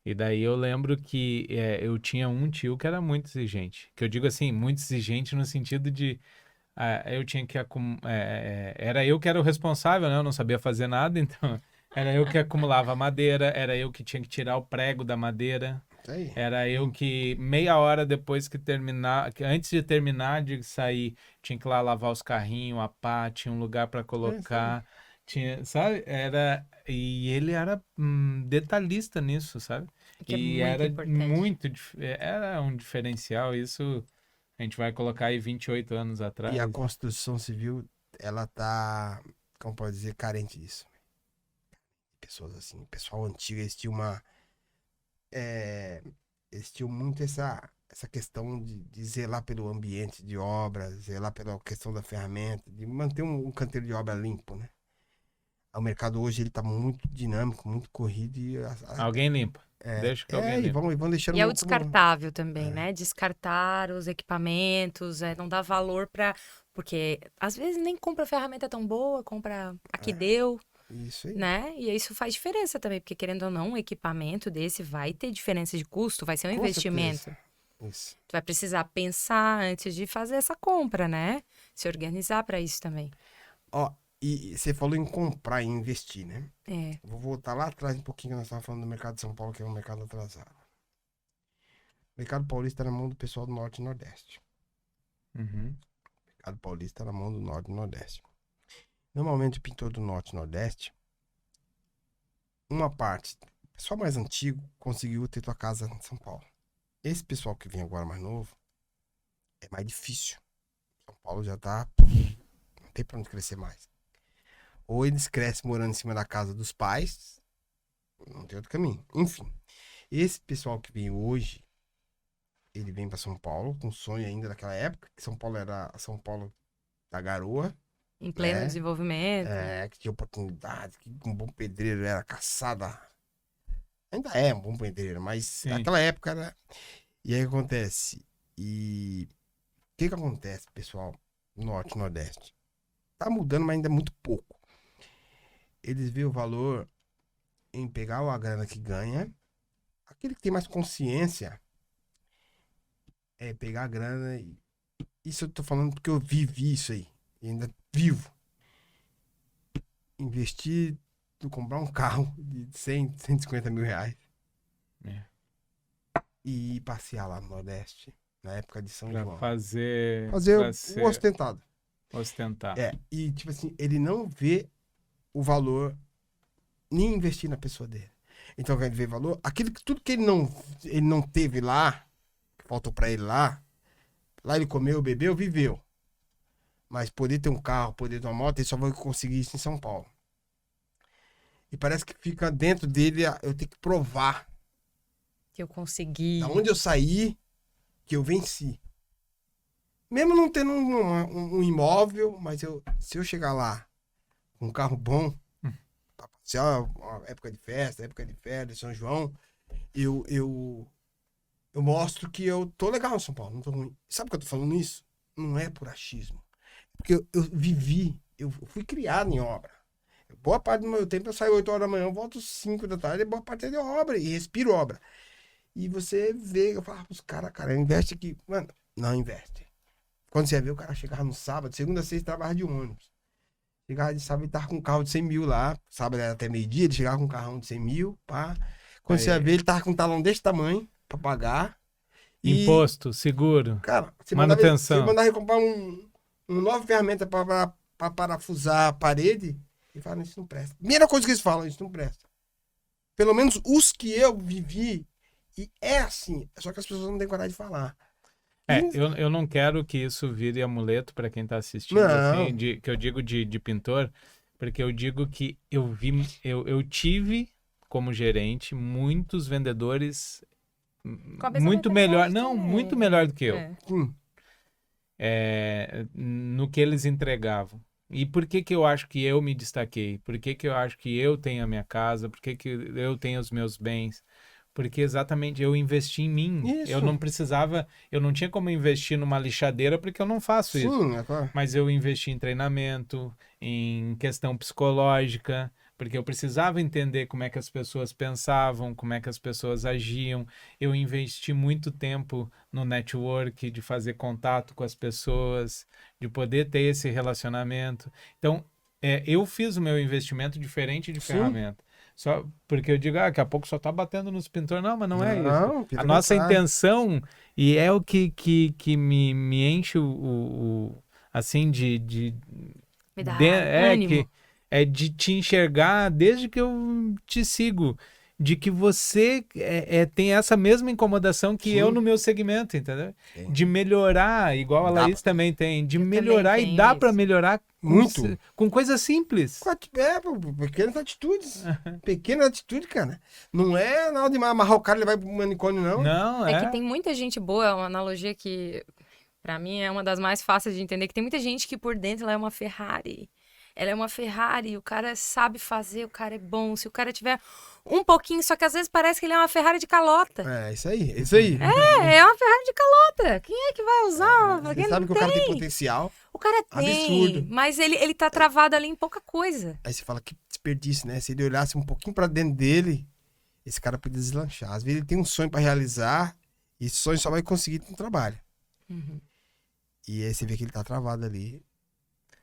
Speaker 2: E daí eu lembro que eu tinha um tio que era muito exigente. Que eu digo assim, muito exigente no sentido de eu tinha que era eu que era o responsável, né? Eu não sabia fazer nada, então era eu que acumulava madeira, era eu que tinha que tirar o prego da madeira,
Speaker 3: Isso aí.
Speaker 2: era eu que meia hora depois antes de terminar de sair, tinha que ir lá lavar os carrinhos, a pá, tinha um lugar para colocar, tinha, sabe? E ele era detalhista nisso, sabe?
Speaker 1: Que é
Speaker 2: E
Speaker 1: muito
Speaker 2: era
Speaker 1: importante.
Speaker 2: era um diferencial, isso a gente vai colocar aí 28 anos
Speaker 3: E a
Speaker 2: atrás.
Speaker 3: construção civil, ela tá, como pode dizer, carente disso. Pessoas assim, pessoal antigo, eles tinham muito essa questão de zelar pelo ambiente de obra, zelar pela questão da ferramenta, de manter um canteiro de obra limpo, né? O mercado hoje ele tá muito dinâmico, muito corrido e
Speaker 2: Alguém limpa. Deixa que alguém
Speaker 3: e
Speaker 2: limpa.
Speaker 3: vão deixando
Speaker 1: E é o
Speaker 3: como-
Speaker 1: descartável também, né? Descartar os equipamentos, não dá valor para. Porque às vezes nem compra ferramenta tão boa, compra a que deu,
Speaker 3: Isso aí.
Speaker 1: né? E isso faz diferença também, porque querendo ou não, um equipamento desse vai ter diferença de custo, vai ser um
Speaker 3: Com
Speaker 1: investimento.
Speaker 3: certeza. Isso.
Speaker 1: Tu vai precisar pensar antes de fazer essa compra, né? Se organizar para isso também.
Speaker 3: Ó, e você falou em comprar e investir, né?
Speaker 1: É.
Speaker 3: Vou voltar lá atrás um pouquinho, que nós estávamos falando do mercado de São Paulo, que é um mercado atrasado. O mercado paulista é na mão do pessoal do Norte e Nordeste.
Speaker 2: Uhum.
Speaker 3: O mercado paulista é na mão do Norte e Nordeste. Normalmente o pintor do Norte e Nordeste, uma parte, o pessoal mais antigo, conseguiu ter tua casa em São Paulo. Esse pessoal que vem agora mais novo, é mais difícil. São Paulo já tá, não tem pra onde crescer mais. Ou eles crescem morando em cima da casa dos pais, não tem outro caminho. Enfim, esse pessoal que vem hoje, ele vem para São Paulo com sonho ainda daquela época, que São Paulo era a São Paulo da garoa,
Speaker 1: Em pleno
Speaker 3: né?
Speaker 1: desenvolvimento.
Speaker 3: Que tinha oportunidade, que um bom pedreiro era caçada. Ainda é um bom pedreiro, mas
Speaker 2: Sim.
Speaker 3: naquela época era. E aí o que acontece? E o que acontece, pessoal, Norte e Nordeste? Tá mudando, mas ainda é muito pouco. Eles veem o valor em pegar a grana que ganha. Aquele que tem mais consciência é pegar a grana. Isso eu tô falando porque eu vivi isso aí. E ainda vivo. Investir, tu comprar um carro de 100, 150 mil reais.
Speaker 2: É.
Speaker 3: E passear lá no Nordeste. Na época de São
Speaker 2: Pra
Speaker 3: João.
Speaker 2: fazer
Speaker 3: Fazer o ostentado.
Speaker 2: ostentar.
Speaker 3: E tipo assim, ele não vê o valor nem investir na pessoa dele. Então, quando ele vê valor, tudo que ele não teve lá, que faltou pra ele lá ele comeu, bebeu, viveu. Mas poder ter um carro, poder ter uma moto, ele só vai conseguir isso em São Paulo. E parece que fica dentro dele, eu tenho que provar
Speaker 1: Que eu consegui.
Speaker 3: da onde eu saí, que eu venci. Mesmo não tendo um imóvel, mas se eu chegar lá com um carro bom, pra passear, uma época de festa, São João, eu mostro que eu tô legal em São Paulo, não tô ruim. Sabe por que eu tô falando isso? Não é por achismo. Porque eu vivi, eu fui criado em obra. Boa parte do meu tempo eu saio 8 horas da manhã, eu volto 5 da tarde, boa parte é de obra, e respiro obra. E você vê, eu falo pros caras, cara, investe aqui. Mano, não investe. Quando você vê, o cara chegava no sábado, segunda a sexta, trabalhava de ônibus. Chegava de sábado e tava com um carro de 100 mil lá. Sábado era até meio-dia, ele chegava com um carrão de 100 mil, pá. Quando você ia ver, ele tava com um talão desse tamanho pra pagar. E,
Speaker 2: Imposto, seguro,
Speaker 3: cara,
Speaker 2: manutenção.
Speaker 3: você mandava ele comprar uma nova ferramenta pra parafusar a parede, ele fala, isso não presta. Primeira coisa que eles falam, isso não presta. Pelo menos os que eu vivi, e é assim, só que as pessoas não têm coragem de falar.
Speaker 2: Eu não quero que isso vire amuleto para quem tá assistindo,
Speaker 3: Não.
Speaker 2: assim, que eu digo de pintor, porque eu digo que eu tive como gerente muitos vendedores
Speaker 1: Com a mesma
Speaker 2: muito melhor,
Speaker 1: mentalidade
Speaker 2: não,
Speaker 1: também.
Speaker 2: muito melhor do que eu,
Speaker 1: É.
Speaker 2: no que eles entregavam. E por que eu acho que eu me destaquei? Por que eu acho que eu tenho a minha casa? Por que eu tenho os meus bens? Porque exatamente eu investi em mim.
Speaker 3: Isso.
Speaker 2: Eu não precisava, eu não tinha como investir numa lixadeira porque eu não faço isso.
Speaker 3: Sim, é claro.
Speaker 2: Mas eu investi em treinamento, em questão psicológica, porque eu precisava entender como é que as pessoas pensavam, como é que as pessoas agiam. Eu investi muito tempo no network, de fazer contato com as pessoas, de poder ter esse relacionamento. Então, eu fiz o meu investimento diferente de
Speaker 3: Sim.
Speaker 2: ferramenta. Só porque eu digo, daqui a pouco só tá batendo nos pintores. Não, mas não é isso.
Speaker 3: Não, pelo
Speaker 2: A nossa
Speaker 3: contrário.
Speaker 2: intenção, e é o que me enche assim,
Speaker 1: Me dá
Speaker 2: é
Speaker 1: ânimo.
Speaker 2: que é de te enxergar desde que eu te sigo, de que você tem essa mesma incomodação que eu
Speaker 3: Sim.
Speaker 2: no meu segmento, entendeu?
Speaker 3: Sim.
Speaker 2: De melhorar, igual a
Speaker 3: Dá
Speaker 2: Laís também tem, de
Speaker 1: Eu também
Speaker 2: melhorar e
Speaker 1: tenho
Speaker 2: dá para
Speaker 1: isso.
Speaker 2: melhorar
Speaker 3: Muito.
Speaker 2: com coisas simples.
Speaker 3: Pequenas atitudes. Pequena atitude, cara. Não é nada de amarrar o cara e levar pro manicômio, não.
Speaker 2: Não,
Speaker 1: É que tem muita gente boa, é uma analogia que, pra mim, é uma das mais fáceis de entender, que tem muita gente que por dentro ela é uma Ferrari. Ela é uma Ferrari, o cara sabe fazer, o cara é bom. Se o cara tiver um pouquinho, só que às vezes parece que ele é uma Ferrari de calota.
Speaker 3: É, isso aí, isso aí.
Speaker 1: É uma Ferrari de calota. Quem é que vai usar?
Speaker 3: Você
Speaker 1: Quem
Speaker 3: sabe
Speaker 1: não
Speaker 3: que o cara tem
Speaker 1: tem?
Speaker 3: potencial.
Speaker 1: O cara tem,
Speaker 3: Absurdo.
Speaker 1: mas ele tá travado ali em pouca coisa.
Speaker 3: Aí você fala, que desperdício, né? Se ele olhasse um pouquinho pra dentro dele, esse cara podia deslanchar. Às vezes ele tem um sonho pra realizar, e esse sonho só vai conseguir no trabalho. E aí você vê que ele tá travado ali.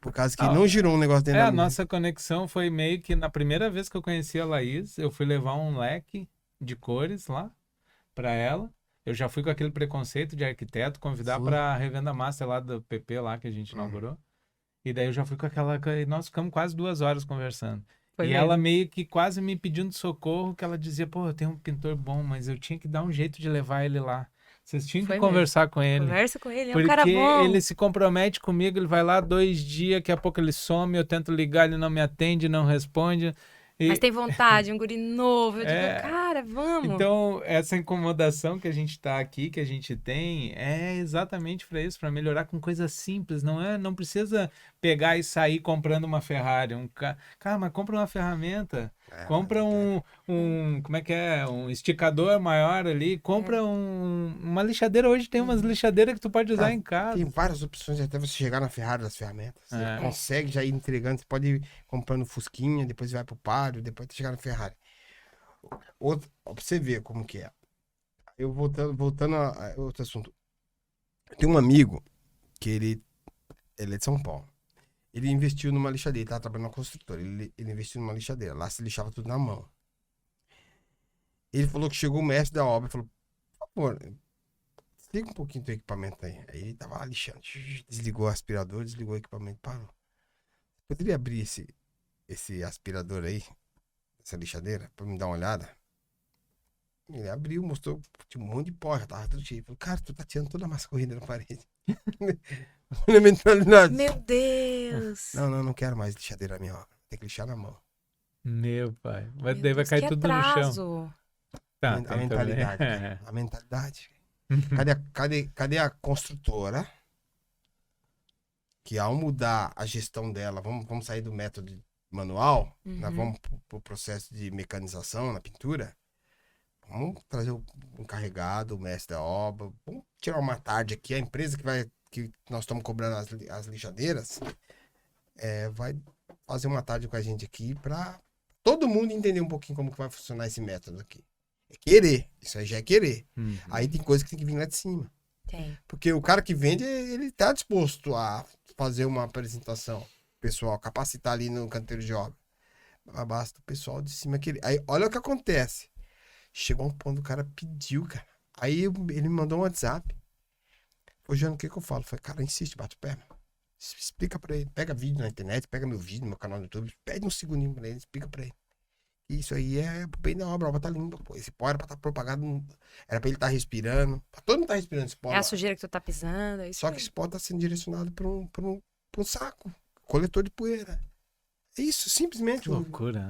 Speaker 3: Por causa que não girou um negócio dentro
Speaker 2: a
Speaker 3: da
Speaker 2: nossa conexão foi meio que na primeira vez que eu conheci a Laís, eu fui levar um leque de cores lá para ela. Eu já fui com aquele preconceito de arquiteto, convidar
Speaker 3: Sim.
Speaker 2: para a revenda master lá do PP lá que a gente inaugurou. E daí eu já fui com aquela... Nós ficamos quase 2 horas conversando.
Speaker 1: Foi
Speaker 2: e
Speaker 1: mesmo.
Speaker 2: ela meio que quase me pedindo socorro, que ela dizia, pô, eu tenho um pintor bom, mas eu tinha que dar um jeito de levar ele lá. Vocês tinham que
Speaker 1: Foi mesmo.
Speaker 2: conversar com ele.
Speaker 1: Conversa com ele, é um
Speaker 2: Porque
Speaker 1: cara bom.
Speaker 2: ele se compromete comigo, ele vai lá 2 dias, daqui a pouco ele some, eu tento ligar, ele não me atende, não responde.
Speaker 1: Mas tem vontade, um guri novo. Eu
Speaker 2: É.
Speaker 1: digo, cara, vamos.
Speaker 2: Então, essa incomodação que a gente tá aqui, que a gente tem, é exatamente para isso, para melhorar com coisas simples. Não precisa pegar e sair comprando uma Ferrari. Cara, mas compra uma ferramenta. Compra como é que é? Um esticador maior ali. Compra uma lixadeira. Hoje tem umas lixadeiras que tu pode usar
Speaker 3: Cara,
Speaker 2: em casa.
Speaker 3: Tem várias opções até você chegar na Ferrari das ferramentas. Você consegue já ir entregando. Você pode ir comprando Fusquinha, depois vai pro Palio, depois chegar na Ferrari. Outro, ó, pra você ver como que é. Eu voltando a outro assunto. Eu tenho um amigo que ele é de São Paulo. Ele investiu numa lixadeira, ele tava trabalhando na construtora. Ele investiu numa lixadeira. Lá se lixava tudo na mão. Ele falou que chegou o mestre da obra e falou: por favor, desliga um pouquinho teu equipamento aí. Aí ele tava lá lixando. Desligou o aspirador, desligou o equipamento, parou. Poderia abrir esse aspirador aí, essa lixadeira, pra me dar uma olhada? Ele abriu, mostrou, tinha um monte de pó, já tava tudo cheio. Falei, cara, tu tá tirando toda a massa corrida na parede. Na mentalidade.
Speaker 1: Meu Deus.
Speaker 3: Não quero mais lixadeira na minha obra. Tem que lixar na mão.
Speaker 2: Meu pai. Mas
Speaker 1: Meu
Speaker 2: daí vai
Speaker 1: Deus,
Speaker 2: cair
Speaker 1: que
Speaker 2: tudo no chão.
Speaker 1: atraso.
Speaker 2: Tá,
Speaker 3: A
Speaker 2: tem
Speaker 3: mentalidade.
Speaker 2: também.
Speaker 3: Cara, a mentalidade. Cadê a construtora que ao mudar a gestão dela, vamos sair do método manual, nós vamos pro processo de mecanização na pintura, vamos trazer um encarregado, o mestre da obra, vamos tirar uma tarde aqui, a empresa que nós estamos cobrando as lixadeiras, vai fazer uma tarde com a gente aqui para todo mundo entender um pouquinho como que vai funcionar esse método aqui. É querer, isso aí já é querer. Aí tem coisa que tem que vir lá de cima.
Speaker 1: Tem.
Speaker 3: Porque o cara que vende, ele tá disposto a fazer uma apresentação pessoal, capacitar ali no canteiro de obra. Mas basta o pessoal de cima querer. Aí, olha o que acontece. Chegou um ponto, o cara pediu, cara. Aí ele me mandou um WhatsApp. Ô, Jano, o que eu falo? Falei, cara, insiste, bate o pé. Explica pra ele. Pega vídeo na internet, pega meu vídeo no meu canal no YouTube, pede um segundinho pra ele, explica pra ele. Isso aí é bem da obra, a obra tá limpa, pô. Esse pó era pra estar propagado, era pra ele estar respirando. Todo mundo tá respirando esse pó.
Speaker 1: É a sujeira que tu tá pisando, é isso
Speaker 3: Só
Speaker 1: aí.
Speaker 3: que esse pó tá sendo direcionado pra um saco, coletor de poeira. É isso, simplesmente.
Speaker 2: Que loucura.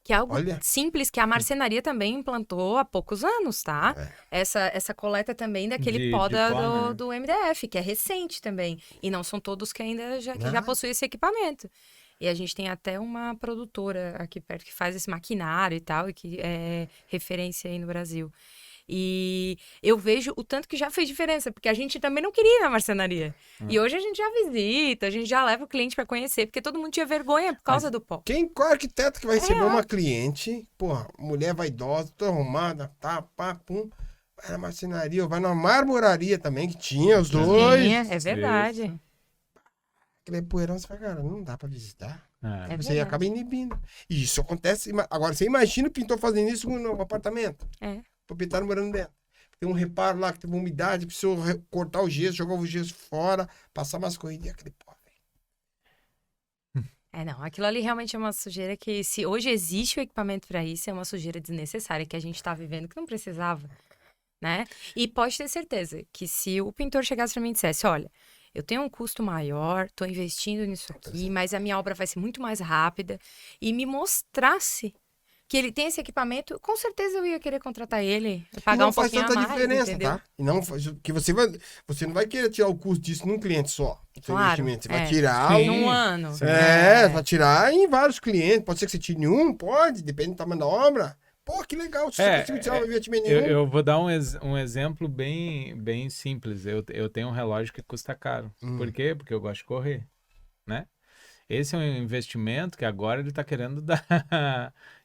Speaker 1: Que é algo
Speaker 3: Olha.
Speaker 1: simples que a marcenaria também implantou há poucos anos, tá? Essa coleta também daquele
Speaker 2: De
Speaker 1: pó
Speaker 2: pó, né?
Speaker 1: do MDF, que é recente também. E não são todos que ainda já possuem esse equipamento. E a gente tem até uma produtora aqui perto que faz esse maquinário e tal, e que é referência aí no Brasil. E eu vejo o tanto que já fez diferença, porque a gente também não queria ir na marcenaria. E hoje a gente já visita, a gente já leva o cliente para conhecer, porque todo mundo tinha vergonha por causa do pó.
Speaker 3: Qual arquiteto que vai receber uma cliente, porra, mulher vaidosa, toda arrumada, tá, pá, pum, vai na marcenaria, ou vai na marmoraria também, que tinha os dois.
Speaker 1: Tinha, é verdade.
Speaker 3: Aquele poeirão, você fala, cara, não dá pra visitar.
Speaker 1: É
Speaker 3: Você
Speaker 1: verdade.
Speaker 3: acaba inibindo. E isso acontece. Agora, você imagina o pintor fazendo isso no apartamento.
Speaker 1: É.
Speaker 3: O proprietário morando dentro. Tem um reparo lá que teve uma umidade, precisou cortar o gesso, jogar o gesso fora, passar umas corridas e aquele pó.
Speaker 1: Não, aquilo ali realmente é uma sujeira que, se hoje existe o equipamento para isso, é uma sujeira desnecessária que a gente tá vivendo que não precisava, né? E pode ter certeza que se o pintor chegasse para mim e dissesse, olha, eu tenho um custo maior, tô investindo nisso aqui, mas a minha obra vai ser muito mais rápida, e me mostrasse que ele tem esse equipamento, com certeza eu ia querer contratar ele, pagar
Speaker 3: não
Speaker 1: um
Speaker 3: faz
Speaker 1: pouquinho
Speaker 3: tanta
Speaker 1: a mais,
Speaker 3: diferença,
Speaker 1: entendeu?
Speaker 3: tá? E não faz, que você não vai querer tirar o custo disso num cliente só. Seu
Speaker 1: Claro,
Speaker 3: investimento. Você vai
Speaker 1: é.
Speaker 3: tirar
Speaker 2: Sim.
Speaker 1: Num ano.
Speaker 3: vai tirar em vários clientes. Pode ser que você tire em um, pode, depende do tamanho da obra. Pô, que legal, se você conseguir tirar um investimento em um.
Speaker 2: Eu vou dar um exemplo bem simples. Eu tenho um relógio que custa caro. Por quê? Porque eu gosto de correr, né? Esse é um investimento que agora ele está querendo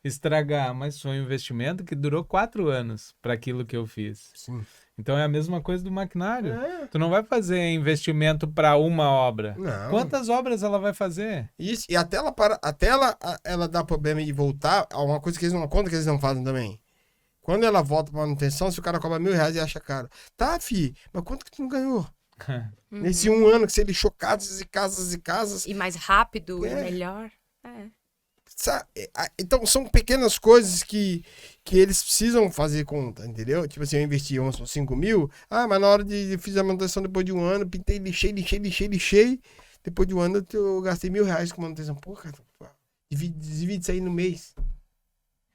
Speaker 2: estragar, mas foi um investimento que durou 4 anos para aquilo que eu fiz.
Speaker 3: Sim.
Speaker 2: Então é a mesma coisa do maquinário. Tu não vai fazer investimento para uma obra.
Speaker 3: Não.
Speaker 2: Quantas obras ela vai fazer?
Speaker 3: Isso, e até ela dar problema e voltar, uma coisa que eles não contam, que eles não fazem também. Quando ela volta pra manutenção, se o cara cobra R$1.000 e acha caro. Tá, fi, mas quanto que tu não ganhou? Nesse um ano que você lixou casas e casas e casas.
Speaker 1: E mais rápido e melhor.
Speaker 3: Então, são pequenas coisas que eles precisam fazer conta, entendeu? Tipo assim, eu investi, vamos supor, 5 mil. Mas na hora de fiz a manutenção depois de um ano, pintei, lixei. Depois de um ano, eu gastei R$1.000 com manutenção. Pô, cara, divide isso aí no mês.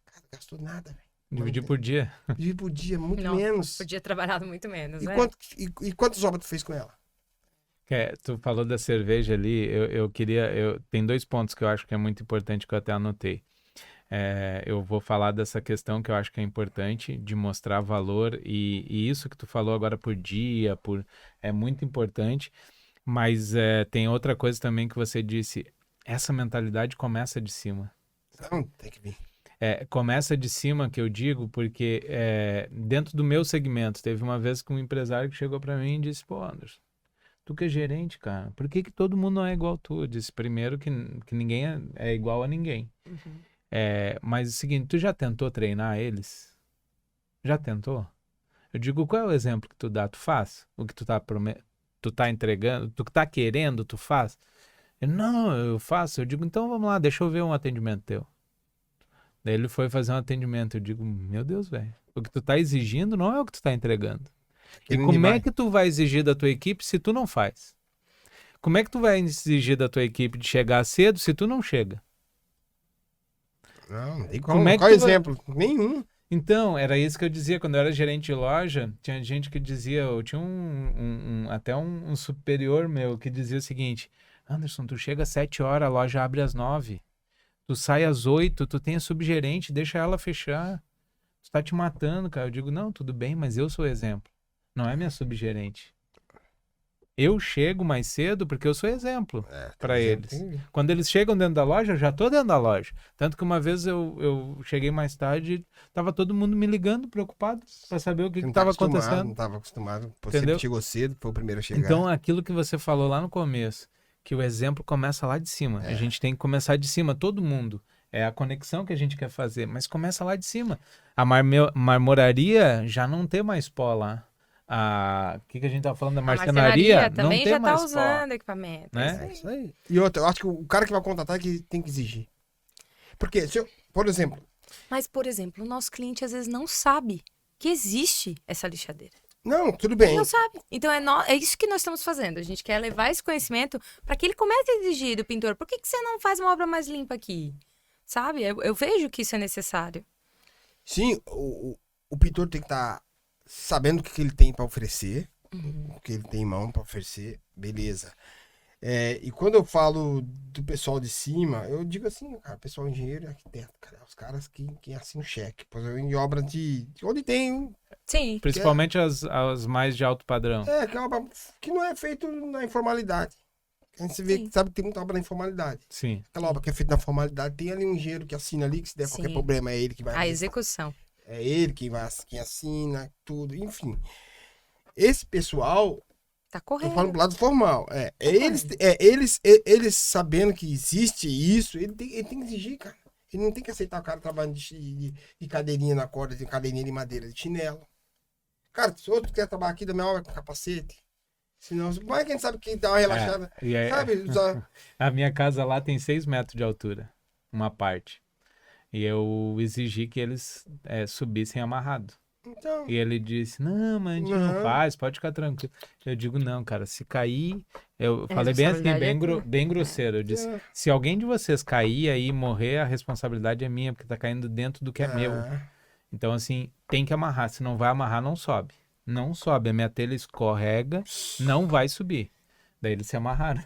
Speaker 3: Cara, não gastou nada, velho.
Speaker 2: Dividir por dia.
Speaker 3: Dividir por dia, muito
Speaker 1: Não,
Speaker 3: menos.
Speaker 1: podia trabalhado muito menos, né?
Speaker 3: E quantas obras tu fez com ela?
Speaker 2: Tu falou da cerveja ali, tem 2 pontos que eu acho que é muito importante que eu até anotei. Eu vou falar dessa questão que eu acho que é importante, de mostrar valor, e isso que tu falou agora por dia, é muito importante, mas tem outra coisa também que você disse, essa mentalidade começa de cima.
Speaker 3: Não, tem que vir.
Speaker 2: Começa de cima, que eu digo, porque dentro do meu segmento, teve uma vez que um empresário que chegou para mim e disse, pô, Anderson, tu que é gerente, cara, por que todo mundo não é igual tu? Eu disse, primeiro que ninguém é igual a ninguém. Mas é o seguinte, tu já tentou treinar eles? Já tentou? Eu digo, qual é o exemplo que tu dá? Tu faz? O que tu tá entregando? Tu que tá querendo, tu faz? Não, eu faço. Eu digo, então vamos lá, deixa eu ver um atendimento teu. Daí ele foi fazer um atendimento. Eu digo, meu Deus, velho, o que tu tá exigindo não é o que tu tá entregando. E como é que tu vai exigir da tua equipe se tu não faz? Como é que tu vai exigir da tua equipe de chegar cedo se tu não chega?
Speaker 3: Não tem
Speaker 2: Como é que
Speaker 3: qual
Speaker 2: tu
Speaker 3: exemplo? Nenhum.
Speaker 2: Então, era isso que eu dizia. Quando eu era gerente de loja, tinha gente que dizia, eu tinha até um superior meu que dizia o seguinte, Anderson, tu chega às 7 horas, a loja abre às 9. Tu sai às 8, tu tem a subgerente, deixa ela fechar. Tu tá te matando, cara. Eu digo, não, tudo bem, mas eu sou exemplo. Não é minha subgerente. Eu chego mais cedo porque eu sou exemplo para eles. Quando eles chegam dentro da loja, eu já tô dentro da loja. Tanto que uma vez eu cheguei mais tarde, tava todo mundo me ligando, preocupado, para saber o que estava acontecendo.
Speaker 3: Não estava acostumado.
Speaker 2: Entendeu?
Speaker 3: Você chegou cedo, foi o primeiro a chegar.
Speaker 2: Então, aquilo que você falou lá no começo, que o exemplo começa lá de cima. A gente tem que começar de cima, todo mundo. É a conexão que a gente quer fazer, mas começa lá de cima. A marmoraria já não tem mais pó lá. O que a gente tá falando da marcenaria? Não
Speaker 1: também
Speaker 2: tem
Speaker 1: já
Speaker 2: mais
Speaker 1: tá usando equipamento.
Speaker 2: né?
Speaker 3: É isso aí. E outra, eu acho que o cara que vai contratar é que tem que exigir. Porque, por exemplo...
Speaker 1: Mas, por exemplo, o nosso cliente às vezes não sabe que existe essa lixadeira.
Speaker 3: Não, tudo
Speaker 1: Ele
Speaker 3: bem.
Speaker 1: não sabe. Então é isso que nós estamos fazendo. A gente quer levar esse conhecimento para que ele comece a exigir do pintor. Por que você não faz uma obra mais limpa aqui? Sabe? Eu vejo que isso é necessário.
Speaker 3: Sim, o pintor tem que estar sabendo o que ele tem para oferecer, o que ele tem em mão para oferecer, beleza. E quando eu falo do pessoal de cima, eu digo assim, cara, pessoal engenheiro e arquiteto, cara, os caras que assinam cheque, por exemplo, em obra de onde tem,
Speaker 1: Sim.
Speaker 2: Principalmente as mais de alto padrão.
Speaker 3: que é uma obra que não é feito na informalidade. A gente vê
Speaker 1: Sim.
Speaker 3: que sabe que tem muita obra na informalidade.
Speaker 2: Sim.
Speaker 3: Aquela obra que é feita na formalidade, tem ali um engenheiro que assina ali, que se der qualquer
Speaker 1: Sim.
Speaker 3: problema, é ele que vai
Speaker 1: A execução.
Speaker 3: É ele quem assina, tudo, enfim. Esse pessoal,
Speaker 1: Tá
Speaker 3: tô falando
Speaker 1: correto.
Speaker 3: do lado formal, eles sabendo que existe isso, ele tem que exigir, cara. Ele não tem que aceitar o cara trabalhando de cadeirinha na corda, de cadeirinha de madeira, de chinelo. Cara, se outro quer trabalhar aqui da minha obra com capacete, senão, mas quem sabe que dá uma relaxada, sabe?
Speaker 2: A minha casa lá tem 6 metros de altura, uma parte. E eu exigi que eles subissem amarrado.
Speaker 3: Então,
Speaker 2: E ele disse, não, mas a gente não faz, pode ficar tranquilo. Eu digo, não, cara, se cair... Eu falei bem assim,
Speaker 1: responsabilidade
Speaker 2: bem grosseiro. Eu disse, se alguém de vocês cair aí e morrer, a responsabilidade é minha, porque tá caindo dentro do que é meu. Então, assim, tem que amarrar. Se não vai amarrar, não sobe. Não sobe. A minha telha escorrega, não vai subir. Daí eles se amarraram.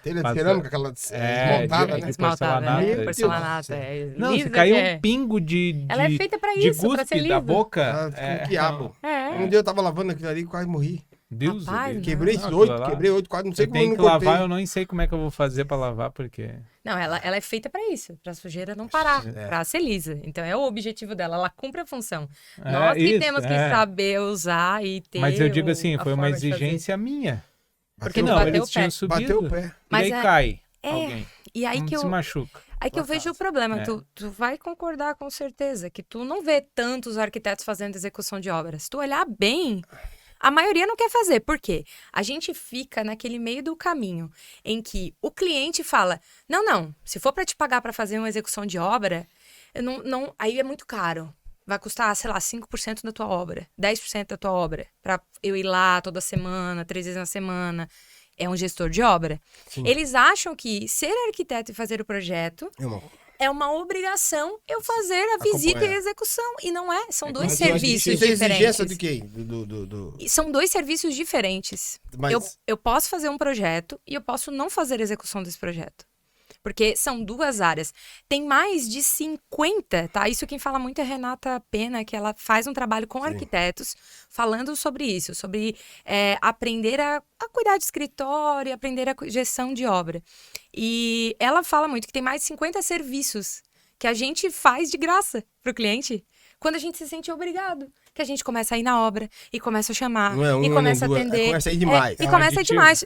Speaker 3: telha de cerâmica, aquela desmontada, né?
Speaker 2: de porcelanato.
Speaker 1: Né? Porcelanato,
Speaker 2: Não, se
Speaker 1: lisa
Speaker 2: cair
Speaker 1: que
Speaker 2: um pingo de
Speaker 1: Ela é feita pra
Speaker 2: de
Speaker 1: isso, pra ser
Speaker 2: guspe da
Speaker 1: lisa.
Speaker 2: boca.
Speaker 3: Com quiabo.
Speaker 1: É.
Speaker 3: Um dia eu tava lavando aquilo ali e quase morri.
Speaker 2: Deus,
Speaker 1: Rapaz,
Speaker 2: Deus.
Speaker 3: Quebrei
Speaker 2: Não,
Speaker 3: esses
Speaker 2: aquilo
Speaker 3: 8,
Speaker 2: lá,
Speaker 3: quebrei 8 quadros, não sei
Speaker 2: eu
Speaker 3: como eu
Speaker 2: tenho
Speaker 3: não
Speaker 2: que lavar,
Speaker 3: cortei.
Speaker 2: eu nem sei como é que eu vou fazer pra lavar, porque...
Speaker 1: Não, ela é feita pra isso, pra sujeira não parar, pra ser lisa. Então é o objetivo dela, ela cumpre a função. Nós que
Speaker 2: isso,
Speaker 1: temos que saber usar e ter.
Speaker 2: Mas eu digo assim,
Speaker 1: a
Speaker 2: foi uma
Speaker 1: forma de fazer.
Speaker 2: exigência minha.
Speaker 1: Porque
Speaker 2: não,
Speaker 1: não bateu
Speaker 2: eles
Speaker 1: o pé.
Speaker 2: tinham subido.
Speaker 3: Bateu o pé.
Speaker 2: E
Speaker 1: Mas
Speaker 2: aí
Speaker 1: é-
Speaker 2: cai
Speaker 1: é,
Speaker 2: alguém.
Speaker 1: E aí que
Speaker 2: se
Speaker 1: eu,
Speaker 2: machuca.
Speaker 1: aí que eu vejo o problema.
Speaker 2: É.
Speaker 1: Tu vai concordar com certeza que tu não vê tantos arquitetos fazendo execução de obras. Se tu olhar bem, a maioria não quer fazer. Por quê? A gente fica naquele meio do caminho em que o cliente fala: não, se for para te pagar para fazer uma execução de obra, aí é muito caro. Vai custar, sei lá, 5% da tua obra, 10% da tua obra, para eu ir lá toda semana, 3 vezes na semana. É um gestor de obra.
Speaker 3: Sim.
Speaker 1: Eles acham que ser arquiteto e fazer o projeto é uma obrigação eu fazer a visita e a execução. E não é. São dois serviços
Speaker 3: Isso é exigência
Speaker 1: diferentes.
Speaker 3: de quem?
Speaker 1: E são dois serviços diferentes.
Speaker 3: Mas-
Speaker 1: Eu posso fazer um projeto e eu posso não fazer a execução desse projeto. Porque são duas áreas. Tem mais de 50, tá? Isso quem fala muito é Renata Pena, que ela faz um trabalho com arquitetos falando sobre isso, sobre aprender a cuidar de escritório, aprender a gestão de obra. E ela fala muito que tem mais de 50 serviços que a gente faz de graça pro cliente, quando a gente se sente obrigado. Que a gente começa a ir na obra e começa a chamar,
Speaker 3: Não é uma,
Speaker 1: e começa
Speaker 3: nem
Speaker 1: a
Speaker 3: duas,
Speaker 1: atender.
Speaker 3: começa a ir demais.
Speaker 1: E começa a ir demais.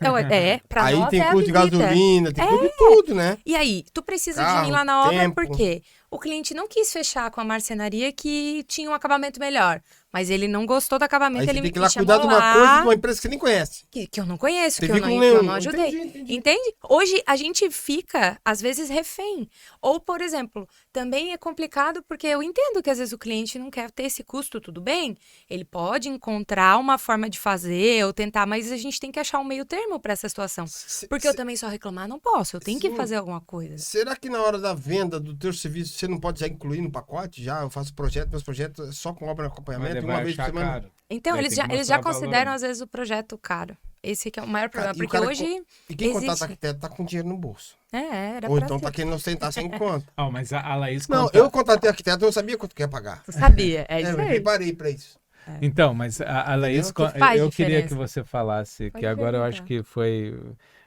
Speaker 1: Pra
Speaker 3: Aí
Speaker 1: nós
Speaker 3: tem
Speaker 1: é a
Speaker 3: custo de
Speaker 1: visita.
Speaker 3: gasolina, tem custo de tudo, né?
Speaker 1: E aí, tu precisa de
Speaker 3: Carro,
Speaker 1: mim lá na obra
Speaker 3: tempo.
Speaker 1: por quê? O cliente não quis fechar com a marcenaria que tinha um acabamento melhor. Mas ele não gostou do acabamento,
Speaker 3: Aí você
Speaker 1: ele
Speaker 3: tem que ir
Speaker 1: me
Speaker 3: lá cuidar
Speaker 1: chamou
Speaker 3: de uma coisa de
Speaker 1: lá,
Speaker 3: uma empresa que você nem conhece.
Speaker 1: que eu não conheço,
Speaker 3: Você
Speaker 1: que eu
Speaker 3: fica
Speaker 1: não,
Speaker 3: com
Speaker 1: que eu
Speaker 3: nenhum.
Speaker 1: não ajudei.
Speaker 3: Entendi.
Speaker 1: Entende? Hoje a gente fica, às vezes, refém. Ou, por exemplo, também é complicado porque eu entendo que às vezes o cliente não quer ter esse custo, tudo bem. Ele pode encontrar uma forma de fazer ou tentar, mas a gente tem que achar um meio termo para essa situação. Porque eu também só reclamar não posso, eu tenho que
Speaker 3: Sim.
Speaker 1: fazer alguma coisa.
Speaker 3: Será que na hora da venda do teu serviço você não pode já incluir no pacote? Já eu faço projeto, meus projetos só com obra de
Speaker 2: Mas
Speaker 3: acompanhamento,
Speaker 2: ele
Speaker 3: uma
Speaker 2: vai
Speaker 3: vez por
Speaker 2: achar
Speaker 3: semana.
Speaker 2: caro.
Speaker 1: Então,
Speaker 2: Vai
Speaker 1: eles
Speaker 2: ter que
Speaker 1: já
Speaker 2: mostrar
Speaker 1: consideram,
Speaker 2: valor.
Speaker 1: às vezes, o projeto caro. Esse que é o maior problema.
Speaker 3: e o
Speaker 1: Porque
Speaker 3: cara
Speaker 1: hoje.
Speaker 3: E quem contrata
Speaker 1: existe.
Speaker 3: arquiteto tá com dinheiro no bolso.
Speaker 1: Era
Speaker 3: Ou
Speaker 1: pra
Speaker 3: então
Speaker 1: ser.
Speaker 3: tá querendo ostentar sem conta.
Speaker 2: Mas a Laís
Speaker 3: Não,
Speaker 2: conta-
Speaker 3: eu contratei arquiteto, eu sabia quanto que ia pagar.
Speaker 1: Tu sabia, é isso
Speaker 3: Eu
Speaker 1: aí.
Speaker 3: preparei pra isso.
Speaker 2: Então, mas a Laís,
Speaker 1: Que faz
Speaker 2: eu queria
Speaker 1: diferença.
Speaker 2: que você falasse,
Speaker 1: Pode
Speaker 2: que agora eu acho
Speaker 1: perguntar.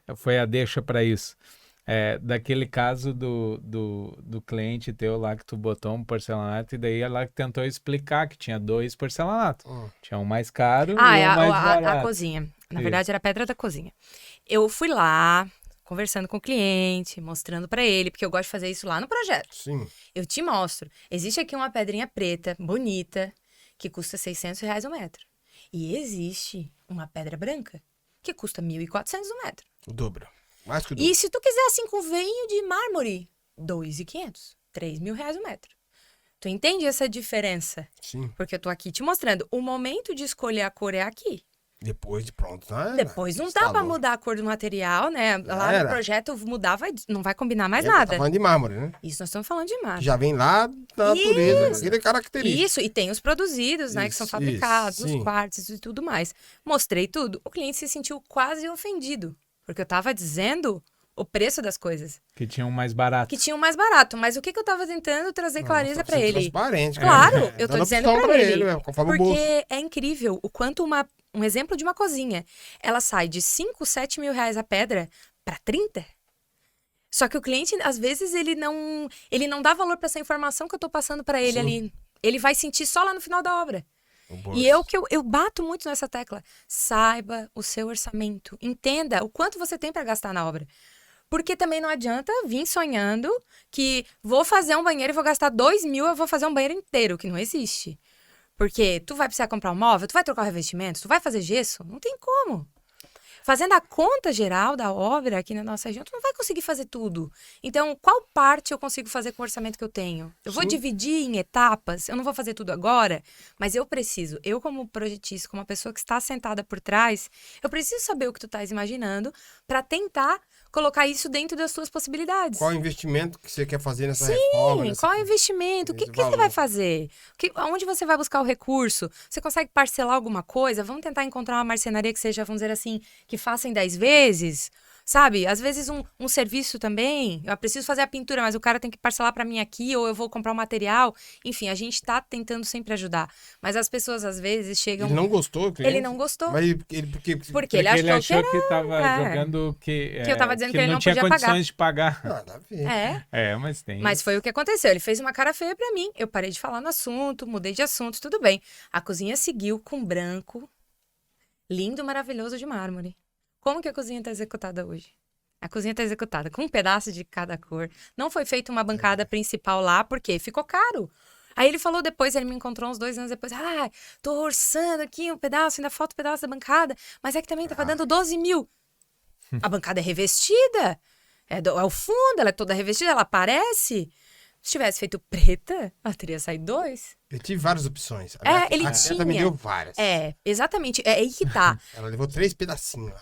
Speaker 2: que foi a deixa para isso. Daquele caso do cliente teu lá que tu botou um porcelanato e daí ela tentou explicar que tinha 2 porcelanatos. Tinha um mais caro e um mais
Speaker 1: a
Speaker 2: barato.
Speaker 1: cozinha. Na
Speaker 2: Isso.
Speaker 1: verdade, era a pedra da cozinha. Eu fui lá, conversando com o cliente, mostrando pra ele, porque eu gosto de fazer isso lá no projeto.
Speaker 3: Sim.
Speaker 1: Eu te mostro. Existe aqui uma pedrinha preta, bonita, que custa R$600 o metro. E existe uma pedra branca, que custa R$1.400 o metro.
Speaker 3: O dobro. Mais que o dobro.
Speaker 1: E se tu quiser assim com veinho de mármore, R$2.500, R$3.000 o metro. Tu entende essa diferença?
Speaker 3: Sim.
Speaker 1: Porque eu tô aqui te mostrando. O momento de escolher a cor é aqui.
Speaker 3: Depois de pronto. Tá?
Speaker 1: Depois não
Speaker 3: Tá
Speaker 1: dá pra
Speaker 3: louco.
Speaker 1: mudar a cor do material, né? Lá
Speaker 3: era.
Speaker 1: no projeto mudar, não vai combinar mais
Speaker 3: Tá
Speaker 1: nada.
Speaker 3: falando de da né?
Speaker 1: Isso nós estamos falando de
Speaker 3: Que
Speaker 1: mármore.
Speaker 3: já vem lá da natureza. Aquele é característico.
Speaker 1: Isso, e tem os produzidos, né? Que são
Speaker 3: Isso,
Speaker 1: fabricados,
Speaker 3: isso,
Speaker 1: os
Speaker 3: sim.
Speaker 1: quartos e tudo mais. Mostrei tudo. O cliente se sentiu quase ofendido. Porque eu tava dizendo o preço das coisas.
Speaker 2: Que tinha um mais barato.
Speaker 1: Que tinha o mais barato. Mas o que eu tava tentando trazer clareza pra ele?
Speaker 3: Transparente.
Speaker 1: Claro,
Speaker 3: cara.
Speaker 1: eu tô
Speaker 3: Dando
Speaker 1: dizendo
Speaker 3: opção
Speaker 1: pra ele.
Speaker 3: conforme o bolso.
Speaker 1: Porque é incrível o quanto um exemplo de uma cozinha, ela sai de 5, 7 mil reais a pedra pra 30. Só que o cliente, às vezes, ele não dá valor pra essa informação que eu tô passando pra ele
Speaker 3: Sim.
Speaker 1: ali. Ele vai sentir só lá no final da obra.
Speaker 3: O bolso.
Speaker 1: E eu bato muito nessa tecla. Saiba o seu orçamento. Entenda o quanto você tem pra gastar na obra. Porque também não adianta vir sonhando que vou fazer um banheiro e vou gastar 2 mil, eu vou fazer um banheiro inteiro, que não existe. Porque tu vai precisar comprar um móvel, tu vai trocar o revestimento, tu vai fazer gesso, não tem como. Fazendo a conta geral da obra aqui na nossa região, tu não vai conseguir fazer tudo. Então, qual parte eu consigo fazer com o orçamento que eu tenho? Eu vou
Speaker 3: Sim.
Speaker 1: dividir em etapas, eu não vou fazer tudo agora, mas eu como projetista, como uma pessoa que está sentada por trás, eu preciso saber o que tu estás imaginando para tentar colocar isso dentro das tuas possibilidades.
Speaker 3: Qual o investimento que você quer fazer nessa reforma?
Speaker 1: Sim,
Speaker 3: nessa-
Speaker 1: qual é o investimento? O que
Speaker 3: esse
Speaker 1: você
Speaker 3: valor.
Speaker 1: vai fazer? Onde você vai buscar o recurso? Você consegue parcelar alguma coisa? Vamos tentar encontrar uma marcenaria que seja, vamos dizer assim, que faça em 10 vezes? Sabe? Às vezes um serviço também. Eu preciso fazer a pintura, mas o cara tem que parcelar para mim aqui, ou eu vou comprar o material. Enfim, a gente tá tentando sempre ajudar. Mas as pessoas, às vezes, chegam...
Speaker 3: Ele não gostou, o cliente?
Speaker 1: Ele não gostou.
Speaker 3: Mas ele, porque...
Speaker 1: Porque ele achou que era...
Speaker 2: tava
Speaker 1: é.
Speaker 2: jogando que
Speaker 1: eu tava dizendo que ele não
Speaker 2: tinha
Speaker 1: podia pagar.
Speaker 2: condições de pagar.
Speaker 3: Nada a ver.
Speaker 1: É.
Speaker 2: Mas tem.
Speaker 1: Mas foi o que aconteceu. Ele fez uma cara feia pra mim. Eu parei de falar no assunto, mudei de assunto, tudo bem. A cozinha seguiu com branco, lindo, maravilhoso de mármore. Como que a cozinha tá executada hoje? A cozinha tá executada com um pedaço de cada cor. Não foi feita uma bancada principal lá, porque ficou caro. Aí ele falou depois, ele me encontrou uns 2 anos depois. Ah, tô orçando aqui um pedaço, ainda falta um pedaço da bancada. Mas é que também tava dando 12 mil. A bancada é revestida. É o fundo, ela é toda revestida, ela aparece. Se tivesse feito preta, ela teria saído 2.
Speaker 3: Eu tive várias opções.
Speaker 1: Ele
Speaker 3: a Teta me
Speaker 1: tinha.
Speaker 3: deu várias.
Speaker 1: Exatamente. É aí que tá.
Speaker 3: Ela levou 3 pedacinhos lá.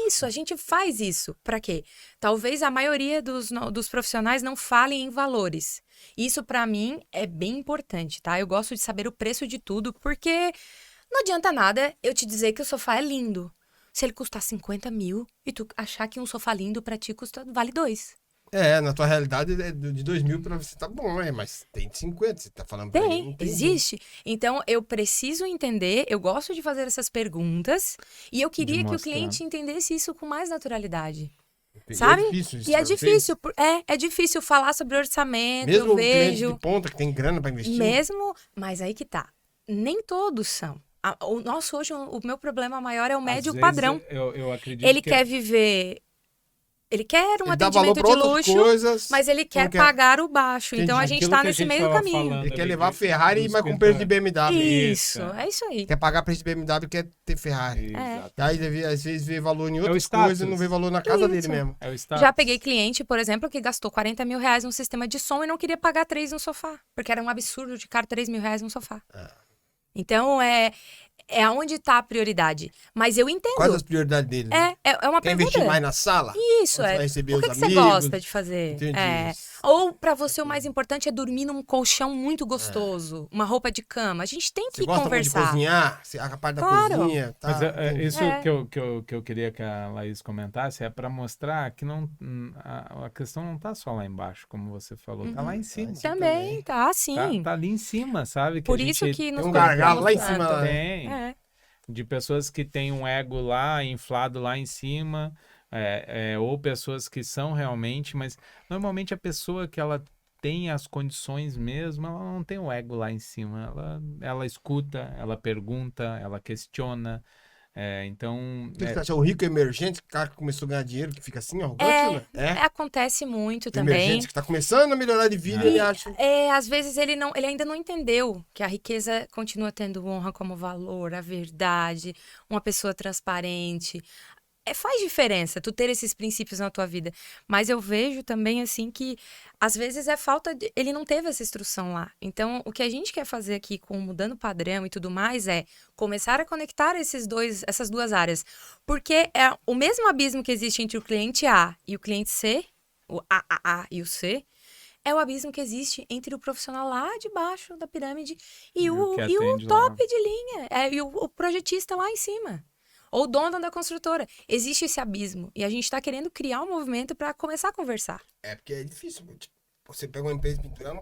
Speaker 1: Isso, a gente faz isso. Pra quê? Talvez a maioria dos profissionais não falem em valores. Isso, pra mim, é bem importante, tá? Eu gosto de saber o preço de tudo, porque não adianta nada eu te dizer que o sofá é lindo. Se ele custar 50 mil e tu achar que um sofá lindo pra ti vale 2.
Speaker 3: Na tua realidade, de 2 mil pra você tá bom, mas tem de 50, você tá falando pra ele.
Speaker 1: Tem, existe. Então, eu preciso entender, eu gosto de fazer essas perguntas e eu queria que o
Speaker 2: mostrar.
Speaker 1: cliente entendesse isso com mais naturalidade.
Speaker 3: E
Speaker 1: Sabe?
Speaker 3: É difícil isso
Speaker 1: E é
Speaker 3: pra vocês?
Speaker 1: difícil, é difícil falar sobre orçamento,
Speaker 3: Mesmo
Speaker 1: eu
Speaker 3: o cliente
Speaker 1: vejo.
Speaker 3: de ponta que tem grana pra investir.
Speaker 1: Mesmo, mas aí que tá. Nem todos são. O nosso hoje, o meu problema maior é o
Speaker 2: Às
Speaker 1: médio
Speaker 2: vezes,
Speaker 1: padrão.
Speaker 2: Eu acredito
Speaker 1: Ele
Speaker 2: que
Speaker 1: quer viver. Ele quer um
Speaker 3: Ele dá valor
Speaker 1: atendimento
Speaker 3: pra
Speaker 1: de
Speaker 3: outras
Speaker 1: luxo,
Speaker 3: coisas.
Speaker 1: mas ele quer
Speaker 3: não quer.
Speaker 1: pagar o baixo. Então a
Speaker 2: Entendi.
Speaker 1: gente
Speaker 2: Aquilo
Speaker 1: tá
Speaker 2: que a
Speaker 1: nesse
Speaker 2: gente
Speaker 1: meio do
Speaker 2: tava
Speaker 1: caminho.
Speaker 2: falando.
Speaker 3: Ele quer
Speaker 2: ali
Speaker 3: levar a
Speaker 2: de-
Speaker 3: Ferrari,
Speaker 2: dos
Speaker 3: mas com
Speaker 2: pintor-
Speaker 3: preço de BMW.
Speaker 1: Isso,
Speaker 2: Isso.
Speaker 1: é isso aí.
Speaker 3: Quer pagar preço de BMW e quer ter Ferrari.
Speaker 2: Exato.
Speaker 3: Aí, às vezes, vê valor em outras
Speaker 2: status.
Speaker 3: coisas e não vê valor na casa dele
Speaker 1: Isso.
Speaker 3: mesmo.
Speaker 2: É o status.
Speaker 1: Já peguei cliente, por exemplo, que gastou 40 mil reais num sistema de som e não queria pagar 3 no sofá. Porque era um absurdo de caro 3 mil reais num sofá. Então, é aonde tá a prioridade. Mas eu entendo.
Speaker 3: Quais as prioridades dele?
Speaker 1: É uma
Speaker 3: Quer
Speaker 1: pergunta.
Speaker 3: investir mais na sala?
Speaker 1: Isso,
Speaker 3: Onde você vai receber
Speaker 1: O que
Speaker 3: os
Speaker 1: você
Speaker 3: amigos?
Speaker 1: gosta de fazer?
Speaker 3: Entendi.
Speaker 1: Ou pra você o mais importante é dormir num colchão muito gostoso, uma roupa de cama. A gente tem
Speaker 3: Você
Speaker 1: que
Speaker 3: gosta muito de
Speaker 1: conversar.
Speaker 3: cozinhar? A parte da
Speaker 1: Claro.
Speaker 3: cozinha? Tá?
Speaker 2: Mas
Speaker 3: Entendi.
Speaker 2: isso
Speaker 1: É.
Speaker 2: que eu queria que a Laís comentasse é para mostrar que não, a questão não tá só lá embaixo, como você falou, tá lá em cima.
Speaker 1: Também, tá, sim.
Speaker 2: Tá ali em cima, sabe? Que
Speaker 1: Por
Speaker 2: a
Speaker 1: isso
Speaker 2: gente
Speaker 1: que nos
Speaker 3: um gargalo lá em
Speaker 1: preocupamos
Speaker 3: cima,
Speaker 1: tanto.
Speaker 2: tem. De pessoas que têm um ego lá, inflado lá em cima, ou pessoas que são realmente, mas normalmente a pessoa que ela tem as condições mesmo, ela não tem o ego lá em cima, ela escuta, ela pergunta, ela questiona, então...
Speaker 3: O que você acha? O rico emergente, o cara que começou a ganhar dinheiro, que fica assim, arrogante, né?
Speaker 1: Acontece muito
Speaker 3: O
Speaker 1: também.
Speaker 3: emergente que tá começando a melhorar de vida, ele acha...
Speaker 1: Às vezes ele ainda não entendeu que a riqueza continua tendo honra como valor, a verdade, uma pessoa transparente. Faz diferença tu ter esses princípios na tua vida. Mas eu vejo também, assim, que às vezes é falta de... Ele não teve essa instrução lá. Então, o que a gente quer fazer aqui com Mudando Padrão e tudo mais é começar a conectar essas 2 áreas. Porque é o mesmo abismo que existe entre o cliente A e o cliente C, o AAA e o C, é o abismo que existe entre o profissional lá de baixo da pirâmide e o
Speaker 2: que atende
Speaker 1: top
Speaker 2: lá.
Speaker 1: de linha. E o projetista lá em cima. ou dona da construtora. Existe esse abismo. E a gente está querendo criar um movimento para começar a conversar.
Speaker 3: É porque é difícil. Tipo, você pega uma empresa de pintura,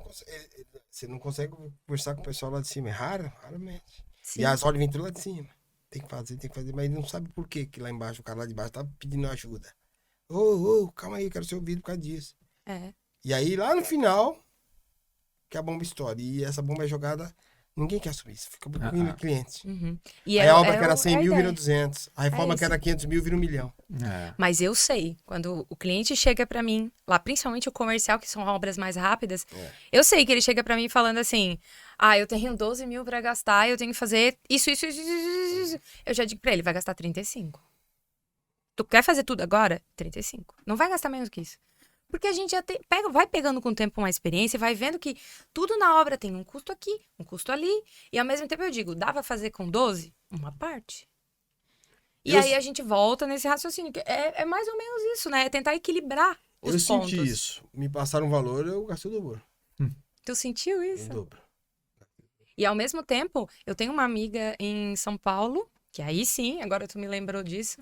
Speaker 3: você não consegue conversar com o pessoal lá de cima. É raramente.
Speaker 1: Sim.
Speaker 3: E as ordens vêm tudo lá de cima. Tem que fazer, mas não sabe por quê que lá embaixo, o cara lá de baixo tá pedindo ajuda. Calma aí, quero ser ouvido por causa disso. E aí, lá no final, que a bomba estoura. E essa bomba é jogada, ninguém quer assumir isso. Fica procurando cliente.
Speaker 1: E
Speaker 3: aí a obra que era 100 mil vira 200. A reforma que
Speaker 1: isso.
Speaker 3: era 500 mil vira 1 milhão.
Speaker 1: Mas eu sei, quando o cliente chega pra mim, lá principalmente o comercial, que são obras mais rápidas, eu sei que ele chega pra mim falando assim, eu tenho 12 mil pra gastar, eu tenho que fazer isso. Eu já digo pra ele, vai gastar 35. Tu quer fazer tudo agora? 35. Não vai gastar menos que isso. Porque a gente já vai pegando com o tempo uma experiência e vai vendo que tudo na obra tem um custo aqui, um custo ali. E ao mesmo tempo eu digo, dá pra fazer com 12? Uma parte. E aí a gente volta nesse raciocínio. Que é mais ou menos isso, né? É tentar equilibrar os pontos.
Speaker 3: Eu senti isso. Me passaram um valor, eu gastei o dobro.
Speaker 1: Tu sentiu
Speaker 3: O
Speaker 1: isso?
Speaker 3: dobro.
Speaker 1: E ao mesmo tempo, eu tenho uma amiga em São Paulo, que aí sim, agora tu me lembrou disso.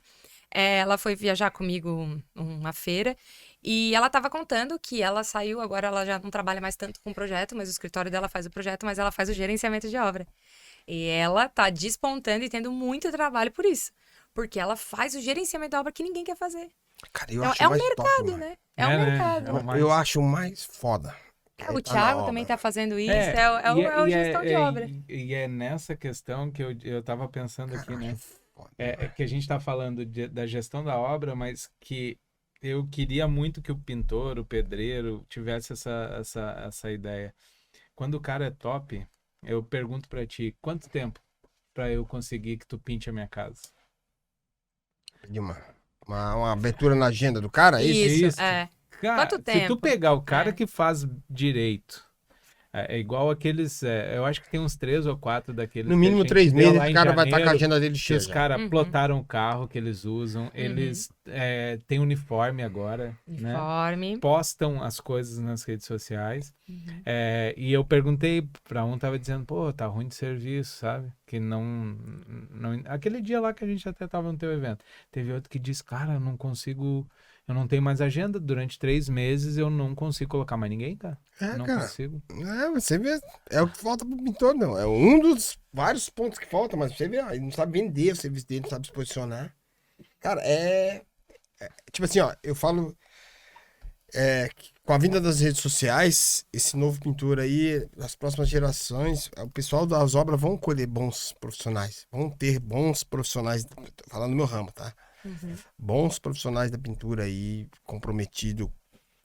Speaker 1: Ela foi viajar comigo uma feira e ela estava contando que ela saiu, agora ela já não trabalha mais tanto com o projeto, mas o escritório dela faz o projeto, mas ela faz o gerenciamento de obra. E ela tá despontando e tendo muito trabalho por isso. Porque ela faz o gerenciamento da obra que ninguém quer fazer.
Speaker 3: Cara, eu acho
Speaker 1: É um
Speaker 3: mais
Speaker 1: mercado,
Speaker 3: top,
Speaker 1: né? É um mercado.
Speaker 3: Eu acho mais foda.
Speaker 1: O Thiago também tá fazendo isso. É o gestão de obra.
Speaker 2: E é nessa questão que eu tava pensando aqui, né? É que a gente tá falando da gestão da obra, mas que eu queria muito que o pintor, o pedreiro, tivesse essa ideia. Quando o cara é top, eu pergunto pra ti, quanto tempo pra eu conseguir que tu pinte a minha casa?
Speaker 3: Uma abertura na agenda do cara, é isso?
Speaker 1: Isso.
Speaker 2: Cara,
Speaker 1: Quanto tempo?
Speaker 2: se tu pegar o cara que faz direito, é igual aqueles, eu acho que tem uns 3 ou 4 daqueles.
Speaker 3: No mínimo 3 meses, o cara vai estar com a agenda dele
Speaker 2: que
Speaker 3: cheia.
Speaker 2: os caras plotaram o carro que eles usam, eles têm uniforme agora,
Speaker 1: Uniforme.
Speaker 2: né? Postam as coisas nas redes sociais. E eu perguntei pra um, tava dizendo, pô, tá ruim de serviço, sabe? Que não... Aquele dia lá que a gente até tava no teu evento. Teve outro que disse, cara, eu não consigo... Eu não tenho mais agenda. Durante 3 meses eu não consigo colocar mais ninguém, cara. Não consigo.
Speaker 3: Você vê. É o que falta pro pintor, não. É um dos vários pontos que falta, mas você vê, ele não sabe vender o serviço dele, não sabe se posicionar. Cara, tipo assim, ó, eu falo. Com a vinda das redes sociais, esse novo pintor aí, as próximas gerações, o pessoal das obras vão colher bons profissionais. Vão ter bons profissionais, tô falando do meu ramo, tá? Bons profissionais da pintura aí, comprometido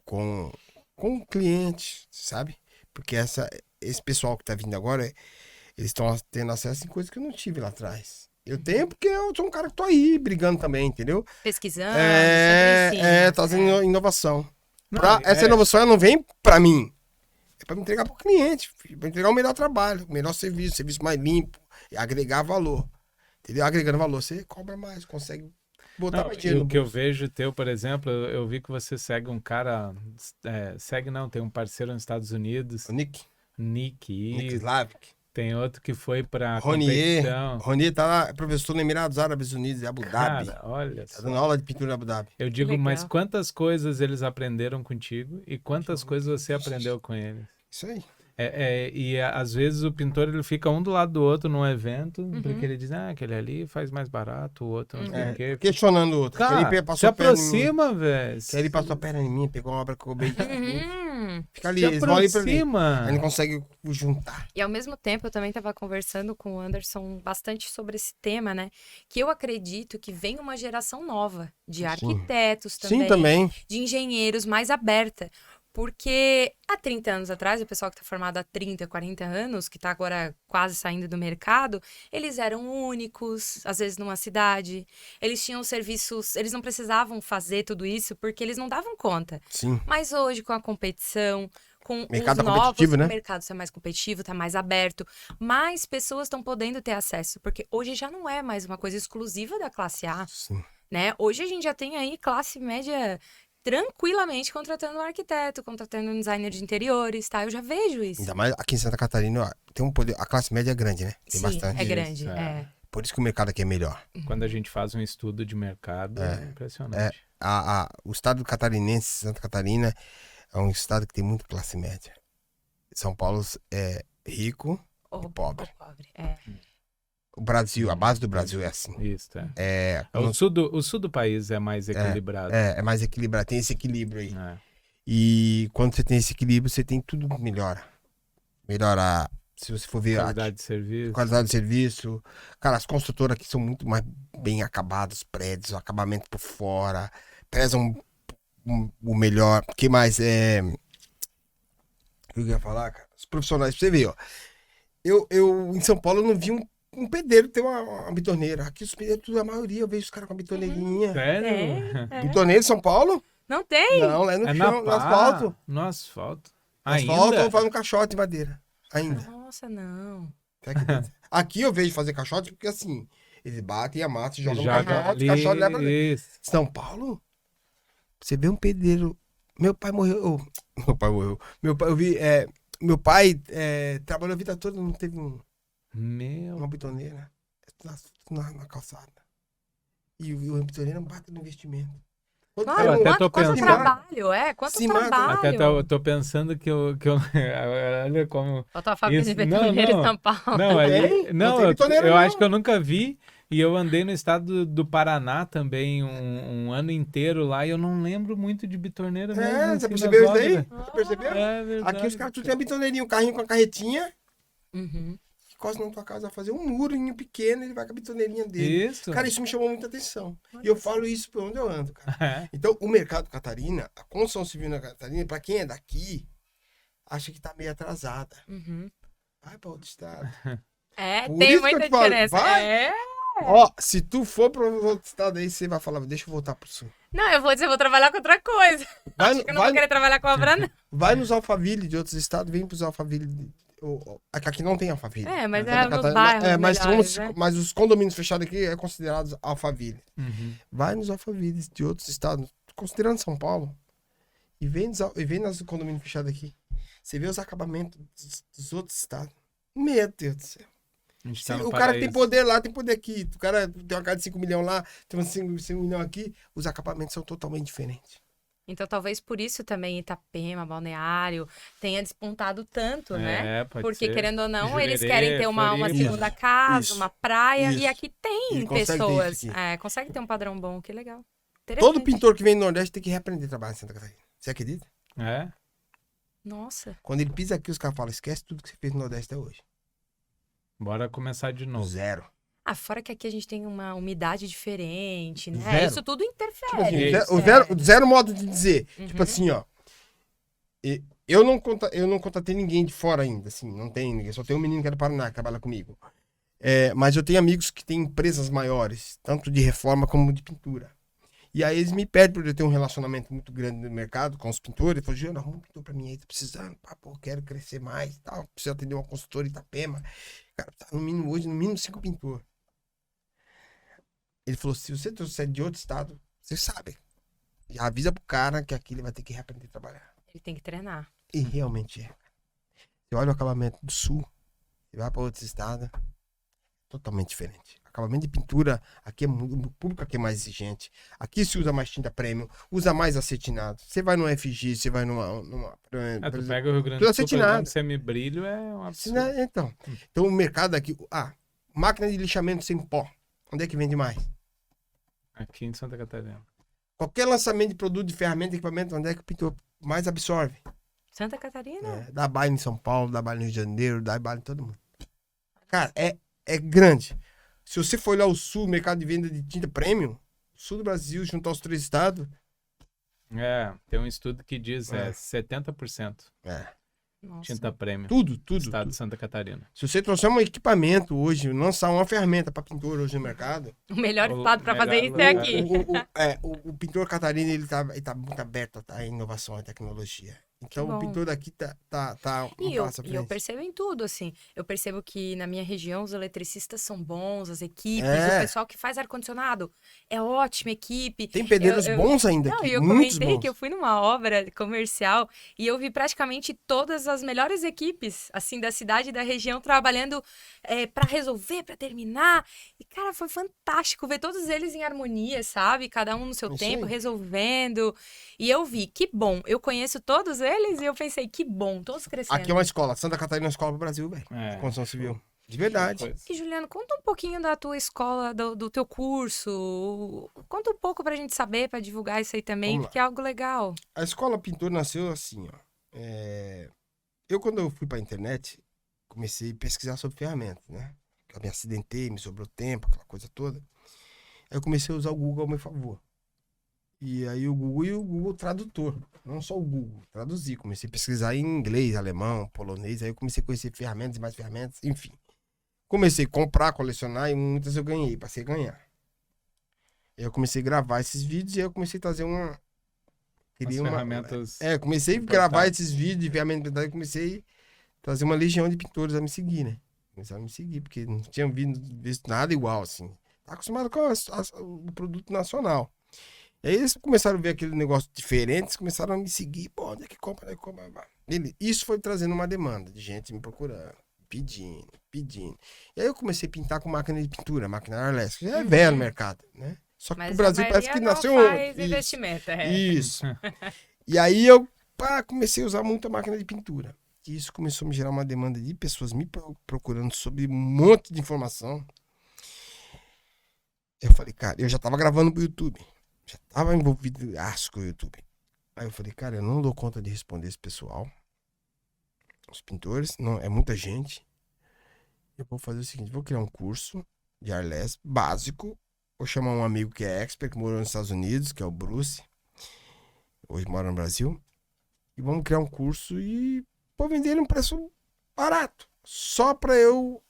Speaker 3: com o cliente, sabe? Porque esse pessoal que tá vindo agora, eles estão tendo acesso em coisas que eu não tive lá atrás. Eu tenho porque eu sou um cara que tô aí brigando também, entendeu?
Speaker 1: Pesquisando,
Speaker 3: trazendo inovação. Essa inovação ela não vem pra mim, é pra me entregar pro cliente, pra entregar o melhor trabalho, o melhor serviço mais limpo, e agregar valor. Entendeu? Agregando valor, você cobra mais, consegue botar mais dinheiro.
Speaker 2: O que eu vejo teu, por exemplo, eu vi que você segue um cara, tem um parceiro nos Estados Unidos.
Speaker 3: O Nick
Speaker 2: Slavik. Tem outro que foi pra
Speaker 3: Ronier.
Speaker 2: competição.
Speaker 3: Ronier tá lá, professor no Emirados Árabes Unidos, em Abu Dhabi.
Speaker 2: Cara, olha só.
Speaker 3: Tá dando aula de pintura em Abu Dhabi.
Speaker 2: Eu digo, mas quantas coisas eles aprenderam contigo e quantas coisas você aprendeu com eles?
Speaker 3: Isso aí.
Speaker 2: E às vezes o pintor ele fica um do lado do outro num evento, porque ele diz, aquele ali faz mais barato, o outro não sei o quê.
Speaker 3: Questionando o outro.
Speaker 2: Cara, se aproxima, velho.
Speaker 3: Que ele passou a perna em mim, pegou uma obra que eu roubei. Fica ali,
Speaker 2: se
Speaker 3: eles vão ali pra mim.
Speaker 2: aproxima.
Speaker 3: Aí não consegue juntar.
Speaker 1: E ao mesmo tempo eu também estava conversando com o Anderson bastante sobre esse tema, né? Que eu acredito que vem uma geração nova de arquitetos também.
Speaker 3: Sim, também.
Speaker 1: De engenheiros mais aberta. Porque há 30 anos atrás, o pessoal que está formado há 30, 40 anos, que está agora quase saindo do mercado, eles eram únicos, às vezes numa cidade. Eles tinham serviços, eles não precisavam fazer tudo isso porque eles não davam conta.
Speaker 3: Sim.
Speaker 1: Mas hoje, com a competição, com
Speaker 3: mercado
Speaker 1: os novos,
Speaker 3: competitivo, né?
Speaker 1: O mercado está mais competitivo, está mais aberto. Mais pessoas estão podendo ter acesso, porque hoje já não é mais uma coisa exclusiva da classe A.
Speaker 3: Sim.
Speaker 1: Né? Hoje a gente já tem aí classe média tranquilamente contratando um arquiteto, contratando um designer de interiores, tá? Eu já vejo isso.
Speaker 3: Ainda mais aqui em Santa Catarina, tem um poder. A classe média é grande, né? Tem
Speaker 1: Sim,
Speaker 3: bastante.
Speaker 1: é grande,
Speaker 3: Por isso que o mercado aqui é melhor.
Speaker 2: Quando a gente faz um estudo de mercado, é impressionante.
Speaker 3: O estado catarinense, Santa Catarina, é um estado que tem muito classe média. São Paulo é rico e pobre.
Speaker 1: É.
Speaker 3: O Brasil, a base do Brasil é assim.
Speaker 2: Isso, o sul do país é mais equilibrado.
Speaker 3: É mais equilibrado, tem esse equilíbrio aí.
Speaker 2: É.
Speaker 3: E quando você tem esse equilíbrio, você tem tudo melhora. Melhora, se você for ver
Speaker 2: Qualidade de serviço.
Speaker 3: qualidade de serviço. Cara, as construtoras aqui são muito mais bem acabadas, os prédios, o acabamento por fora, prezam o melhor. O que mais é... O que eu ia falar, cara? Os profissionais, pra você ver, ó. Eu em São Paulo, eu não vi um pedreiro ter uma bitoneira. Aqui os pedreiros, tudo, a maioria, eu vejo os caras com a bitoneirinha.
Speaker 2: Sério?
Speaker 3: Bitoneira em São Paulo?
Speaker 1: Não tem?
Speaker 3: Não, lá é no
Speaker 2: É
Speaker 3: chão, no asfalto.
Speaker 2: No asfalto.
Speaker 3: No asfalto
Speaker 2: Ainda?
Speaker 3: ou faz um caixote de madeira. Ainda.
Speaker 1: Nossa, não.
Speaker 3: Você acredita? Aqui eu vejo fazer caixote porque assim, eles batem, amassam, jogam um
Speaker 2: Joga
Speaker 3: caixote,
Speaker 2: ali,
Speaker 3: o caixote leva ali.
Speaker 2: isso.
Speaker 3: São Paulo? Você vê um pedreiro. Meu pai morreu. Meu pai morreu. Eu vi. Meu pai trabalhou a vida toda, não teve uma bitoneira na calçada. E o bitoneira bate no investimento.
Speaker 1: Claro,
Speaker 2: Eu até tô
Speaker 1: quanto
Speaker 2: pensando-
Speaker 1: trabalho, quanto
Speaker 3: Se mata.
Speaker 1: trabalho.
Speaker 2: Até tô pensando que eu olha como...
Speaker 1: Faltou a fábrica de
Speaker 2: Isso,
Speaker 1: betoneira
Speaker 2: não.
Speaker 1: em São Paulo.
Speaker 2: Não,
Speaker 3: tem? Não
Speaker 2: não,
Speaker 3: tem bitoneira,
Speaker 2: eu
Speaker 3: não.
Speaker 2: acho que eu nunca vi. E eu andei no estado do Paraná também um ano inteiro lá e eu não lembro muito de bitorneira mesmo.
Speaker 3: Você
Speaker 2: assim,
Speaker 3: percebeu
Speaker 2: nas
Speaker 3: isso daí?
Speaker 2: obras.
Speaker 3: Você percebeu?
Speaker 2: É verdade.
Speaker 3: Aqui os caras tudo tem a bitoneirinha, um carrinho com a carretinha,
Speaker 1: Uhum.
Speaker 3: que costa na tua casa, vai fazer um murinho pequeno, ele vai com a bitoneirinha dele.
Speaker 2: Isso.
Speaker 3: Cara, isso me chamou muita atenção. E eu falo isso por onde eu ando, cara.
Speaker 2: É.
Speaker 3: Então, o mercado Catarina, a construção civil na Catarina, pra quem é daqui, acha que tá meio atrasada.
Speaker 1: Uhum.
Speaker 3: Vai pra outro estado. Por
Speaker 1: Tem
Speaker 3: isso que eu
Speaker 1: muita
Speaker 3: te falo,
Speaker 1: diferença.
Speaker 3: vai. Ó, se tu for pra outro estado aí, você vai falar, deixa eu voltar pro sul.
Speaker 1: Não, eu vou dizer, eu vou trabalhar com outra coisa.
Speaker 3: Vai,
Speaker 1: Acho que eu não vou querer trabalhar com obra, não.
Speaker 3: vai nos Alphaville de outros estados, vem pros Alphaville. Aqui não tem Alphaville.
Speaker 1: Mas
Speaker 3: Santa
Speaker 1: é nos
Speaker 3: Catarina-
Speaker 1: bairros
Speaker 3: mas,
Speaker 1: melhores, né?
Speaker 3: mas os condomínios fechados aqui é considerados Alphaville.
Speaker 2: Uhum.
Speaker 3: Vai nos Alphavilles de outros estados, considerando São Paulo, e vem nos condomínios fechados aqui. Você vê os acabamentos dos outros estados. Meu Deus do céu.
Speaker 2: A gente tá no
Speaker 3: O cara que tem
Speaker 2: paraíso.
Speaker 3: poder lá, tem poder aqui. O cara tem uma casa de 5 milhões lá, tem uns 5 milhões aqui. Os acabamentos são totalmente diferentes.
Speaker 1: Então, talvez por isso também Itapema, Balneário, tenha despontado tanto, né?
Speaker 2: É, pode
Speaker 1: Porque,
Speaker 2: ser.
Speaker 1: querendo ou não, eles
Speaker 2: Jurerê,
Speaker 1: querem ter uma
Speaker 2: Floripa.
Speaker 1: segunda casa,
Speaker 3: Isso,
Speaker 1: uma praia,
Speaker 3: isso.
Speaker 1: e aqui tem
Speaker 3: Ele consegue ter
Speaker 1: pessoas.
Speaker 3: isso aqui.
Speaker 1: Consegue ter um padrão bom, que legal.
Speaker 3: Todo
Speaker 1: Interessante.
Speaker 3: pintor que vem do Nordeste tem que reaprender a trabalhar em Santa Catarina. Você acredita?
Speaker 2: É?
Speaker 1: Nossa.
Speaker 3: Quando ele pisa aqui, os caras falam, esquece tudo que você fez no Nordeste até hoje.
Speaker 2: Bora começar de novo.
Speaker 3: Zero.
Speaker 1: Fora que aqui a gente tem uma umidade diferente, né?
Speaker 3: Zero.
Speaker 1: Isso tudo interfere.
Speaker 3: Tipo assim,
Speaker 2: Isso.
Speaker 3: o zero modo de dizer.
Speaker 1: Uhum.
Speaker 3: Tipo assim, ó. Eu não contatei ninguém de fora ainda, assim, não tem ninguém. Só tem um menino que é do Paraná que trabalha comigo. Mas eu tenho amigos que têm empresas maiores, tanto de reforma como de pintura. E aí eles me pedem por eu ter um relacionamento muito grande no mercado com os pintores. Ele falou, Giano, arruma um pintor pra mim aí, tá precisando. Pô, quero crescer mais e tal. Preciso atender uma consultora em Itapema. Cara, tá no mínimo 5 pintores. Ele falou, se você trouxer de outro estado, você sabe. Já avisa pro cara que aqui ele vai ter que reaprender a trabalhar.
Speaker 1: Ele tem que treinar.
Speaker 3: E realmente é. Você olha o acabamento do sul, você vai para outros estados, totalmente diferente. Acabamento de pintura, aqui o público aqui é mais exigente. Aqui se usa mais tinta premium, usa mais acetinado. Você vai no FG, você vai numa
Speaker 2: Tu pega o Rio Grande
Speaker 3: tudo
Speaker 2: do Sul, por
Speaker 3: acetinado.
Speaker 2: exemplo, semibrilho é um absurdo.
Speaker 3: Então o mercado aqui, máquina de lixamento sem pó, onde é que vende mais?
Speaker 2: Aqui em Santa Catarina.
Speaker 3: Qualquer lançamento de produto, de ferramenta, equipamento, onde é que o pintor mais absorve?
Speaker 1: Santa Catarina?
Speaker 3: Dá baile em São Paulo, dá baile no Rio de Janeiro, dá baile em todo mundo. Cara, é grande. Se você for olhar o sul, mercado de venda de tinta premium, o sul do Brasil, junto aos 3 estados,
Speaker 2: Tem um estudo que diz 70%
Speaker 1: Nossa.
Speaker 2: tinta premium.
Speaker 3: tudo.
Speaker 2: Estado de Santa Catarina.
Speaker 3: Se você trouxer um equipamento hoje, lançar uma ferramenta para pintor hoje no mercado,
Speaker 1: O melhor
Speaker 2: O
Speaker 1: estado pra fazer isso
Speaker 2: melhor
Speaker 1: é aqui.
Speaker 3: o pintor Catarina, ele tá muito aberto à inovação, à tecnologia. Então o
Speaker 1: bom.
Speaker 3: pintor daqui tá um
Speaker 1: E eu,
Speaker 3: passo à
Speaker 1: e eu
Speaker 3: frente.
Speaker 1: percebo em tudo, assim. Eu percebo que na minha região os eletricistas são bons, as equipes, o
Speaker 3: É.
Speaker 1: pessoal que faz ar-condicionado é ótima equipe.
Speaker 3: Tem pedreiros bons ainda
Speaker 1: Não,
Speaker 3: aqui,
Speaker 1: e eu
Speaker 3: muitos
Speaker 1: comentei
Speaker 3: bons.
Speaker 1: que eu fui numa obra comercial e eu vi praticamente todas as melhores equipes, assim, da cidade e da região trabalhando para resolver, para terminar. E, cara, foi fantástico ver todos eles em harmonia, sabe? Cada um no seu
Speaker 3: Isso
Speaker 1: tempo,
Speaker 3: aí.
Speaker 1: resolvendo. E eu vi, que bom. Eu conheço todos eles e eu pensei, que bom, todos crescendo.
Speaker 3: Aqui é uma escola. Santa Catarina é uma escola pro Brasil, velho.
Speaker 2: É,
Speaker 3: Construção
Speaker 2: show.
Speaker 3: civil. De verdade.
Speaker 2: Coisa.
Speaker 1: E, Juliano, conta um pouquinho da tua escola, do teu curso. Conta um pouco pra gente saber, pra divulgar isso aí também,
Speaker 3: Vamos lá.
Speaker 1: porque é algo legal.
Speaker 3: A escola pintor nasceu assim, ó. Eu, quando eu fui pra internet, comecei a pesquisar sobre ferramentas, né? Eu me acidentei, me sobrou tempo, aquela coisa toda. Aí eu comecei a usar o Google ao meu favor. E aí o Google Tradutor. Não só o Google, traduzir. Comecei a pesquisar em inglês, alemão, polonês. Aí eu comecei a conhecer ferramentas e mais ferramentas, enfim. Comecei a comprar, colecionar e muitas eu ganhei, passei a ganhar. Aí eu comecei a gravar esses vídeos e aí eu comecei a trazer uma...
Speaker 2: As ferramentas.
Speaker 3: comecei a gravar esses vídeos de ferramentas e comecei a trazer uma legião de pintores a me seguir, né? Começaram a me seguir, porque não tinham visto nada igual, assim. Tá acostumado com o produto nacional. E aí eles começaram a ver aquele negócio diferente, começaram a me seguir. Pô, onde é que compra? Onde é que compra? Isso foi trazendo uma demanda de gente me procurando, pedindo. E aí eu comecei a pintar com máquina de pintura, máquina Arlesco. Já é velho no mercado, né? Só que
Speaker 1: Mas
Speaker 3: o Brasil
Speaker 1: a
Speaker 3: parece que
Speaker 1: maioria
Speaker 3: nasceu
Speaker 1: não faz
Speaker 3: ontem.
Speaker 1: investimento,
Speaker 3: Isso. E aí eu comecei a usar muito a máquina de pintura. E isso começou a me gerar uma demanda de pessoas me procurando sobre um monte de informação. Eu falei, cara, eu já tava gravando pro YouTube. Já tava envolvido com o YouTube. Aí eu falei, cara, eu não dou conta de responder esse pessoal. Os pintores, não, é muita gente. Eu vou fazer o seguinte, vou criar um curso de Arles básico. Vou chamar um amigo que é expert, que morou nos Estados Unidos, que é o Bruce. Hoje mora no Brasil. E vamos criar um curso e vou vender ele um preço barato. Só pra eu,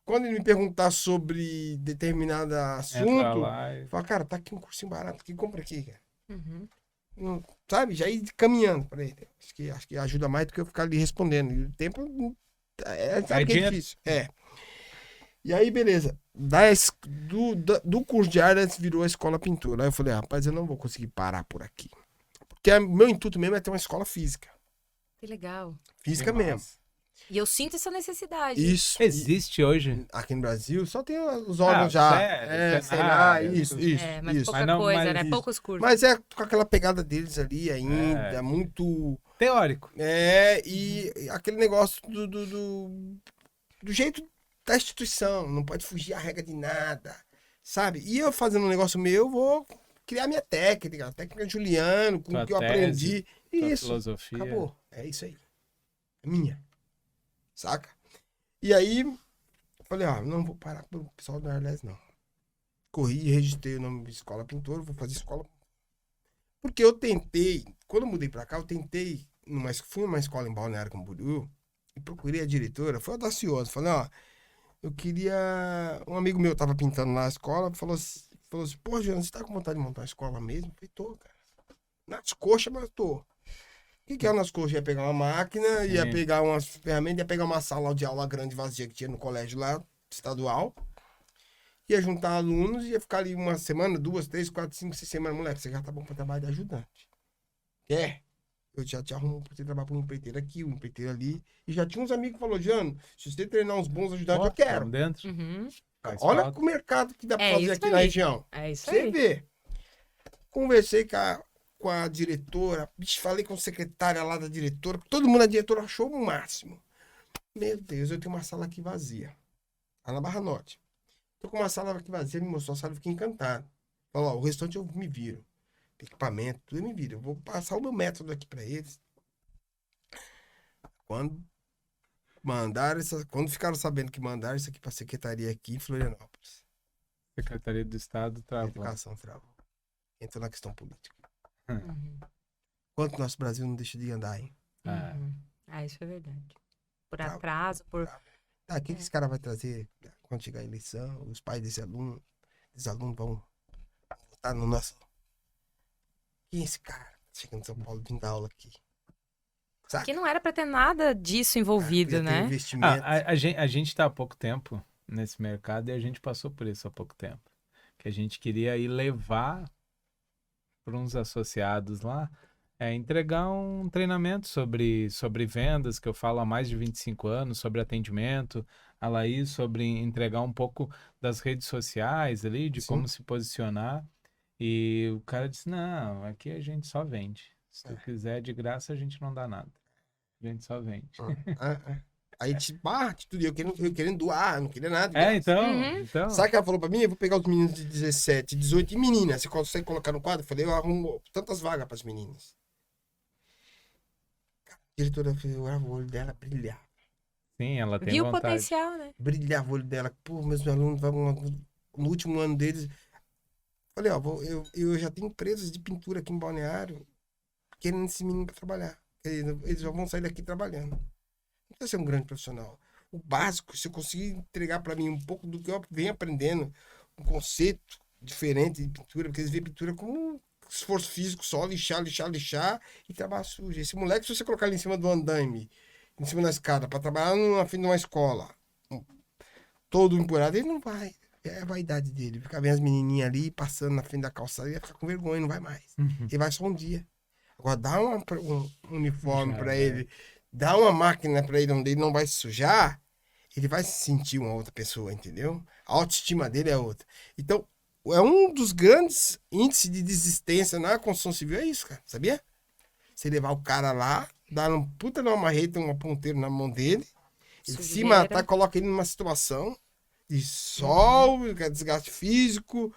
Speaker 3: quando ele me perguntar sobre determinado
Speaker 2: Entra
Speaker 3: assunto,
Speaker 2: lá e...
Speaker 3: falar, cara, tá aqui um cursinho barato, que compra aqui, cara.
Speaker 1: Uhum.
Speaker 3: Sabe? Já ir caminhando pra ele. Acho que ajuda mais do que eu ficar ali respondendo. E o tempo sabe que é
Speaker 2: dinheiro.
Speaker 3: difícil. E aí, beleza. Do curso de artes virou a escola pintura. Aí eu falei, rapaz, eu não vou conseguir parar por aqui. Porque o meu intuito mesmo é ter uma escola física.
Speaker 1: Que legal.
Speaker 3: Física
Speaker 2: Que
Speaker 3: mesmo.
Speaker 2: massa.
Speaker 1: E eu sinto essa necessidade.
Speaker 3: Isso.
Speaker 2: Existe hoje?
Speaker 3: Aqui no Brasil só tem os órgãos já.
Speaker 2: Senai,
Speaker 3: Senai, isso.
Speaker 1: Mas pouca
Speaker 2: Mas não-
Speaker 1: coisa,
Speaker 2: mas
Speaker 1: né?
Speaker 3: isso.
Speaker 1: Poucos cursos.
Speaker 3: Mas é com aquela pegada deles ali ainda, muito...
Speaker 2: Teórico.
Speaker 3: E aquele negócio do jeito da instituição, não pode fugir a regra de nada, sabe? E eu fazendo um negócio meu, vou criar minha técnica, a técnica Juliano, com o que eu aprendi.
Speaker 2: Tua
Speaker 3: Isso,
Speaker 2: filosofia.
Speaker 3: acabou. É isso aí. É minha. Saca? E aí, eu falei, não vou parar pro pessoal do Arles, não. Corri e registrei o nome de escola pintor, vou fazer escola. Porque eu tentei, quando eu mudei pra cá, fui numa escola em Balneário Camboriú e procurei a diretora, foi audacioso. Falei, eu queria. Um amigo meu tava pintando lá a escola, falou assim, pô, Juliano, você tá com vontade de montar uma escola mesmo? Eu falei, tô, cara. Nas coxas, mas eu tô. O que é nas coxas? Ia pegar uma máquina, ia pegar umas ferramentas, ia pegar uma sala de aula grande vazia que tinha no colégio lá, estadual. Ia juntar alunos e ia ficar ali uma semana, 2, 3, 4, 5, 6 semanas. Moleque, você já tá bom pra trabalhar de ajudante. Eu já te arrumo pra você trabalhar com um empreiteiro aqui, um empreiteiro ali. E já tinha uns amigos que falaram, Jano, se você treinar uns bons ajudantes, eu quero.
Speaker 2: Vamos dentro.
Speaker 1: Uhum.
Speaker 3: Olha o mercado que dá pra fazer
Speaker 1: isso
Speaker 3: aqui
Speaker 1: aí.
Speaker 3: na região.
Speaker 1: É isso
Speaker 3: Você
Speaker 1: aí.
Speaker 3: vê. Conversei com a diretora, falei com a secretária lá da diretora, todo mundo, a diretora achou o máximo. Meu Deus, eu tenho uma sala aqui vazia. Lá na Barra Norte. Tô com uma sala aqui vazia, me mostrou a sala, eu fiquei encantado. Falou, o restante eu me viro. Equipamento, tudo eu me viro. Eu vou passar o meu método aqui pra eles. Quando ficaram sabendo que mandaram isso aqui pra secretaria aqui em Florianópolis.
Speaker 2: Secretaria do Estado travou.
Speaker 3: Educação travou. Entrou na questão política.
Speaker 1: Uhum.
Speaker 3: Quanto nosso Brasil não deixa de andar, hein?
Speaker 1: Uhum. Isso é verdade. Por
Speaker 3: Bravo.
Speaker 1: atraso, por...
Speaker 3: O que esse cara vai trazer quando chegar a eleição? Os pais desses alunos vão votar no nosso... Quem é esse cara? Chegando em São Paulo, vindo dar aula aqui. Saca?
Speaker 1: Que não era pra ter nada disso envolvido,
Speaker 3: Podia ter
Speaker 1: né?
Speaker 3: investimento.
Speaker 2: A gente tá há pouco tempo nesse mercado e a gente passou por isso há pouco tempo. Que a gente queria ir levar para uns associados lá, entregar um treinamento sobre vendas, que eu falo há mais de 25 anos, sobre atendimento, a Laís sobre entregar um pouco das redes sociais ali, de
Speaker 3: Sim.
Speaker 2: como se posicionar. E o cara disse, não, aqui a gente só vende. Se tu quiser de graça, a gente não dá nada. A gente só vende.
Speaker 3: Aí, tudo, eu querendo doar, não queria nada. de graça.
Speaker 2: Então.
Speaker 3: Sabe o que ela falou pra mim? Eu vou pegar os meninos de 17, 18 e meninas. Você consegue colocar no quadro? Eu falei, eu arrumo tantas vagas pras meninas. A diretora, o olho dela brilhava.
Speaker 2: Sim, ela tem
Speaker 1: Viu o
Speaker 2: vontade.
Speaker 1: potencial, né?
Speaker 3: Brilhava o olho dela. Pô, meus alunos vão no último ano deles. Falei, ó, eu já tenho empresas de pintura aqui em Balneário querendo esse menino pra trabalhar. Eles já vão sair daqui trabalhando. Não precisa ser um grande profissional. O básico, se eu conseguir entregar para mim um pouco do que eu venho aprendendo, um conceito diferente de pintura, porque eles veem pintura como um esforço físico só, lixar e trabalhar sujo. Esse moleque, se você colocar ele em cima do andaime, em cima da escada, para trabalhar na frente de uma escola, todo empurrado, ele não vai. É a vaidade dele. Ficar vendo as menininhas ali passando na frente da calçada, ele vai ficar com vergonha, não vai mais. Ele vai só um dia. Agora, dá um uniforme para ele, dá uma máquina para ele onde ele não vai se sujar, ele vai se sentir uma outra pessoa, entendeu? A autoestima dele é outra. Então, é um dos grandes índices de desistência na construção civil, é isso, cara, sabia? Você levar o cara lá, dar um puta de uma marreta, um ponteiro na mão dele, ele se matar, coloca ele numa situação de sol, desgaste físico,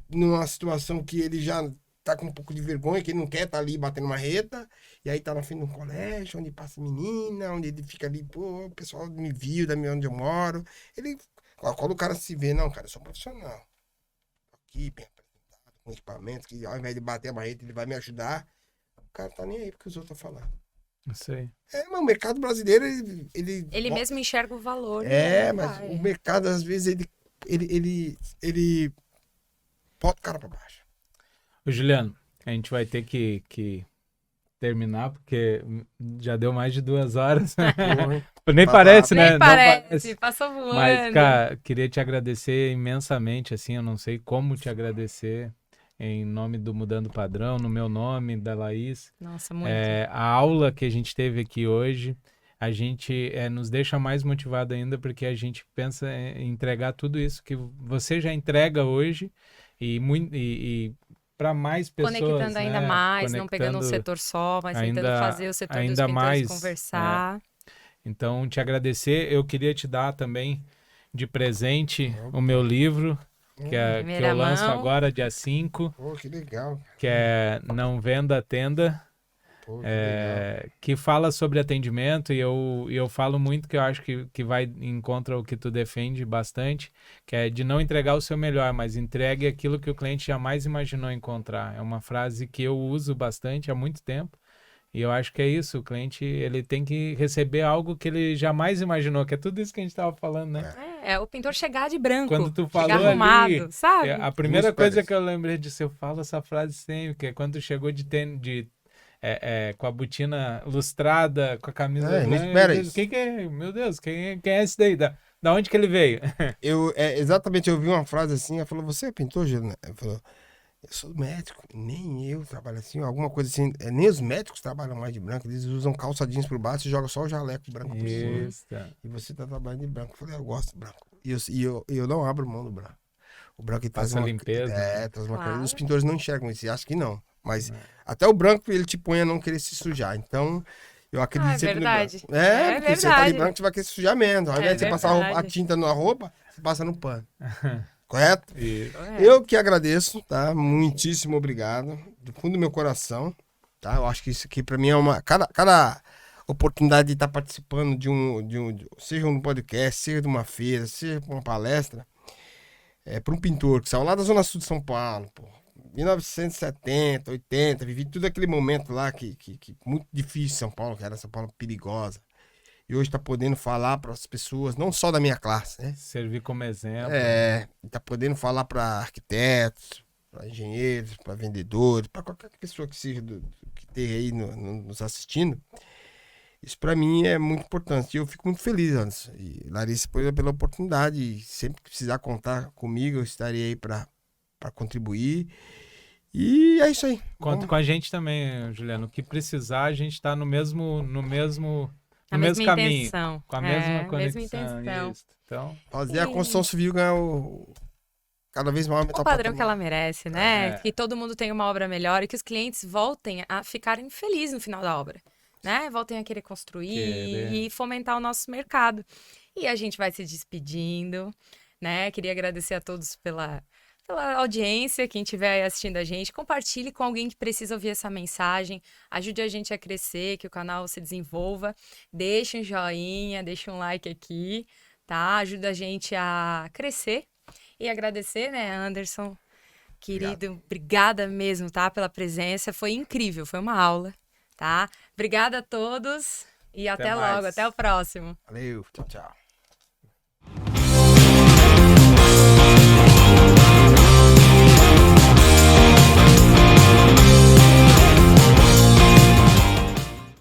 Speaker 3: numa situação que ele já tá com um pouco de vergonha, que ele não quer estar ali batendo marreta, e aí tá na frente de um colégio, onde passa menina, onde ele fica ali, pô, o pessoal me viu, da minha onde eu moro. Quando o cara se vê, não, cara, eu sou um profissional. Aqui, bem apresentado, com equipamentos, que ao invés de bater a marreta, ele vai me ajudar. O cara tá nem aí porque os outros estão falando.
Speaker 2: Isso aí.
Speaker 3: Mas o mercado brasileiro,
Speaker 1: Ele mesmo enxerga o valor.
Speaker 3: Mas o mercado, às vezes, ele bota o cara pra baixo.
Speaker 2: Ô, Juliano, a gente vai ter que terminar, porque já deu mais de 2 horas. Nem parece, né?
Speaker 1: Nem parece, passou voando.
Speaker 2: Mas, cara, queria te agradecer imensamente, assim, eu não sei como te agradecer, em nome do Mudando Padrão, no meu nome, da Laís.
Speaker 1: Nossa, muito.
Speaker 2: A aula que a gente teve aqui hoje, a gente nos deixa mais motivado ainda, porque a gente pensa em entregar tudo isso que você já entrega hoje, e para mais pessoas,
Speaker 1: conectando ainda mais, não pegando um
Speaker 2: conectando
Speaker 1: setor só, mas tentando fazer o setor dos
Speaker 2: ainda
Speaker 1: pintores
Speaker 2: mais,
Speaker 1: conversar.
Speaker 2: Então, te agradecer. Eu queria te dar também de presente o meu livro, que eu lanço agora, dia 5.
Speaker 3: Pô, que legal.
Speaker 2: Que é Não Venda, Atenda.
Speaker 3: Pô, que legal.
Speaker 2: Que fala sobre atendimento, e eu falo muito, que eu acho que vai em contra o que tu defende bastante, que é de não entregar o seu melhor, mas entregue aquilo que o cliente jamais imaginou encontrar. É uma frase que eu uso bastante há muito tempo, e eu acho que é isso, o cliente ele tem que receber algo que ele jamais imaginou, que é tudo isso que a gente estava falando, né?
Speaker 1: O pintor chegar de branco,
Speaker 2: quando tu falou
Speaker 1: chegar arrumado,
Speaker 2: ali,
Speaker 1: sabe?
Speaker 2: A primeira coisa que eu lembrei disso, eu falo essa frase sempre, que é quando tu chegou com a botina lustrada, com a camisa
Speaker 3: branca.
Speaker 2: Quem que é? Meu Deus, quem é esse daí? Da onde que ele veio?
Speaker 3: Exatamente, eu vi uma frase assim, ela falou, você é pintor, Juliano? Ela falou, eu sou médico, nem eu trabalho assim, alguma coisa assim, nem os médicos trabalham mais de branco, eles usam calça jeans por baixo e jogam só o jaleco branco por cima. E você tá trabalhando de branco. Eu falei, eu gosto de branco. E eu não abro mão do branco. O branco traz uma
Speaker 2: limpeza.
Speaker 3: Traz uma claro. Os pintores não enxergam isso, acham que não. Mas até o branco ele te põe a não querer se sujar. Então, eu acredito sempre
Speaker 1: verdade.
Speaker 3: no branco. Porque você tá de branco, você vai querer se sujar menos. Ao invés de você passar a tinta na roupa, você passa no pano. Correto? Eu que agradeço, tá? Muitíssimo obrigado. Do fundo do meu coração, tá? Eu acho que isso aqui pra mim é uma... Cada oportunidade de estar participando seja um podcast, seja de uma feira, seja uma palestra, para um pintor que saiu lá da Zona Sul de São Paulo, pô. 1970, 80, vivi tudo aquele momento lá que muito difícil em São Paulo, que era São Paulo perigosa. E hoje tá podendo falar para as pessoas, não só da minha classe, né?
Speaker 2: Servir como exemplo.
Speaker 3: Tá podendo falar para arquitetos, para engenheiros, para vendedores, para qualquer pessoa que seja que esteja aí nos assistindo. Isso para mim é muito importante. E eu fico muito feliz, Anderson. E Larissa, pela oportunidade. E sempre que precisar contar comigo, eu estarei aí para contribuir. E é isso aí.
Speaker 2: Conta com a gente também, Juliano. O que precisar, a gente está no mesmo
Speaker 1: A
Speaker 2: mesmo
Speaker 1: mesma
Speaker 2: caminho.
Speaker 1: intenção.
Speaker 2: Com a mesma
Speaker 1: mesma
Speaker 2: conexão.
Speaker 1: intenção.
Speaker 2: Isso. Então,
Speaker 3: fazer a construção civil ganhar cada vez mais
Speaker 1: O padrão que ela merece, né?
Speaker 2: É.
Speaker 1: Que todo mundo tenha uma obra melhor e que os clientes voltem a ficarem felizes no final da obra, né? Voltem a querer construir e fomentar o nosso mercado. E a gente vai se despedindo, né? Queria agradecer a todos pela audiência, quem estiver aí assistindo a gente. Compartilhe com alguém que precisa ouvir essa mensagem. Ajude a gente a crescer, que o canal se desenvolva. Deixe um joinha, deixe um like aqui, tá? Ajuda a gente a crescer. E agradecer, né, Anderson, querido, obrigada mesmo, tá, pela presença, foi incrível, foi uma aula, tá? Obrigada a todos e até logo,
Speaker 2: mais.
Speaker 1: até o próximo.
Speaker 3: Valeu, tchau, tchau.